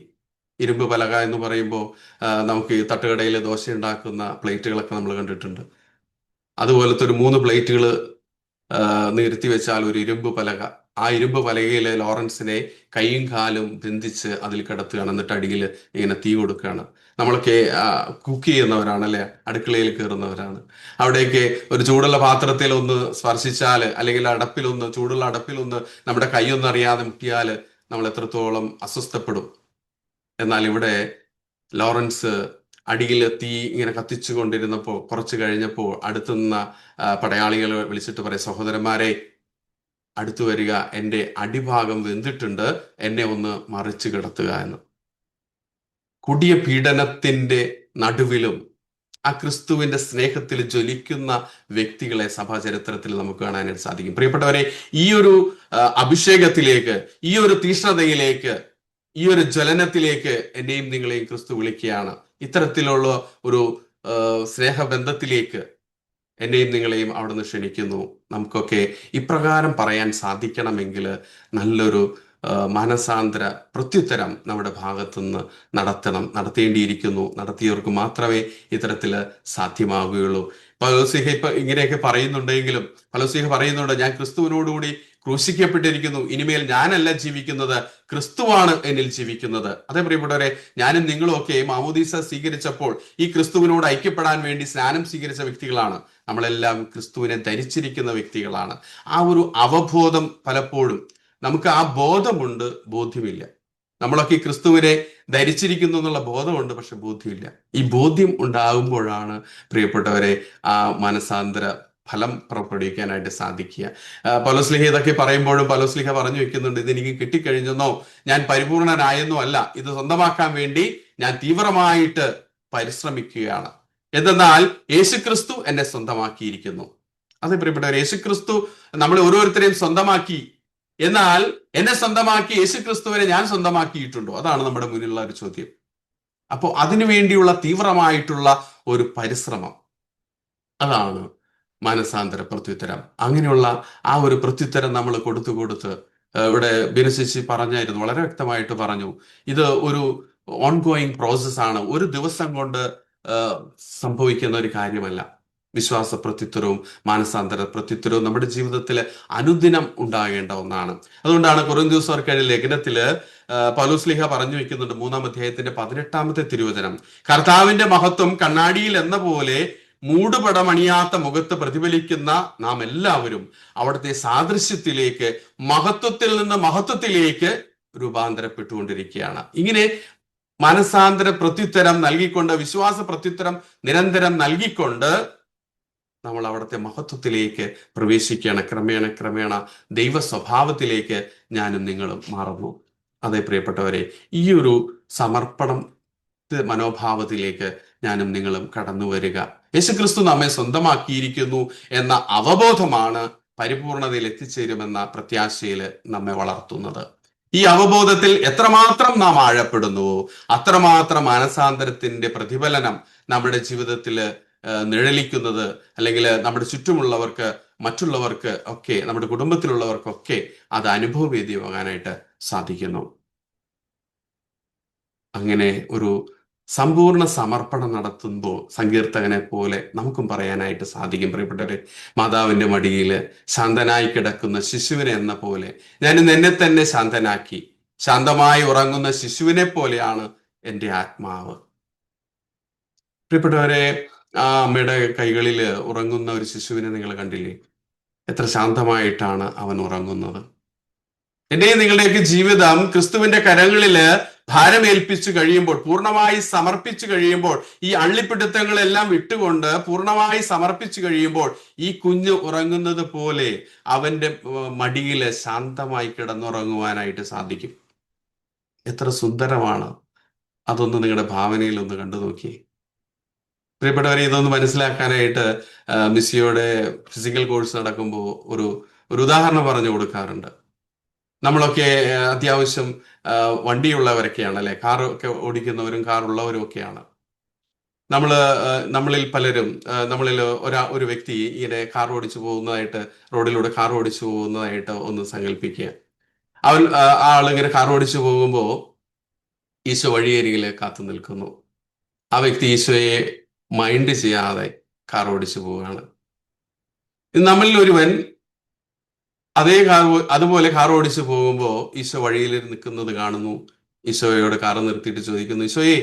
ഇരുമ്പ് പലക എന്ന് പറയുമ്പോൾ നമുക്ക് ഈ തട്ടുകടയിൽ ദോശ ഉണ്ടാക്കുന്ന പ്ലേറ്റുകളൊക്കെ നമ്മൾ കണ്ടിട്ടുണ്ട്. അതുപോലത്തെ ഒരു 3 പ്ലേറ്റുകൾ നിരത്തി വെച്ചാൽ ഒരു ഇരുമ്പ് പലക. ആ ഇരുമ്പ് പലകയിൽ ലോറൻസിനെ കൈയും കാലും ബന്ധിച്ച് അതിൽ കിടത്തുകയാണ്. എന്നിട്ട് അടിയിൽ ഇങ്ങനെ തീ കൊടുക്കുകയാണ്. നമ്മളൊക്കെ കുക്ക് ചെയ്യുന്നവരാണ് അല്ലെ, അടുക്കളയിൽ കയറുന്നവരാണ്. അവിടേക്ക് ഒരു ചൂടുള്ള പാത്രത്തിൽ ഒന്ന് സ്പർശിച്ചാൽ, അല്ലെങ്കിൽ ചൂടുള്ള അടുപ്പിലൊന്ന് നമ്മുടെ കൈയൊന്നും അറിയാതെ മുട്ടിയാൽ നമ്മൾ എത്രത്തോളം അസ്വസ്ഥപ്പെടും. എന്നാൽ ഇവിടെ ലോറൻസ് അടിയിൽ തീ ഇങ്ങനെ കത്തിച്ചു കൊണ്ടിരുന്നപ്പോൾ കുറച്ച് കഴിഞ്ഞപ്പോൾ അടുത്തുനിന്ന പടയാളികളെ വിളിച്ചിട്ട് പറയും, സഹോദരന്മാരെ അടുത്തു വരിക, എൻ്റെ അടിഭാഗം വെന്തിട്ടുണ്ട്, എന്നെ ഒന്ന് മറിച്ച് കിടത്തുക എന്ന്. കൊടിയ പീഡനത്തിന്റെ നടുവിലും ആ ക്രിസ്തുവിന്റെ സ്നേഹത്തിൽ ജ്വലിക്കുന്ന വ്യക്തികളെ സഭാചരിത്രത്തിൽ നമുക്ക് കാണാനായിട്ട് സാധിക്കും. പ്രിയപ്പെട്ടവരെ, ഈ ഒരു അഭിഷേകത്തിലേക്ക്, ഈ ഒരു തീഷ്ണതയിലേക്ക്, ഈ ഒരു ജ്വലനത്തിലേക്ക് എന്നെയും നിങ്ങളെയും ക്രിസ്തു വിളിക്കുകയാണ്. ഇത്തരത്തിലുള്ള ഒരു സ്നേഹബന്ധത്തിലേക്ക് എന്നെയും നിങ്ങളെയും അവിടുന്ന് ക്ഷണിക്കുന്നു. നമുക്കൊക്കെ ഇപ്രകാരം പറയാൻ സാധിക്കണമെങ്കിൽ നല്ലൊരു മാനസാന്തര പ്രത്യുത്തരം നമ്മുടെ ഭാഗത്തുനിന്ന് നടത്തേണ്ടിയിരിക്കുന്നു. നടത്തിയവർക്ക് മാത്രമേ ഇത്തരത്തിൽ സാധ്യമാവുകയുള്ളൂ. പൗലോസ് ഇപ്പൊ ഇങ്ങനെയൊക്കെ പറയുന്നുണ്ടെങ്കിലും പൗലോസ് പറയുന്നുണ്ട്, ഞാൻ ക്രിസ്തുവിനോടുകൂടി ക്രൂശിക്കപ്പെട്ടിരിക്കുന്നു, ഇനിമേൽ ഞാനല്ല ജീവിക്കുന്നത്, ക്രിസ്തുവാണ് എന്നിൽ ജീവിക്കുന്നത്. അതേ പ്രിയപ്പെട്ടവരെ, ഞാനും നിങ്ങളും ഒക്കെ മാമോദീസ സ്വീകരിച്ചപ്പോൾ ഈ ക്രിസ്തുവിനോട് ഐക്യപ്പെടാൻ വേണ്ടി സ്നാനം സ്വീകരിച്ച വ്യക്തികളാണ്. നമ്മളെല്ലാം ക്രിസ്തുവിനെ ധരിച്ചിരിക്കുന്ന വ്യക്തികളാണ്. ആ ഒരു അവബോധം പലപ്പോഴും നമുക്ക്, ആ ബോധമുണ്ട്, ബോധ്യമില്ല. നമ്മളൊക്കെ ക്രിസ്തുവിനെ ധരിച്ചിരിക്കുന്നു എന്നുള്ള ബോധമുണ്ട്, പക്ഷെ ബോധ്യമില്ല. ഈ ബോധ്യം ഉണ്ടാകുമ്പോഴാണ് പ്രിയപ്പെട്ടവരെ ആ മാനസാന്തര ഫലം പുറപ്പെടുവിക്കാനായിട്ട് സാധിക്കുക. പൗലോസ് ഇതൊക്കെ പറയുമ്പോഴും പൗലോസ് പറഞ്ഞു വെക്കുന്നുണ്ട്, ഇതെനിക്ക് കിട്ടിക്കഴിഞ്ഞെന്നോ ഞാൻ പരിപൂർണനായെന്നോ അല്ല, ഇത് സ്വന്തമാക്കാൻ വേണ്ടി ഞാൻ തീവ്രമായിട്ട് പരിശ്രമിക്കുകയാണ് എന്തെന്നാൽ യേശുക്രിസ്തു എന്നെ സ്വന്തമാക്കിയിരിക്കുന്നു. അതെ പ്രിയപ്പെട്ടവർ, യേശുക്രിസ്തു നമ്മളെ ഓരോരുത്തരെയും സ്വന്തമാക്കി. എന്നാൽ എന്നെ സ്വന്തമാക്കി യേശുക്രിസ്തുവിനെ ഞാൻ സ്വന്തമാക്കിയിട്ടുണ്ടോ? അതാണ് നമ്മുടെ മുന്നിലുള്ള ഒരു ചോദ്യം. അപ്പോൾ അതിനു വേണ്ടിയുള്ള തീവ്രമായിട്ടുള്ള ഒരു പരിശ്രമം, അതാണ് മാനസാന്തര പ്രത്യുത്തരം. അങ്ങനെയുള്ള ആ ഒരു പ്രത്യുത്തരം നമ്മൾ കൊടുത്ത് ഇവിടെ ബിനശേഷി പറഞ്ഞായിരുന്നു, വളരെ വ്യക്തമായിട്ട് പറഞ്ഞു, ഇത് ഒരു ഓൺഗോയിങ് പ്രോസസ്സാണ്. ഒരു ദിവസം കൊണ്ട് സംഭവിക്കുന്ന ഒരു കാര്യമല്ല. വിശ്വാസ പ്രത്യുത്തരവും മാനസാന്തര പ്രത്യുത്തരവും നമ്മുടെ ജീവിതത്തിൽ അനുദിനം ഉണ്ടാകേണ്ട ഒന്നാണ്. അതുകൊണ്ടാണ് കൊരിന്ത്യർ ലേഖനത്തില് പൗലോസ്ലീഹ പറഞ്ഞു വെക്കുന്നുണ്ട്, 3-ാം അധ്യായത്തിന്റെ 18-ാമത്തെ തിരുവചനം, കർത്താവിന്റെ മഹത്വം കണ്ണാടിയിൽ എന്ന പോലെ മൂടുപടമണിയാത്ത മുഖത്ത് പ്രതിഫലിക്കുന്ന നാം എല്ലാവരും അവിടുത്തെ സാദൃശ്യത്തിലേക്ക്, മഹത്വത്തിൽ നിന്ന് മഹത്വത്തിലേക്ക് രൂപാന്തരപ്പെട്ടുകൊണ്ടിരിക്കുകയാണ്. ഇങ്ങനെ മാനസാന്തര പ്രത്യുത്തരം നൽകിക്കൊണ്ട്, വിശ്വാസ പ്രത്യുത്തരം നിരന്തരം നൽകിക്കൊണ്ട് നമ്മൾ അവിടുത്തെ മഹത്വത്തിലേക്ക് പ്രവേശിക്കുകയാണ്. ക്രമേണ ദൈവ സ്വഭാവത്തിലേക്ക് ഞാനും നിങ്ങളും മാറുന്നു. അതേ പ്രിയപ്പെട്ടവരെ, ഈ ഒരു സമർപ്പണം മനോഭാവത്തിലേക്ക് ഞാനും നിങ്ങളും കടന്നു വരിക. യേശുക്രിസ്തു നമ്മെ സ്വന്തമാക്കിയിരിക്കുന്നു എന്ന അവബോധമാണ് പരിപൂർണതയിൽ എത്തിച്ചേരുമെന്ന പ്രത്യാശയിൽ നമ്മെ വളർത്തുന്നത്. ഈ അവബോധത്തിൽ എത്രമാത്രം നാം ആഴപ്പെടുന്നുവോ അത്രമാത്രം മാനസാന്തരത്തിന്റെ പ്രതിഫലനം നമ്മുടെ ജീവിതത്തിൽ നിഴലിക്കുന്നത്, അല്ലെങ്കിൽ നമ്മുടെ ചുറ്റുമുള്ളവർക്ക്, മറ്റുള്ളവർക്ക് ഒക്കെ, നമ്മുടെ കുടുംബത്തിലുള്ളവർക്കൊക്കെ അത് അനുഭവവേദ്യമാകാനായിട്ട് സാധിക്കുന്നു. അങ്ങനെ ഒരു സമ്പൂർണ്ണ സമർപ്പണം നടത്തുമ്പോൾ സങ്കീർത്തകനെ പോലെ നമുക്കും പറയാനായിട്ട് സാധിക്കും, പ്രിയപ്പെട്ടവരെ, മാതാവിന്റെ മടിയിൽ ശാന്തനായി കിടക്കുന്ന ശിശുവിനെ എന്ന പോലെ ഞാൻ ഇന്ന് എന്നെ തന്നെ ശാന്തനാക്കി. ശാന്തമായി ഉറങ്ങുന്ന ശിശുവിനെ പോലെയാണ് എൻ്റെ ആത്മാവ്. പ്രിയപ്പെട്ടവരെ, ആ അമ്മയുടെ കൈകളിൽ ഉറങ്ങുന്ന ഒരു ശിശുവിനെ നിങ്ങൾ കണ്ടില്ലേ? എത്ര ശാന്തമായിട്ടാണ് അവൻ ഉറങ്ങുന്നത്. എന്റെയും നിങ്ങളുടെയൊക്കെ ജീവിതം ക്രിസ്തുവിന്റെ കരങ്ങളില് ഭാരമേൽപ്പിച്ചു കഴിയുമ്പോൾ, പൂർണ്ണമായി സമർപ്പിച്ചു കഴിയുമ്പോൾ, ഈ അള്ളിപ്പിടുത്തങ്ങളെല്ലാം വിട്ടുകൊണ്ട് പൂർണ്ണമായി സമർപ്പിച്ചു കഴിയുമ്പോൾ ഈ കുഞ്ഞ് ഉറങ്ങുന്നത് പോലെ അവന്റെ മടിയില് ശാന്തമായി കിടന്നുറങ്ങുവാനായിട്ട് സാധിക്കും. എത്ര സുന്ദരമാണ്! അതൊന്ന് നിങ്ങളുടെ ഭാവനയിൽ ഒന്ന് കണ്ടു നോക്കിയേ. പ്രിയപ്പെട്ടവരെ, ഇതൊന്ന് മനസ്സിലാക്കാനായിട്ട് മിസ്സിയോടെ ഫിസിക്കൽ കോഴ്സ് നടക്കുമ്പോൾ ഒരു ഉദാഹരണം പറഞ്ഞു കൊടുക്കാറുണ്ട്. നമ്മളൊക്കെ അത്യാവശ്യം വണ്ടിയുള്ളവരൊക്കെയാണ്, അല്ലെ? കാർ ഒക്കെ ഓടിക്കുന്നവരും കാറുള്ളവരും ഒക്കെയാണ്. നമ്മളിൽ പലരും, നമ്മളിൽ ഒരു വ്യക്തി ഇങ്ങനെ കാർ ഓടിച്ചു പോകുന്നതായിട്ട്, റോഡിലൂടെ കാർ ഓടിച്ചു പോകുന്നതായിട്ട് ഒന്ന് സങ്കല്പിക്കുക. ആളിങ്ങനെ കാർ ഓടിച്ചു പോകുമ്പോൾ ഈശോ വഴിയരികിൽ കാത്തു നിൽക്കുന്നു. ആ വ്യക്തി ഈശോയെ മൈൻഡ് ചെയ്യാതെ കാർ ഓടിച്ചു പോവുകയാണ്. നമ്മളിൽ ഒരുവൻ അതുപോലെ കാർ ഓടിച്ചു പോകുമ്പോൾ ഈശോ വഴിയിൽ നിൽക്കുന്നത് കാണുന്നു. ഈശോയോട് കാർ നിർത്തിയിട്ട് ചോദിക്കുന്നു, ഈശോയെ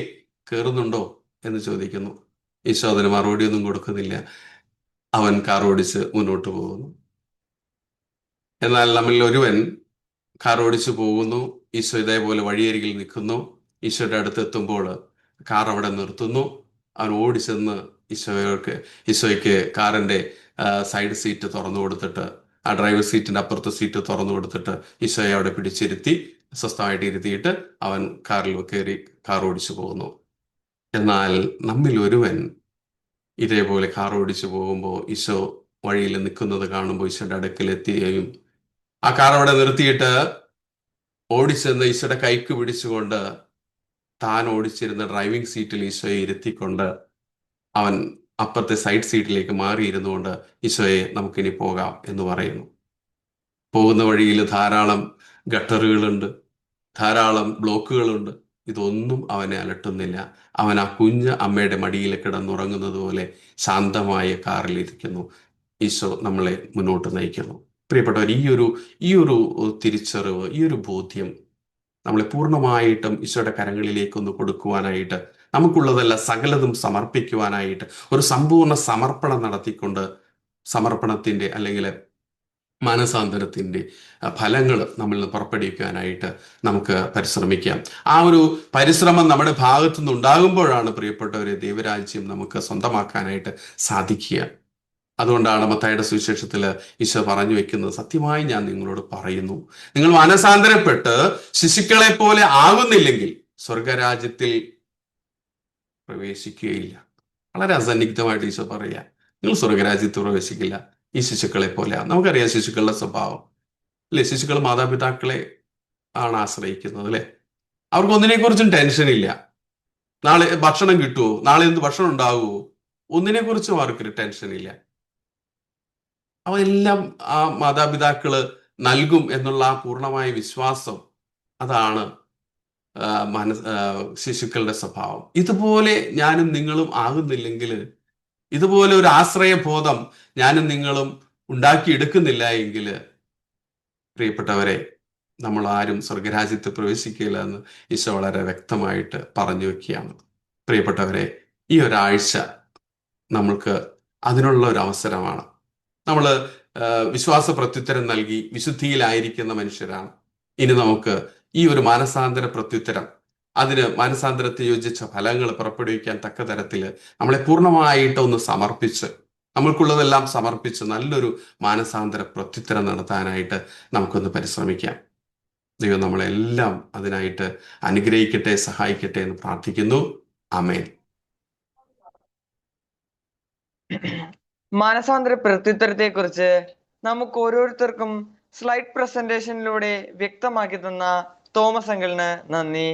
കയറുന്നുണ്ടോ എന്ന് ചോദിക്കുന്നു. ഈശോ അതിന് മറുപടി ഒന്നും കൊടുക്കുന്നില്ല. അവൻ കാർ ഓടിച്ച് മുന്നോട്ട് പോകുന്നു. എന്നാൽ നമ്മളിൽ ഒരുവൻ കാർ ഓടിച്ചു പോകുന്നു. ഈശോ ഇതേപോലെ വഴിയരികിൽ നിൽക്കുന്നു. ഈശോയുടെ അടുത്തെത്തുമ്പോൾ കാർ അവിടെ നിർത്തുന്നു. അവൻ ഓടിച്ചെന്ന് ഈശോയ്ക്ക് കാറിന്റെ സൈഡ് സീറ്റ് തുറന്നു കൊടുത്തിട്ട്, ആ ഡ്രൈവർ സീറ്റിന്റെ അപ്പുറത്തെ സീറ്റ് തുറന്നു കൊടുത്തിട്ട് ഈശോയെ അവിടെ പിടിച്ചിരുത്തി സ്വസ്ഥമായിട്ട് ഇരുത്തിയിട്ട് അവൻ കാറിൽ കയറി കാർ ഓടിച്ചു പോകുന്നു. എന്നാൽ നമ്മിൽ ഒരുവൻ ഇതേപോലെ കാർ ഓടിച്ചു പോകുമ്പോൾ ഈശോ വഴിയിൽ നിൽക്കുന്നത് കാണുമ്പോൾ ഈശോയുടെ അടുക്കലെത്തുകയും ആ കാർ അവിടെ നിർത്തിയിട്ട് ഓടിച്ചെന്ന് ഈശോയുടെ കൈക്ക് പിടിച്ചുകൊണ്ട് താൻ ഓടിച്ചിരുന്ന ഡ്രൈവിംഗ് സീറ്റിൽ ഈശോയെ ഇരുത്തിക്കൊണ്ട് അവൻ അപ്പുറത്തെ സൈഡ് സീറ്റിലേക്ക് മാറിയിരുന്നുകൊണ്ട് ഈശോയെ നമുക്കിനി പോകാം എന്ന് പറയുന്നു. പോകുന്ന വഴിയിൽ ധാരാളം ഗട്ടറുകളുണ്ട്, ധാരാളം ബ്ലോക്കുകളുണ്ട്. ഇതൊന്നും അവനെ അലട്ടുന്നില്ല. അവൻ ആ കുഞ്ഞ് അമ്മയുടെ മടിയിൽ കിടന്നുറങ്ങുന്നത് പോലെ ശാന്തമായ കാറിലിരിക്കുന്നു. ഈശോ നമ്മളെ മുന്നോട്ട് നയിക്കുന്നു. പ്രിയപ്പെട്ടവർ, ഈ ഒരു തിരിച്ചറിവ്, ഈ ഒരു ബോധ്യം നമ്മളെ പൂർണ്ണമായിട്ടും ഈശോയുടെ കരങ്ങളിലേക്കൊന്ന് കൊടുക്കുവാനായിട്ട്, നമുക്കുള്ളതല്ല സകലതും സമർപ്പിക്കുവാനായിട്ട് ഒരു സമ്പൂർണ്ണ സമർപ്പണം നടത്തിക്കൊണ്ട് സമർപ്പണത്തിന്റെ അല്ലെങ്കിൽ മാനസാന്തരത്തിന്റെ ഫലങ്ങൾ നമ്മളിൽ നിന്ന് പുറപ്പെടുവിക്കാനായിട്ട് നമുക്ക് പരിശ്രമിക്കാം. ആ ഒരു പരിശ്രമം നമ്മുടെ ഭാഗത്തു നിന്നുണ്ടാകുമ്പോഴാണ് പ്രിയപ്പെട്ടവരെ ദൈവരാജ്യം നമുക്ക് സ്വന്തമാക്കാനായിട്ട് സാധിക്കുക. അതുകൊണ്ടാണ് മത്തായിയുടെ സുവിശേഷത്തിൽ ഈശോ പറഞ്ഞു വെക്കുന്നത്, സത്യമായി ഞാൻ നിങ്ങളോട് പറയുന്നു, നിങ്ങൾ മാനസാന്തരപ്പെട്ട് ശിശുക്കളെ പോലെ ആകുന്നില്ലെങ്കിൽ സ്വർഗരാജ്യത്തിൽ പ്രവേശിക്കുകയില്ല. വളരെ അസന്നിഗ്ധമായിട്ട് ഈശോ പറയുക, നിങ്ങൾ സ്വർഗരാജ്യത്ത് പ്രവേശിക്കില്ല ഈ ശിശുക്കളെ പോലെയാണ്. നമുക്കറിയാം ശിശുക്കളുടെ സ്വഭാവം അല്ലെ. ശിശുക്കൾ മാതാപിതാക്കളെ ആണ് ആശ്രയിക്കുന്നത് അല്ലെ. അവർക്ക് ഒന്നിനെക്കുറിച്ചും ടെൻഷൻ ഇല്ല. നാളെ ഭക്ഷണം കിട്ടുമോ, നാളെ എന്ത് ഭക്ഷണം ഉണ്ടാകുമോ, ഒന്നിനെക്കുറിച്ചും അവർക്കൊരു ടെൻഷൻ ഇല്ല. അവയെല്ലാം ആ മാതാപിതാക്കള് നൽകും എന്നുള്ള ആ പൂർണ്ണമായ വിശ്വാസം, അതാണ് ശിശുക്കളുടെ സ്വഭാവം. ഇതുപോലെ ഞാനും നിങ്ങളും ആകുന്നില്ലെങ്കിൽ, ഇതുപോലെ ഒരു ആശ്രയബോധം ഞാനും നിങ്ങളും ഉണ്ടാക്കിയെടുക്കുന്നില്ല എങ്കിൽ, പ്രിയപ്പെട്ടവരെ, നമ്മൾ ആരും സ്വർഗരാജ്യത്ത് പ്രവേശിക്കില്ല എന്ന് ഈശോ വളരെ വ്യക്തമായിട്ട് പറഞ്ഞു വെക്കുകയാണ്. പ്രിയപ്പെട്ടവരെ, ഈ ഒരാഴ്ച നമ്മൾക്ക് അതിനുള്ള ഒരു അവസരമാണ്. നമ്മൾ വിശ്വാസ പ്രത്യുത്തരം നൽകി വിശുദ്ധിയിലായിരിക്കുന്ന മനുഷ്യരാണ്. ഇനി നമുക്ക് ഈ ഒരു മാനസാന്തര പ്രത്യുത്തരം, അതിന് മാനസാന്തരത്തെ യോജിച്ച ഫലങ്ങൾ പുറപ്പെടുവിക്കാൻ തക്ക തരത്തിൽ നമ്മളെ പൂർണ്ണമായിട്ട് ഒന്ന് സമർപ്പിച്ച്, നമ്മൾക്കുള്ളതെല്ലാം സമർപ്പിച്ച് നല്ലൊരു മാനസാന്തര പ്രത്യുത്തരം നടത്താനായിട്ട് നമുക്കൊന്ന് പരിശ്രമിക്കാം. ദൈവം നമ്മളെല്ലാം അതിനായിട്ട് അനുഗ്രഹിക്കട്ടെ, സഹായിക്കട്ടെ എന്ന് പ്രാർത്ഥിക്കുന്നു. ആമേൻ. മാനസാന്തര പ്രത്യുത്തരത്തെ കുറിച്ച് നമുക്ക് ഓരോരുത്തർക്കും സ്ലൈഡ് പ്രസന്റേഷനിലൂടെ വ്യക്തമാക്കി തന്ന തോമസ് അങ്കിളിന് നന്ദി.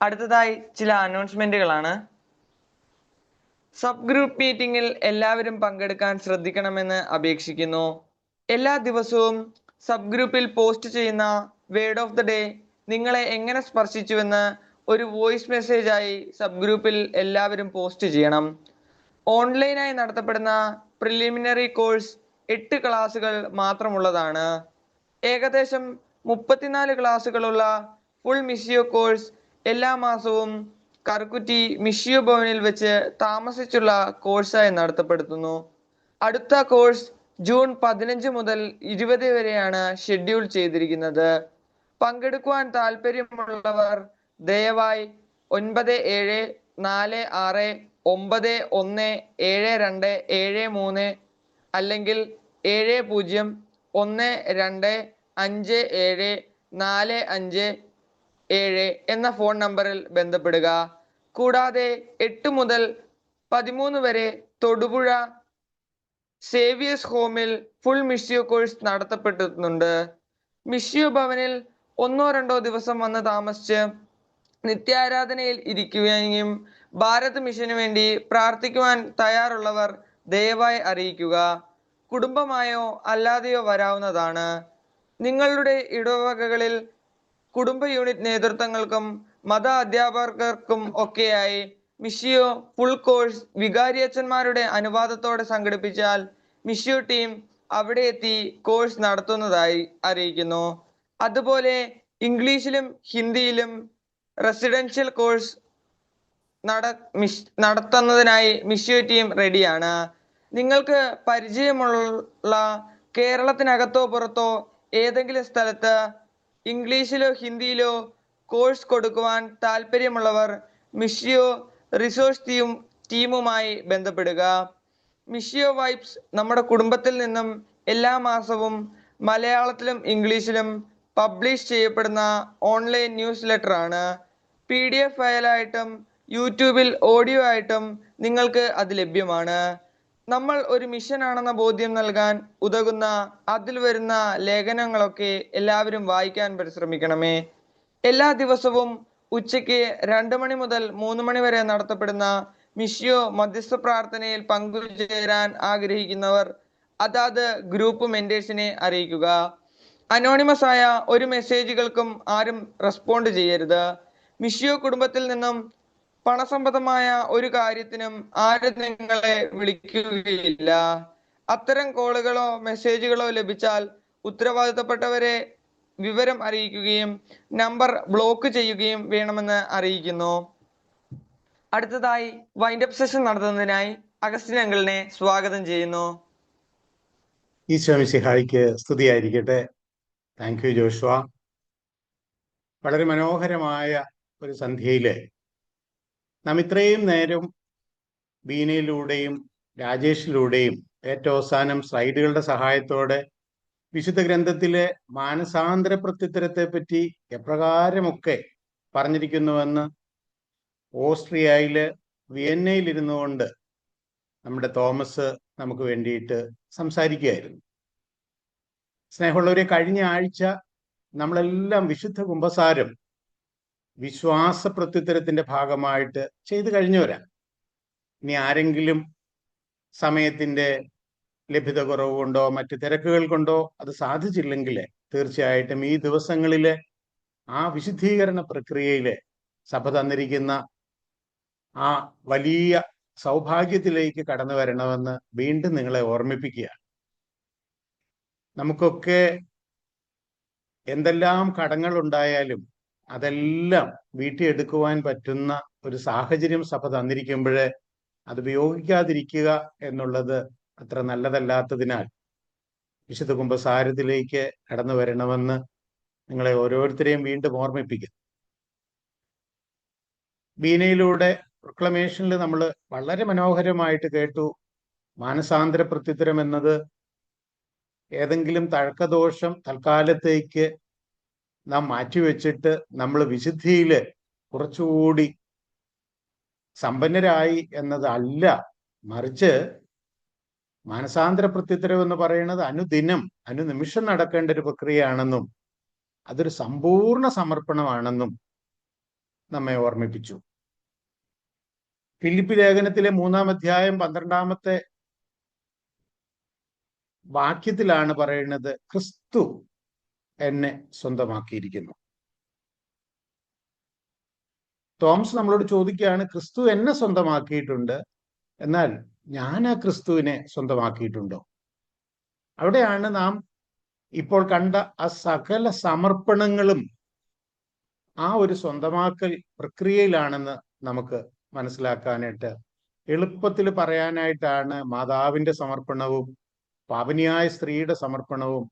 അടുത്തതായി ചില അനൗൺസ്മെന്റുകളാണ്. സബ് ഗ്രൂപ്പ് മീറ്റിംഗിൽ എല്ലാവരും പങ്കെടുക്കാൻ ശ്രദ്ധിക്കണമെന്ന് അപേക്ഷിക്കുന്നു. എല്ലാ ദിവസവും സബ് ഗ്രൂപ്പിൽ പോസ്റ്റ് ചെയ്യുന്ന വേർഡ് ഓഫ് ദ ഡേ നിങ്ങളെ എങ്ങനെ സ്പർശിച്ചുവെന്ന് ഒരു വോയിസ് മെസ്സേജായി സബ് ഗ്രൂപ്പിൽ എല്ലാവരും പോസ്റ്റ് ചെയ്യണം. ഓൺലൈനായി നടത്തപ്പെടുന്ന പ്രിലിമിനറി കോഴ്സ് 8 ക്ലാസുകൾ മാത്രമുള്ളതാണ്. ഏകദേശം 34 ക്ലാസുകളുള്ള ഫുൾ മിഷിയോ കോഴ്സ് എല്ലാ മാസവും കറുകുറ്റി മിഷിയോ ഭവനിൽ വെച്ച് താമസിച്ചുള്ള കോഴ്സായി നടത്തപ്പെടുന്നു. അടുത്ത കോഴ്സ് ജൂൺ 15 മുതൽ 20 വരെയാണ് ഷെഡ്യൂൾ ചെയ്തിരിക്കുന്നത്. പങ്കെടുക്കുവാൻ താല്പര്യമുള്ളവർ ദയവായി 9746917273 അല്ലെങ്കിൽ 70125745 എന്ന ഫോൺ നമ്പറിൽ ബന്ധപ്പെടുക. കൂടാതെ 8 മുതൽ 13 വരെ തൊടുപുഴ സേവിയേഴ്സ് ഹോമിൽ ഫുൾ മിഷിയോ കോഴ്സ് നടത്തപ്പെടുന്നുണ്ട്. മിഷിയോ ഭവനിൽ 1-2 ദിവസം വന്ന് താമസിച്ച് നിത്യാരാധനയിൽ ഇരിക്കുകയും ഭാരത് മിഷന് വേണ്ടി പ്രാർത്ഥിക്കുവാൻ തയ്യാറുള്ളവർ ദയവായി അറിയിക്കുക. കുടുംബമായോ അല്ലാതെയോ വരാവുന്നതാണ്. നിങ്ങളുടെ ഇടവകകളിൽ കുടുംബ യൂണിറ്റ് നേതൃത്വങ്ങൾക്കും മത അധ്യാപകർക്കും ഒക്കെയായി മിഷിയോ ഫുൾ കോഴ്സ് വികാരിയച്ചന്മാരുടെ അനുവാദത്തോടെ സംഘടിപ്പിച്ചാൽ മിഷിയോ ടീം അവിടെ എത്തി കോഴ്സ് നടത്തുന്നതായി അറിയിക്കുന്നു. അതുപോലെ ഇംഗ്ലീഷിലും ഹിന്ദിയിലും റെസിഡൻഷ്യൽ കോഴ്സ് നടത്തുന്നതിനായി മിഷിയോ ടീം റെഡിയാണ്. നിങ്ങൾക്ക് പരിചയമുള്ള കേരളത്തിനകത്തോ പുറത്തോ ഏതെങ്കിലും സ്ഥലത്ത് ഇംഗ്ലീഷിലോ ഹിന്ദിയിലോ കോഴ്സ് കൊടുക്കുവാൻ താല്പര്യമുള്ളവർ മിഷിയോ റിസോഴ്സ് ടീമുമായി ബന്ധപ്പെടുക. മിഷിയോ വൈബ്സ് നമ്മുടെ കുടുംബത്തിൽ നിന്നും എല്ലാ മാസവും മലയാളത്തിലും ഇംഗ്ലീഷിലും പബ്ലിഷ് ചെയ്യപ്പെടുന്ന ഓൺലൈൻ ന്യൂസ് ലെറ്റർ ആണ്. PDF ഫയലായിട്ടും യൂട്യൂബിൽ ഓഡിയോ ആയിട്ടും നിങ്ങൾക്ക് അത് ലഭ്യമാണ്. നമ്മൾ ഒരു മിഷനാണെന്ന ബോധ്യം നൽകാൻ ഉതകുന്ന അതിൽ വരുന്ന ലേഖനങ്ങളൊക്കെ എല്ലാവരും വായിക്കാൻ പരിശ്രമിക്കണമേ. എല്ലാ ദിവസവും ഉച്ചയ്ക്ക് 2 മണി മുതൽ 3 മണി വരെ നടത്തപ്പെടുന്ന മിഷിയോ മധ്യസ്ഥ പ്രാർത്ഥനയിൽ പങ്കുചേരാൻ ആഗ്രഹിക്കുന്നവർ അതാത് ഗ്രൂപ്പ് മെന്റേഴ്സിനെ അറിയിക്കുക. അനോണിമസ് ആയ ഒരു മെസ്സേജുകൾക്കും ആരും റെസ്പോണ്ട് ചെയ്യരുത്. മിഷിയോ കുടുംബത്തിൽ നിന്നും പണസംബന്ധമായ ഒരു കാര്യത്തിനും ആരും നിങ്ങളെ വിളിക്കുകയില്ല. അത്തരം കോളുകളോ മെസ്സേജുകളോ ലഭിച്ചാൽ ഉത്തരവാദിത്തപ്പെട്ടവരെ വിവരം അറിയിക്കുകയും നമ്പർ ബ്ലോക്ക് ചെയ്യുകയും വേണമെന്ന് അറിയിക്കുന്നു. അടുത്തതായി വൈൻഡപ്പ് സെഷൻ നടത്തുന്നതിനായി അഗസ്റ്റിൻ അങ്കിളിനെ സ്വാഗതം ചെയ്യുന്നു. ഈശോ മിശിഹായ്ക്ക് സ്തുതിയായിരിക്കട്ടെ. Thank you Joshua. വളരെ മനോഹരമായ ഒരു സന്ധ്യയില് നാം ഇത്രയും നേരം ബീനയിലൂടെയും രാജേഷിലൂടെയും ഏറ്റവും അവസാനം സ്ലൈഡുകളുടെ സഹായത്തോടെ വിശുദ്ധ ഗ്രന്ഥത്തിലെ മാനസാന്തര പ്രത്യുത്തരത്തെ പറ്റി എപ്രകാരമൊക്കെ പറഞ്ഞിരിക്കുന്നുവെന്ന് ഓസ്ട്രിയയില് വിയന്നയിൽ ഇരുന്നു കൊണ്ട് നമ്മുടെ തോമസ് നമുക്ക് വേണ്ടിയിട്ട് സംസാരിക്കുകയായിരുന്നു. സ്നേഹമുള്ളവരെ, കഴിഞ്ഞ ആഴ്ച നമ്മളെല്ലാം വിശുദ്ധ കുമ്പസാരം വിശ്വാസ പ്രത്യുത്തരത്തിന്റെ ഭാഗമായിട്ട് ചെയ്തു കഴിഞ്ഞവരാ. ഇനി ആരെങ്കിലും സമയത്തിന്റെ ലഭ്യത കുറവ് കൊണ്ടോ മറ്റ് തിരക്കുകൾ കൊണ്ടോ അത് സാധിച്ചില്ലെങ്കിൽ തീർച്ചയായിട്ടും ഈ ദിവസങ്ങളിലെ ആ വിശുദ്ധീകരണ പ്രക്രിയയിലെ സഭ തന്നിരിക്കുന്ന ആ വലിയ സൗഭാഗ്യത്തിലേക്ക് കടന്നു വരണമെന്ന് വീണ്ടും നിങ്ങളെ ഓർമ്മിപ്പിക്കുക. നമുക്കൊക്കെ എന്തെല്ലാം കടങ്ങൾ ഉണ്ടായാലും അതെല്ലാം വീട്ടിലെടുക്കുവാൻ പറ്റുന്ന ഒരു സാഹചര്യം സഭ തന്നിരിക്കുമ്പോൾ അത് ഉപയോഗിക്കാതിരിക്കുക എന്നുള്ളത് അത്ര നല്ലതല്ലാത്തതിനാൽ വിശുദ്ധ കുമ്പസാരത്തിലേക്ക് കടന്നു വരണമെന്ന് നിങ്ങളെ ഓരോരുത്തരെയും വീണ്ടും ഓർമ്മിപ്പിക്കുന്നു. വീണയിലൂടെ പ്രൊക്ലമേഷനിൽ നമ്മൾ വളരെ മനോഹരമായിട്ട് കേട്ടു, മാനസാന്തര പ്രത്യുത്തരം എന്നത് ഏതെങ്കിലും തഴക്കദോഷം തൽക്കാലത്തേക്ക് നാം മാറ്റിവെച്ചിട്ട് നമ്മൾ വിശുദ്ധിയിൽ കുറച്ചുകൂടി സമ്പന്നരായി എന്നതല്ല, മറിച്ച് മാനസാന്തര പ്രത്യുത്തരം എന്ന് പറയുന്നത് അനുദിനം അനുനിമിഷം നടക്കേണ്ട ഒരു പ്രക്രിയയാണെന്നും അതൊരു സമ്പൂർണ്ണ സമർപ്പണമാണെന്നും നമ്മെ ഓർമ്മിപ്പിച്ചു. ഫിലിപ്പി ലേഖനത്തിലെ 3-ാം അധ്യായം 12-ാമത്തെ വാക്യത്തിലാണ് പറയുന്നത്, ക്രിസ്തു എന്നെ സ്വന്തമാക്കിയിരിക്കുന്നു. തോമസ് നമ്മളോട് ചോദിക്കുകയാണ്, ക്രിസ്തു എന്നെ സ്വന്തമാക്കിയിട്ടുണ്ട്, എന്നാൽ ഞാൻ ആ ക്രിസ്തുവിനെ സ്വന്തമാക്കിയിട്ടുണ്ടോ? അവിടെയാണ് നാം ഇപ്പോൾ കണ്ട ആ സകല സമർപ്പണങ്ങളും ആ ഒരു സ്വന്തമാക്കൽ പ്രക്രിയയിലാണെന്ന് നമുക്ക് മനസ്സിലാക്കാനായിട്ട് എളുപ്പത്തിൽ പറയാനായിട്ടാണ് മാതാവിന്റെ സമർപ്പണവും പാപനിയായ സ്ത്രീയുടെ സമർപ്പണവും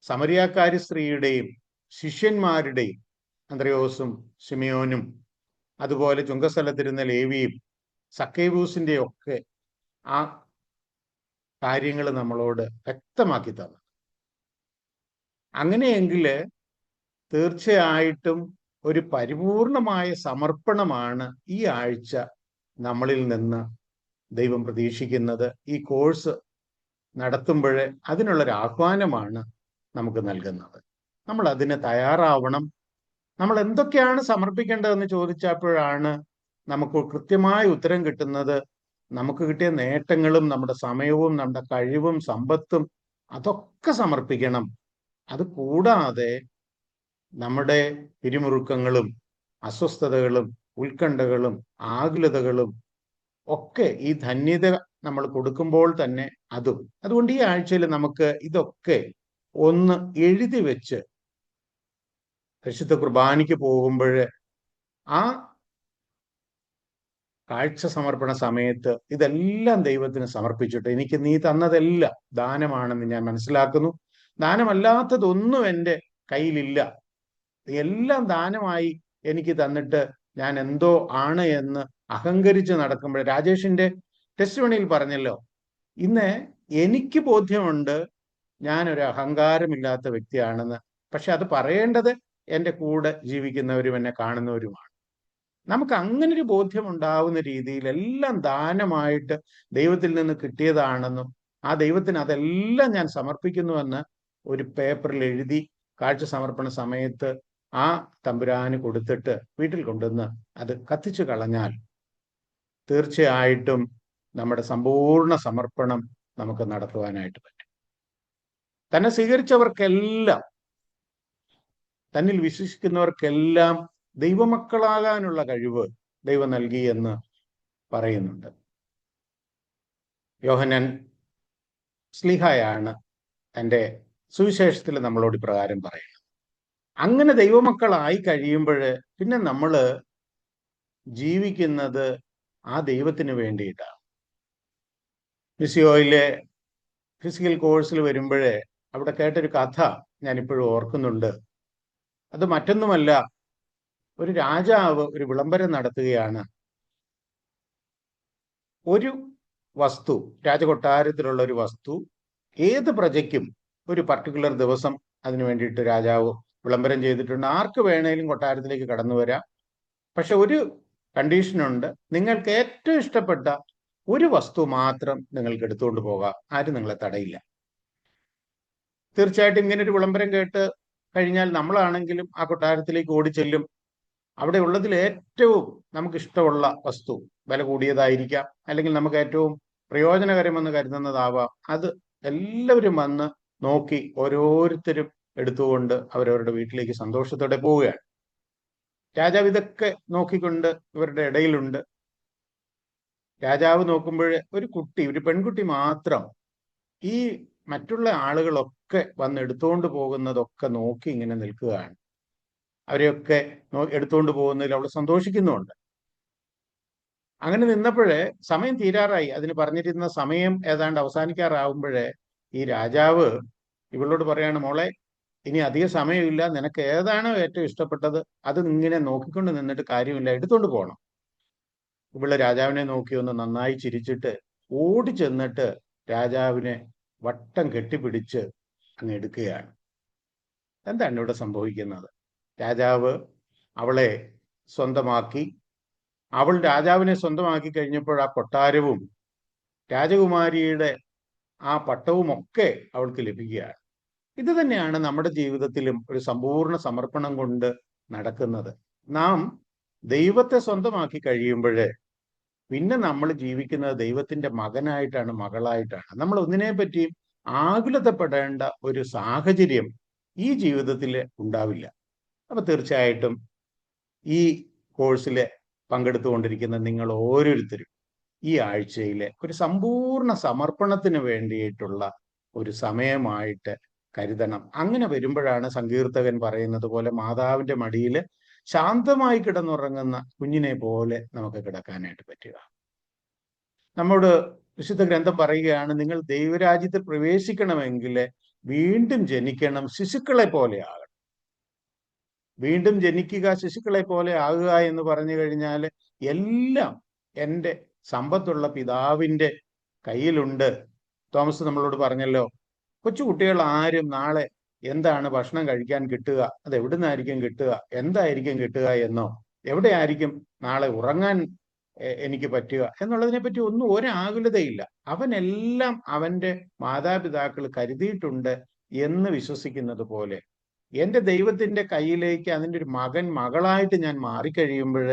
സമരിയാക്കാരി സ്ത്രീയുടെയും ശിഷ്യന്മാരുടെയും അന്ത്രയോസും ശിമിയോനും അതുപോലെ ചുങ്കസ്ഥലത്തിരുന്ന ലേവിയും സക്കേബൂസിന്റെ ഒക്കെ ആ കാര്യങ്ങൾ നമ്മളോട് വ്യക്തമാക്കി തന്നു. അങ്ങനെയെങ്കിൽ തീർച്ചയായിട്ടും ഒരു പരിപൂർണമായ സമർപ്പണമാണ് ഈ ആഴ്ച നമ്മളിൽ നിന്ന് ദൈവം പ്രതീക്ഷിക്കുന്നത്. ഈ കോഴ്സ് നടത്തുമ്പോൾ അതിനുള്ളൊരു ആഹ്വാനമാണ് നമുക്ക് നൽകുന്നത്. നമ്മൾ അതിന് തയ്യാറാവണം. നമ്മൾ എന്തൊക്കെയാണ് സമർപ്പിക്കേണ്ടതെന്ന് ചോദിച്ചപ്പോഴാണ് നമുക്ക് കൃത്യമായ ഉത്തരം കിട്ടുന്നത്. നമുക്ക് കിട്ടിയ നേട്ടങ്ങളും നമ്മുടെ സമയവും നമ്മുടെ കഴിവും സമ്പത്തും അതൊക്കെ സമർപ്പിക്കണം. അത് കൂടാതെ നമ്മുടെ പിരിമുറുക്കങ്ങളും അസ്വസ്ഥതകളും ഉത്കണ്ഠകളും ആകുലതകളും ഒക്കെ ഈ ധന്യത നമ്മൾ കൊടുക്കുമ്പോൾ തന്നെ അതും. അതുകൊണ്ട് ഈ ആഴ്ചയിൽ നമുക്ക് ഇതൊക്കെ ഒന്ന് എഴുതി വെച്ച് പരിശുദ്ധ കുർബാനയ്ക്ക് പോകുമ്പോൾ ആ കാഴ്ച സമർപ്പണ സമയത്ത് ഇതെല്ലാം ദൈവത്തിന് സമർപ്പിച്ചിട്ട് എനിക്ക് നീ തന്നതെല്ലാം ദാനമാണെന്ന് ഞാൻ മനസ്സിലാക്കുന്നു, ദാനമല്ലാത്തതൊന്നും എൻ്റെ കയ്യിലില്ല, എല്ലാം ദാനമായി എനിക്ക് തന്നിട്ട് ഞാൻ എന്തോ ആണ് എന്ന് അഹങ്കരിച്ച് നടക്കുമ്പോൾ, രാജേഷിന്റെ ടെസ്റ്റിമണിയിൽ പറഞ്ഞല്ലോ, ഇന്ന് എനിക്ക് ബോധ്യമുണ്ട് ഞാനൊരു അഹങ്കാരമില്ലാത്ത വ്യക്തിയാണെന്ന്. പക്ഷെ അത് പറയേണ്ടത് എൻ്റെ കൂടെ ജീവിക്കുന്നവരും എന്നെ കാണുന്നവരുമാണ്. നമുക്ക് അങ്ങനൊരു ബോധ്യം ഉണ്ടാവുന്ന രീതിയിൽ എല്ലാം ദാനമായിട്ട് ദൈവത്തിൽ നിന്ന് കിട്ടിയതാണെന്നും ആ ദൈവത്തിന് അതെല്ലാം ഞാൻ സമർപ്പിക്കുന്നുവെന്ന് ഒരു പേപ്പറിൽ എഴുതി കാഴ്ച സമർപ്പണ സമയത്ത് ആ തമ്പുരാന് കൊടുത്തിട്ട് വീട്ടിൽ കൊണ്ടുവന്ന് അത് കത്തിച്ചു കളഞ്ഞാൽ തീർച്ചയായിട്ടും നമ്മുടെ സമ്പൂർണ്ണ സമർപ്പണം നമുക്ക് നടത്തുവാനായിട്ട് പറ്റും. തന്നെ സ്വീകരിച്ചവർക്കെല്ലാം, തന്നിൽ വിശ്വസിക്കുന്നവർക്കെല്ലാം ദൈവമക്കളാകാനുള്ള കഴിവ് ദൈവം നൽകി എന്ന് പറയുന്നുണ്ട്. യോഹന്നാൻ ശ്ലീഹായാണ് തൻ്റെ സുവിശേഷത്തിൽ നമ്മളോട് ഇപ്രകാരം പറയുന്നത്. അങ്ങനെ ദൈവമക്കളായി കഴിയുമ്പോൾ പിന്നെ നമ്മൾ ജീവിക്കുന്നത് ആ ദൈവത്തിന് വേണ്ടിയിട്ടാണ്. മിസിയോയിലെ ഫിസിക്കൽ കോഴ്സിൽ വരുമ്പോഴേ അവിടെ കേട്ടൊരു കഥ ഞാനിപ്പോഴും ഓർക്കുന്നുണ്ട്. അത് മറ്റൊന്നുമല്ല, ഒരു രാജാവ് ഒരു വിളംബരം നടത്തുകയാണ്. ഒരു വസ്തു, രാജകൊട്ടാരത്തിലുള്ള ഒരു വസ്തു ഏത് പ്രജയ്ക്കും ഒരു പർട്ടിക്കുലർ ദിവസം അതിനു വേണ്ടിയിട്ട് രാജാവ് വിളംബരം ചെയ്തിട്ടുണ്ട്. ആർക്ക് വേണേലും കൊട്ടാരത്തിലേക്ക് കടന്നു വരാം. പക്ഷെ ഒരു കണ്ടീഷനുണ്ട്, നിങ്ങൾക്ക് ഏറ്റവും ഇഷ്ടപ്പെട്ട ഒരു വസ്തു മാത്രം നിങ്ങൾക്ക് എടുത്തുകൊണ്ട് പോകാം, ആരും നിങ്ങളെ തടയില്ല. തീർച്ചയായിട്ടും ഇങ്ങനെ ഒരു വിളംബരം കേട്ട് കഴിഞ്ഞാൽ നമ്മളാണെങ്കിലും ആ കൊട്ടാരത്തിലേക്ക് ഓടിച്ചെല്ലും. അവിടെ ഉള്ളതിൽ ഏറ്റവും നമുക്ക് ഇഷ്ടമുള്ള വസ്തു, വില കൂടിയതായിരിക്കാം, അല്ലെങ്കിൽ നമുക്ക് ഏറ്റവും പ്രയോജനകരമെന്ന് കരുതുന്നതാവാം, അത് എല്ലാവരും വന്ന് നോക്കി ഓരോരുത്തരും എടുത്തുകൊണ്ട് അവരവരുടെ വീട്ടിലേക്ക് സന്തോഷത്തോടെ പോവുകയാണ്. രാജാവ് ഇതൊക്കെ നോക്കിക്കൊണ്ട് ഇവരുടെ ഇടയിലുണ്ട്. രാജാവ് നോക്കുമ്പോൾ ഒരു പെൺകുട്ടി മാത്രം ഈ മറ്റുള്ള ആളുകളൊക്കെ വന്ന് എടുത്തുകൊണ്ട് പോകുന്നതൊക്കെ നോക്കി ഇങ്ങനെ നിൽക്കുകയാണ്. അവരെയൊക്കെ എടുത്തുകൊണ്ട് പോകുന്നതിൽ അവൾ സന്തോഷിക്കുന്നുമുണ്ട്. അങ്ങനെ നിന്നപ്പോഴേ സമയം തീരാറായി. അതിന് പറഞ്ഞിരുന്ന സമയം ഏതാണ്ട് അവസാനിക്കാറാവുമ്പോഴേ ഈ രാജാവ് ഇവളോട് പറയാണ്, മോളെ, ഇനി അധിക സമയമില്ല, നിനക്ക് ഏതാണോ ഏറ്റവും ഇഷ്ടപ്പെട്ടത് അത് ഇങ്ങനെ നോക്കിക്കൊണ്ട് നിന്നിട്ട് കാര്യമില്ല, എടുത്തുകൊണ്ട് പോകണം. ഇവള് രാജാവിനെ നോക്കി ഒന്ന് നന്നായി ചിരിച്ചിട്ട് ഓടി ചെന്നിട്ട് രാജാവിനെ വട്ടം കെട്ടിപ്പിടിച്ച് അങ്ങ് എടുക്കുകയാണ്. എന്താണ് ഇവിടെ സംഭവിക്കുന്നത്? രാജാവ് അവളെ സ്വന്തമാക്കി. അവൾ രാജാവിനെ സ്വന്തമാക്കി കഴിഞ്ഞപ്പോൾ ആ കൊട്ടാരവും രാജകുമാരിയുടെ ആ പട്ടവും ഒക്കെ അവൾക്ക് ലഭിക്കുകയാണ്. ഇത് തന്നെയാണ് നമ്മുടെ ജീവിതത്തിലും ഒരു സമ്പൂർണ്ണ സമർപ്പണം കൊണ്ട് നടക്കുന്നത്. നാം ദൈവത്തെ സ്വന്തമാക്കി കഴിയുമ്പോഴേ പിന്നെ നമ്മൾ ജീവിക്കുന്നത് ദൈവത്തിന്റെ മകനായിട്ടാണ്, മകളായിട്ടാണ്. നമ്മൾ ഒന്നിനെ പറ്റിയും ആകുലതപ്പെടേണ്ട ഒരു സാഹചര്യം ഈ ജീവിതത്തിൽ ഉണ്ടാവില്ല. അപ്പൊ തീർച്ചയായിട്ടും ഈ കോഴ്സിൽ പങ്കെടുത്തുകൊണ്ടിരിക്കുന്ന നിങ്ങൾ ഓരോരുത്തരും ഈ ആഴ്ചയിലെ ഒരു സമ്പൂർണ്ണ സമർപ്പണത്തിന് വേണ്ടിയിട്ടുള്ള ഒരു സമയമായിട്ട് കരുതണം. അങ്ങനെ വരുമ്പോഴാണ് സങ്കീർത്തകൻ പറയുന്നത് പോലെ മാതാവിന്റെ മടിയിൽ ശാന്തമായി കിടന്നുറങ്ങുന്ന കുഞ്ഞിനെ പോലെ നമുക്ക് കിടക്കാനായിട്ട് പറ്റുക. നമ്മോട് വിശുദ്ധ ഗ്രന്ഥം പറയുകയാണ്, നിങ്ങൾ ദൈവരാജ്യത്തിൽ പ്രവേശിക്കണമെങ്കിൽ വീണ്ടും ജനിക്കണം, ശിശുക്കളെ പോലെ ആകണം. വീണ്ടും ജനിക്കുക, ശിശുക്കളെ പോലെ ആകുക എന്ന് പറഞ്ഞു കഴിഞ്ഞാൽ എല്ലാം എൻ്റെ സമ്പത്തുള്ള പിതാവിൻ്റെ കയ്യിലുണ്ട്. തോമസ് നമ്മളോട് പറഞ്ഞല്ലോ, കൊച്ചുകുട്ടികൾ ആരും നാളെ എന്താണ് ഭക്ഷണം കഴിക്കാൻ കിട്ടുക, അത് എവിടെ നിന്നായിരിക്കും കിട്ടുക, എന്തായിരിക്കും കിട്ടുക എന്നോ, എവിടെയായിരിക്കും നാളെ ഉറങ്ങാൻ എനിക്ക് പറ്റുക എന്നുള്ളതിനെ പറ്റി ഒന്നും ഒരാകുലതയില്ല. അവനെല്ലാം അവൻ്റെ മാതാപിതാക്കൾ കരുതിയിട്ടുണ്ട് എന്ന് വിശ്വസിക്കുന്നത് പോലെ എൻ്റെ ദൈവത്തിൻ്റെ കയ്യിലേക്ക് അതിൻ്റെ ഒരു മകൻ, മകളായിട്ട് ഞാൻ മാറിക്കഴിയുമ്പോൾ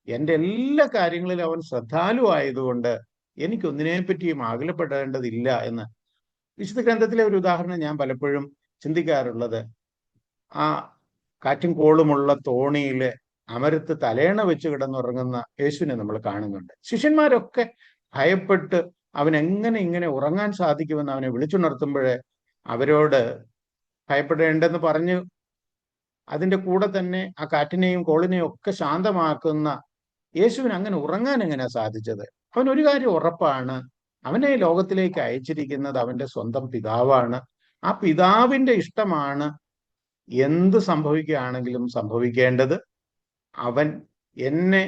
എൻ്റെ എല്ലാ കാര്യങ്ങളിലും അവൻ ശ്രദ്ധാലു ആയതുകൊണ്ട് എനിക്കൊന്നിനെ പറ്റിയും ആകുലപ്പെടേണ്ടതില്ല എന്ന് വിശുദ്ധ ഗ്രന്ഥത്തിലെ ഒരു ഉദാഹരണം ഞാൻ പലപ്പോഴും ചിന്തിക്കാറുള്ളത്, ആ കാറ്റും കോളുമുള്ള തോണിയിൽ അമരത്ത് തലേണ വെച്ച് കിടന്നുറങ്ങുന്ന യേശുവിനെ നമ്മൾ കാണുന്നുണ്ട്. ശിഷ്യന്മാരൊക്കെ ഭയപ്പെട്ട് അവൻ എങ്ങനെ ഇങ്ങനെ ഉറങ്ങാൻ സാധിക്കുമെന്ന് അവനെ വിളിച്ചുണർത്തുമ്പോഴേ അവരോട് ഭയപ്പെടേണ്ടെന്ന് പറഞ്ഞു. അതിൻ്റെ കൂടെ തന്നെ ആ കാറ്റിനെയും കോളിനെയും ഒക്കെ ശാന്തമാക്കുന്ന യേശുവിന് അങ്ങനെ ഉറങ്ങാൻ എങ്ങനെയാ സാധിച്ചത്? അവനൊരു കാര്യം ഉറപ്പാണ്, അവനെ ലോകത്തിലേക്ക് അയച്ചിരിക്കുന്നത് അവൻ്റെ സ്വന്തം പിതാവാണ്. ആ പിതാവിൻ്റെ ഇഷ്ടമാണ് എന്ത് സംഭവിക്കുകയാണെങ്കിലും സംഭവിക്കേണ്ടത്. അവൻ എന്നെ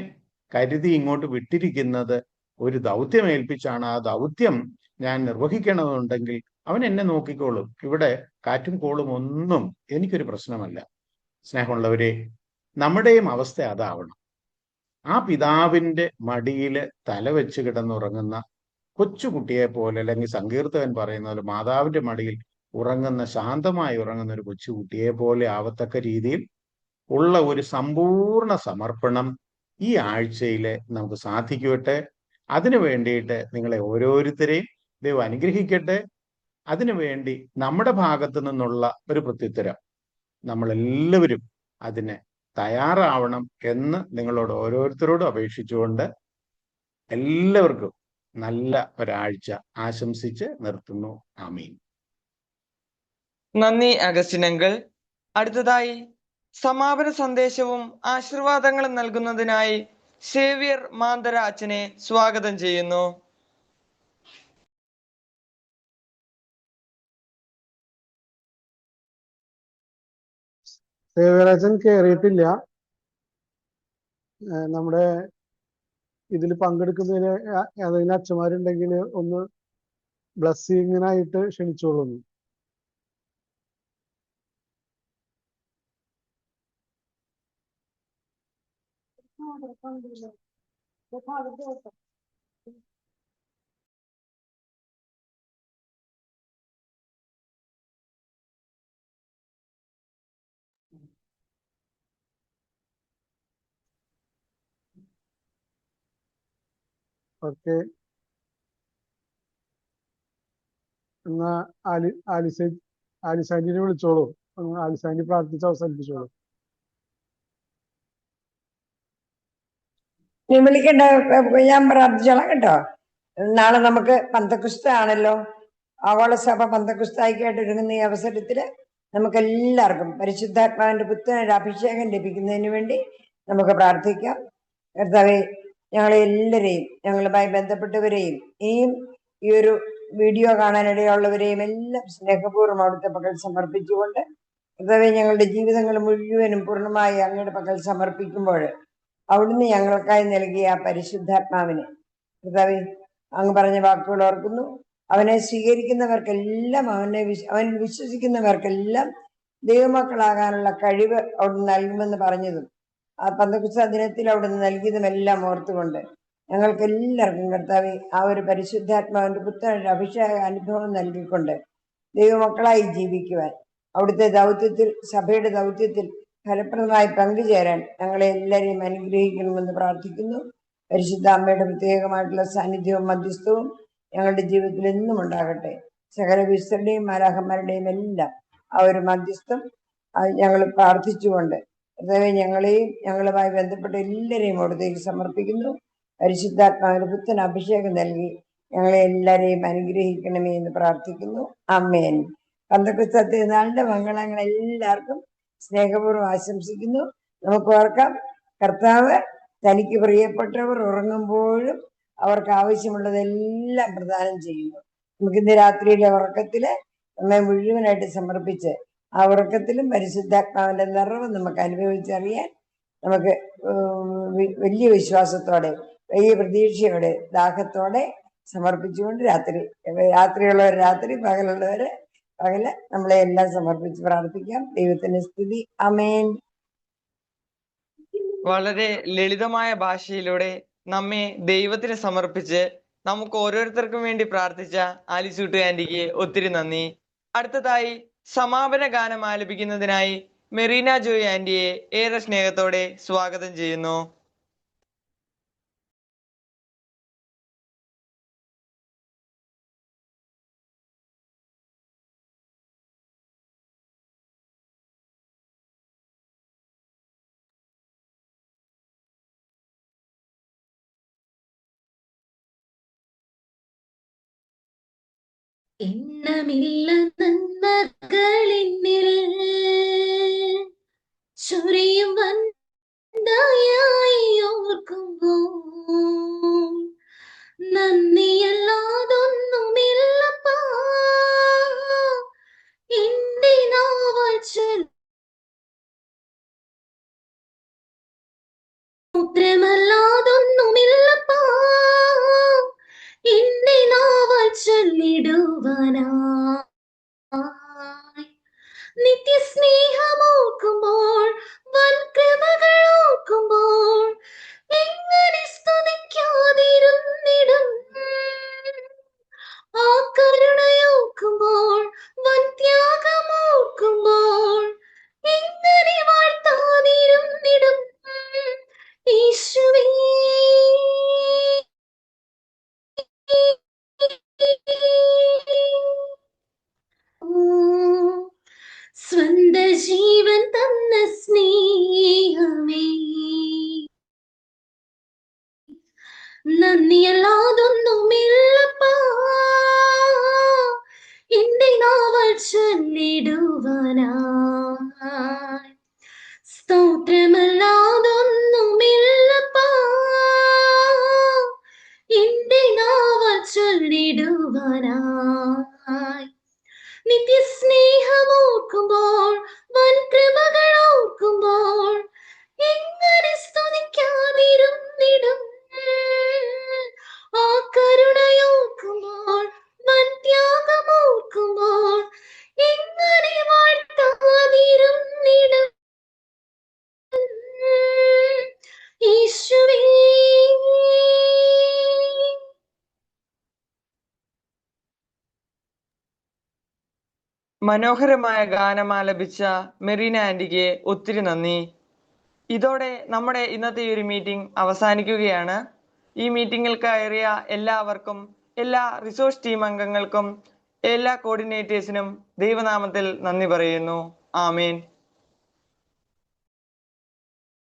കരുതി ഇങ്ങോട്ട് വിട്ടിരിക്കുന്നത് ഒരു ദൗത്യം ഏൽപ്പിച്ചാണ്. ആ ദൗത്യം ഞാൻ നിർവഹിക്കണമെന്നുണ്ടെങ്കിൽ അവൻ എന്നെ നോക്കിക്കോളും. ഇവിടെ കാറ്റും കോളും ഒന്നും എനിക്കൊരു പ്രശ്നമല്ല. സ്നേഹമുള്ളവരെ, നമ്മുടെയും അവസ്ഥ അതാവണം. ആ പിതാവിൻ്റെ മടിയിൽ തല വെച്ച് കിടന്നുറങ്ങുന്ന കൊച്ചുകുട്ടിയെ പോലെ, അല്ലെങ്കിൽ സങ്കീർത്തകൻ പറയുന്ന പോലെ മാതാവിൻ്റെ മടിയിൽ ഉറങ്ങുന്ന, ശാന്തമായി ഉറങ്ങുന്ന ഒരു കൊച്ചുകുട്ടിയെ പോലെ ആവത്തക്ക രീതിയിൽ ഉള്ള ഒരു സമ്പൂർണ്ണ സമർപ്പണം ഈ ആഴ്ചയിൽ നമുക്ക് സാധിക്കട്ടെ. അതിനു വേണ്ടിയിട്ട് നിങ്ങളെ ഓരോരുത്തരെയും ദൈവം അനുഗ്രഹിക്കട്ടെ. അതിനുവേണ്ടി നമ്മുടെ ഭാഗത്തു നിന്നുള്ള ഒരു പ്രത്യുത്തരം നമ്മളെല്ലാവരും അതിന് തയ്യാറാവണം എന്ന് നിങ്ങളോട് ഓരോരുത്തരോടും അപേക്ഷിച്ചുകൊണ്ട് എല്ലാവർക്കും നല്ല ഒരാഴ്ച ആശംസിച്ച് നിർത്തുന്നു. ആമീൻ. നന്ദി അഗസ്റ്റിൻ അങ്കിൾ. അടുത്തതായി സമാപന സന്ദേശവും ആശീർവാദങ്ങളും നൽകുന്നതിനായി സേവ്യർ മാന്തര അച്ഛനെ സ്വാഗതം ചെയ്യുന്നു. സേവ്യറാച്ചൻ കയറിയിട്ടില്ല. നമ്മുടെ ഇതിൽ പങ്കെടുക്കുന്നതിന് ഏതെങ്കിലും അച്ഛന്മാരുണ്ടെങ്കിൽ ഒന്ന് ബ്ലസ്സിങ്ങിനായിട്ട് ക്ഷണിച്ചോളൂ. ഓക്കെ, എന്നാ ആലിസാന്റിനെ വിളിച്ചോളൂ. ആലിസാന്റി പ്രാർത്ഥിച്ച് അവസാനിപ്പിച്ചോളൂ. നീ വിളിക്കണ്ട, ഞാൻ പ്രാർത്ഥിച്ചോളാം കേട്ടോ. നാളെ നമുക്ക് പന്തക്കുസ്ത ആണല്ലോ. ആഗോള സഭ പന്തക്കുസ്തായിക്കായിട്ട് ഒരുങ്ങുന്ന ഈ അവസരത്തില് നമുക്ക് എല്ലാവർക്കും പരിശുദ്ധാത്മാവിന്റെ പുത്തനൊരു അഭിഷേകം ലഭിക്കുന്നതിന് വേണ്ടി നമുക്ക് പ്രാർത്ഥിക്കാം. കർത്താവേ, ഞങ്ങളെ എല്ലാവരെയും, ഞങ്ങളുമായി ബന്ധപ്പെട്ടവരെയും ഈ ഒരു വീഡിയോ കാണാനിടയുള്ളവരെയും എല്ലാം സ്നേഹപൂർവ്വം അവിടുത്തെ പക്കൽ സമർപ്പിച്ചുകൊണ്ട്, കർത്താവേ, ഞങ്ങളുടെ ജീവിതങ്ങൾ മുഴുവനും പൂർണ്ണമായി അങ്ങയുടെ പക്കൽ സമർപ്പിക്കുമ്പോൾ അവിടുന്ന് ഞങ്ങൾക്കായി നൽകിയ ആ പരിശുദ്ധാത്മാവിനെ, കർത്താവേ, അങ്ങ് പറഞ്ഞ വാക്കുകൾ ഓർക്കുന്നു. അവനെ സ്വീകരിക്കുന്നവർക്കെല്ലാം അവൻ വിശ്വസിക്കുന്നവർക്കെല്ലാം ദൈവമക്കളാകാനുള്ള കഴിവ് അവിടുന്ന് നൽകുമെന്ന് പറഞ്ഞതും ആ പന്തക്കുസ്ത ദിനത്തിൽ അവിടുന്ന് നൽകിയതുമെല്ലാം ഓർത്തുകൊണ്ട് ഞങ്ങൾക്ക് എല്ലാവർക്കും കർത്താവേ ആ ഒരു പരിശുദ്ധാത്മാവിന്റെ പുത്തനൊരു അഭിഷേക അനുഭവം നൽകിക്കൊണ്ട് ദൈവമക്കളായി ജീവിക്കുവാൻ, അവിടുത്തെ ദൗത്യത്തിൽ, സഭയുടെ ദൗത്യത്തിൽ ഫലപ്രദമായി പങ്കുചേരാൻ ഞങ്ങളെ എല്ലാവരെയും അനുഗ്രഹിക്കണമെന്ന് പ്രാർത്ഥിക്കുന്നു. പരിശുദ്ധ അമ്മയുടെ പ്രത്യേകമായിട്ടുള്ള സാന്നിധ്യവും മധ്യസ്ഥവും ഞങ്ങളുടെ ജീവിതത്തിൽ എന്നും ഉണ്ടാകട്ടെ. സകല വിശുദ്ധരുടെയും മാലാഖമാരുടെയും എല്ലാം ആ ഒരു മധ്യസ്ഥം ഞങ്ങൾ പ്രാർത്ഥിച്ചുകൊണ്ട്, അതായത് ഞങ്ങളെയും ഞങ്ങളുമായി ബന്ധപ്പെട്ട എല്ലാവരെയും അവിടത്തേക്ക് സമർപ്പിക്കുന്നു. പരിശുദ്ധാത്മാവിന്റെ പുത്തൻ അഭിഷേകം നൽകി ഞങ്ങളെ എല്ലാവരെയും അനുഗ്രഹിക്കണമേ എന്ന് പ്രാർത്ഥിക്കുന്നു. ആമേൻ. പന്തക്കുസ്ത തിരുനാളിന്റെ മംഗളങ്ങൾ എല്ലാവർക്കും സ്നേഹപൂർവ്വം ആശംസിക്കുന്നു. നമുക്ക് ഓർക്കാം, കർത്താവ് തനിക്ക് പ്രിയപ്പെട്ടവർ ഉറങ്ങുമ്പോഴും അവർക്ക് ആവശ്യമുള്ളതെല്ലാം പ്രദാനം ചെയ്യുന്നു. നമുക്കിന്ന് രാത്രിയിലെ ഉറക്കത്തില് നമ്മെ മുഴുവനായിട്ട് സമർപ്പിച്ച് ആ ഉറക്കത്തിലും പരിശുദ്ധാത്മാവിന്റെ നിറവ് നമുക്ക് അനുഭവിച്ചറിയാൻ നമുക്ക് വലിയ വിശ്വാസത്തോടെ, വലിയ പ്രതീക്ഷയോടെ, ദാഹത്തോടെ സമർപ്പിച്ചുകൊണ്ട് രാത്രിയുള്ളവർ രാത്രി, പകലുള്ളവര് പകല് നമ്മളെ എല്ലാം സമർപ്പിച്ച് പ്രാർത്ഥിക്കാം. ദൈവത്തിന്റെ സ്തുതി. ആമേൻ. വളരെ ലളിതമായ ഭാഷയിലൂടെ നമ്മെ ദൈവത്തിന് സമർപ്പിച്ച് നമുക്ക് ഓരോരുത്തർക്കും വേണ്ടി പ്രാർത്ഥിച്ച ആലിസൂട്ട് ആന്റിക്ക് ഒത്തിരി നന്ദി. അടുത്തതായി സമാപന ഗാനം ആലപിക്കുന്നതിനായി മെറീന ജോയ് ആന്റിയെ ഏറെ സ്നേഹത്തോടെ സ്വാഗതം ചെയ്യുന്നു. എണ്ണമില്ല നന്മകളിന്നിൽ ചൊരിയും വന്ദയായി ഓർക്കുമ്പോൾ നന്ദിയല്ലാതൊന്നുമില്ലപ്പാ എന്റെ നാവാൽ ചൊല്ലുമല്ലാതൊന്നുമില്ലപ്പാ എന്റെ നാവാൽ ചൊല്ലിടുവാനായി നിത്യസ്നേഹമോർക്കുമ്പോൾ വൻകൃപകൾ ഓർക്കുമ്പോൾ എങ്ങനെ സ്തുതിക്കാതിരുന്നിടും ആ കരുണയോർക്കുമ്പോൾ വൻ ത്യാഗമോർക്കുമ്പോൾ എങ്ങനെ വാഴ്ത്താതിരുന്നിടും യേശുവേ സ്വന്ത ജീവൻ തന്ന സ്നേഹമേ നന്ദിയല്ലാതൊന്നുമില്ലപ്പാ എന്റെ നാവാൽ ചൊല്ലിടുവാനായി സ്തോത്രമല്ലാതൊന്നുമില്ലപ്പാ എന്റെ നാവാൽ ചൊല്ലിടുവാനായി നിത്യസ്നേഹമോർക്കുമ്പോൾ വൻകൃപകൾ ഓർക്കുമ്പോൾ എങ്ങനെ സ്തുതിക്കാതിരുന്നിടും ആ കരുണയോർക്കുമ്പോൾ വൻ ത്യാഗമോർക്കുമ്പോൾ എങ്ങനെ വാഴ്ത്താതിരുന്നിടും യേശുവേ. മനോഹരമായ ഗാനം ആലപിച്ച മെറീന ആന്റിക്ക് ഒത്തിരി നന്ദി. ഇതോടെ നമ്മുടെ ഇന്നത്തെ ഈ ഒരു മീറ്റിംഗ് അവസാനിക്കുകയാണ്. ഈ മീറ്റിംഗിൽ കയറിയ എല്ലാവർക്കും, എല്ലാ റിസോഴ്സ് ടീം അംഗങ്ങൾക്കും, എല്ലാ കോർഡിനേറ്റേഴ്സിനും ദൈവനാമത്തിൽ നന്ദി പറയുന്നു. ആമേൻ.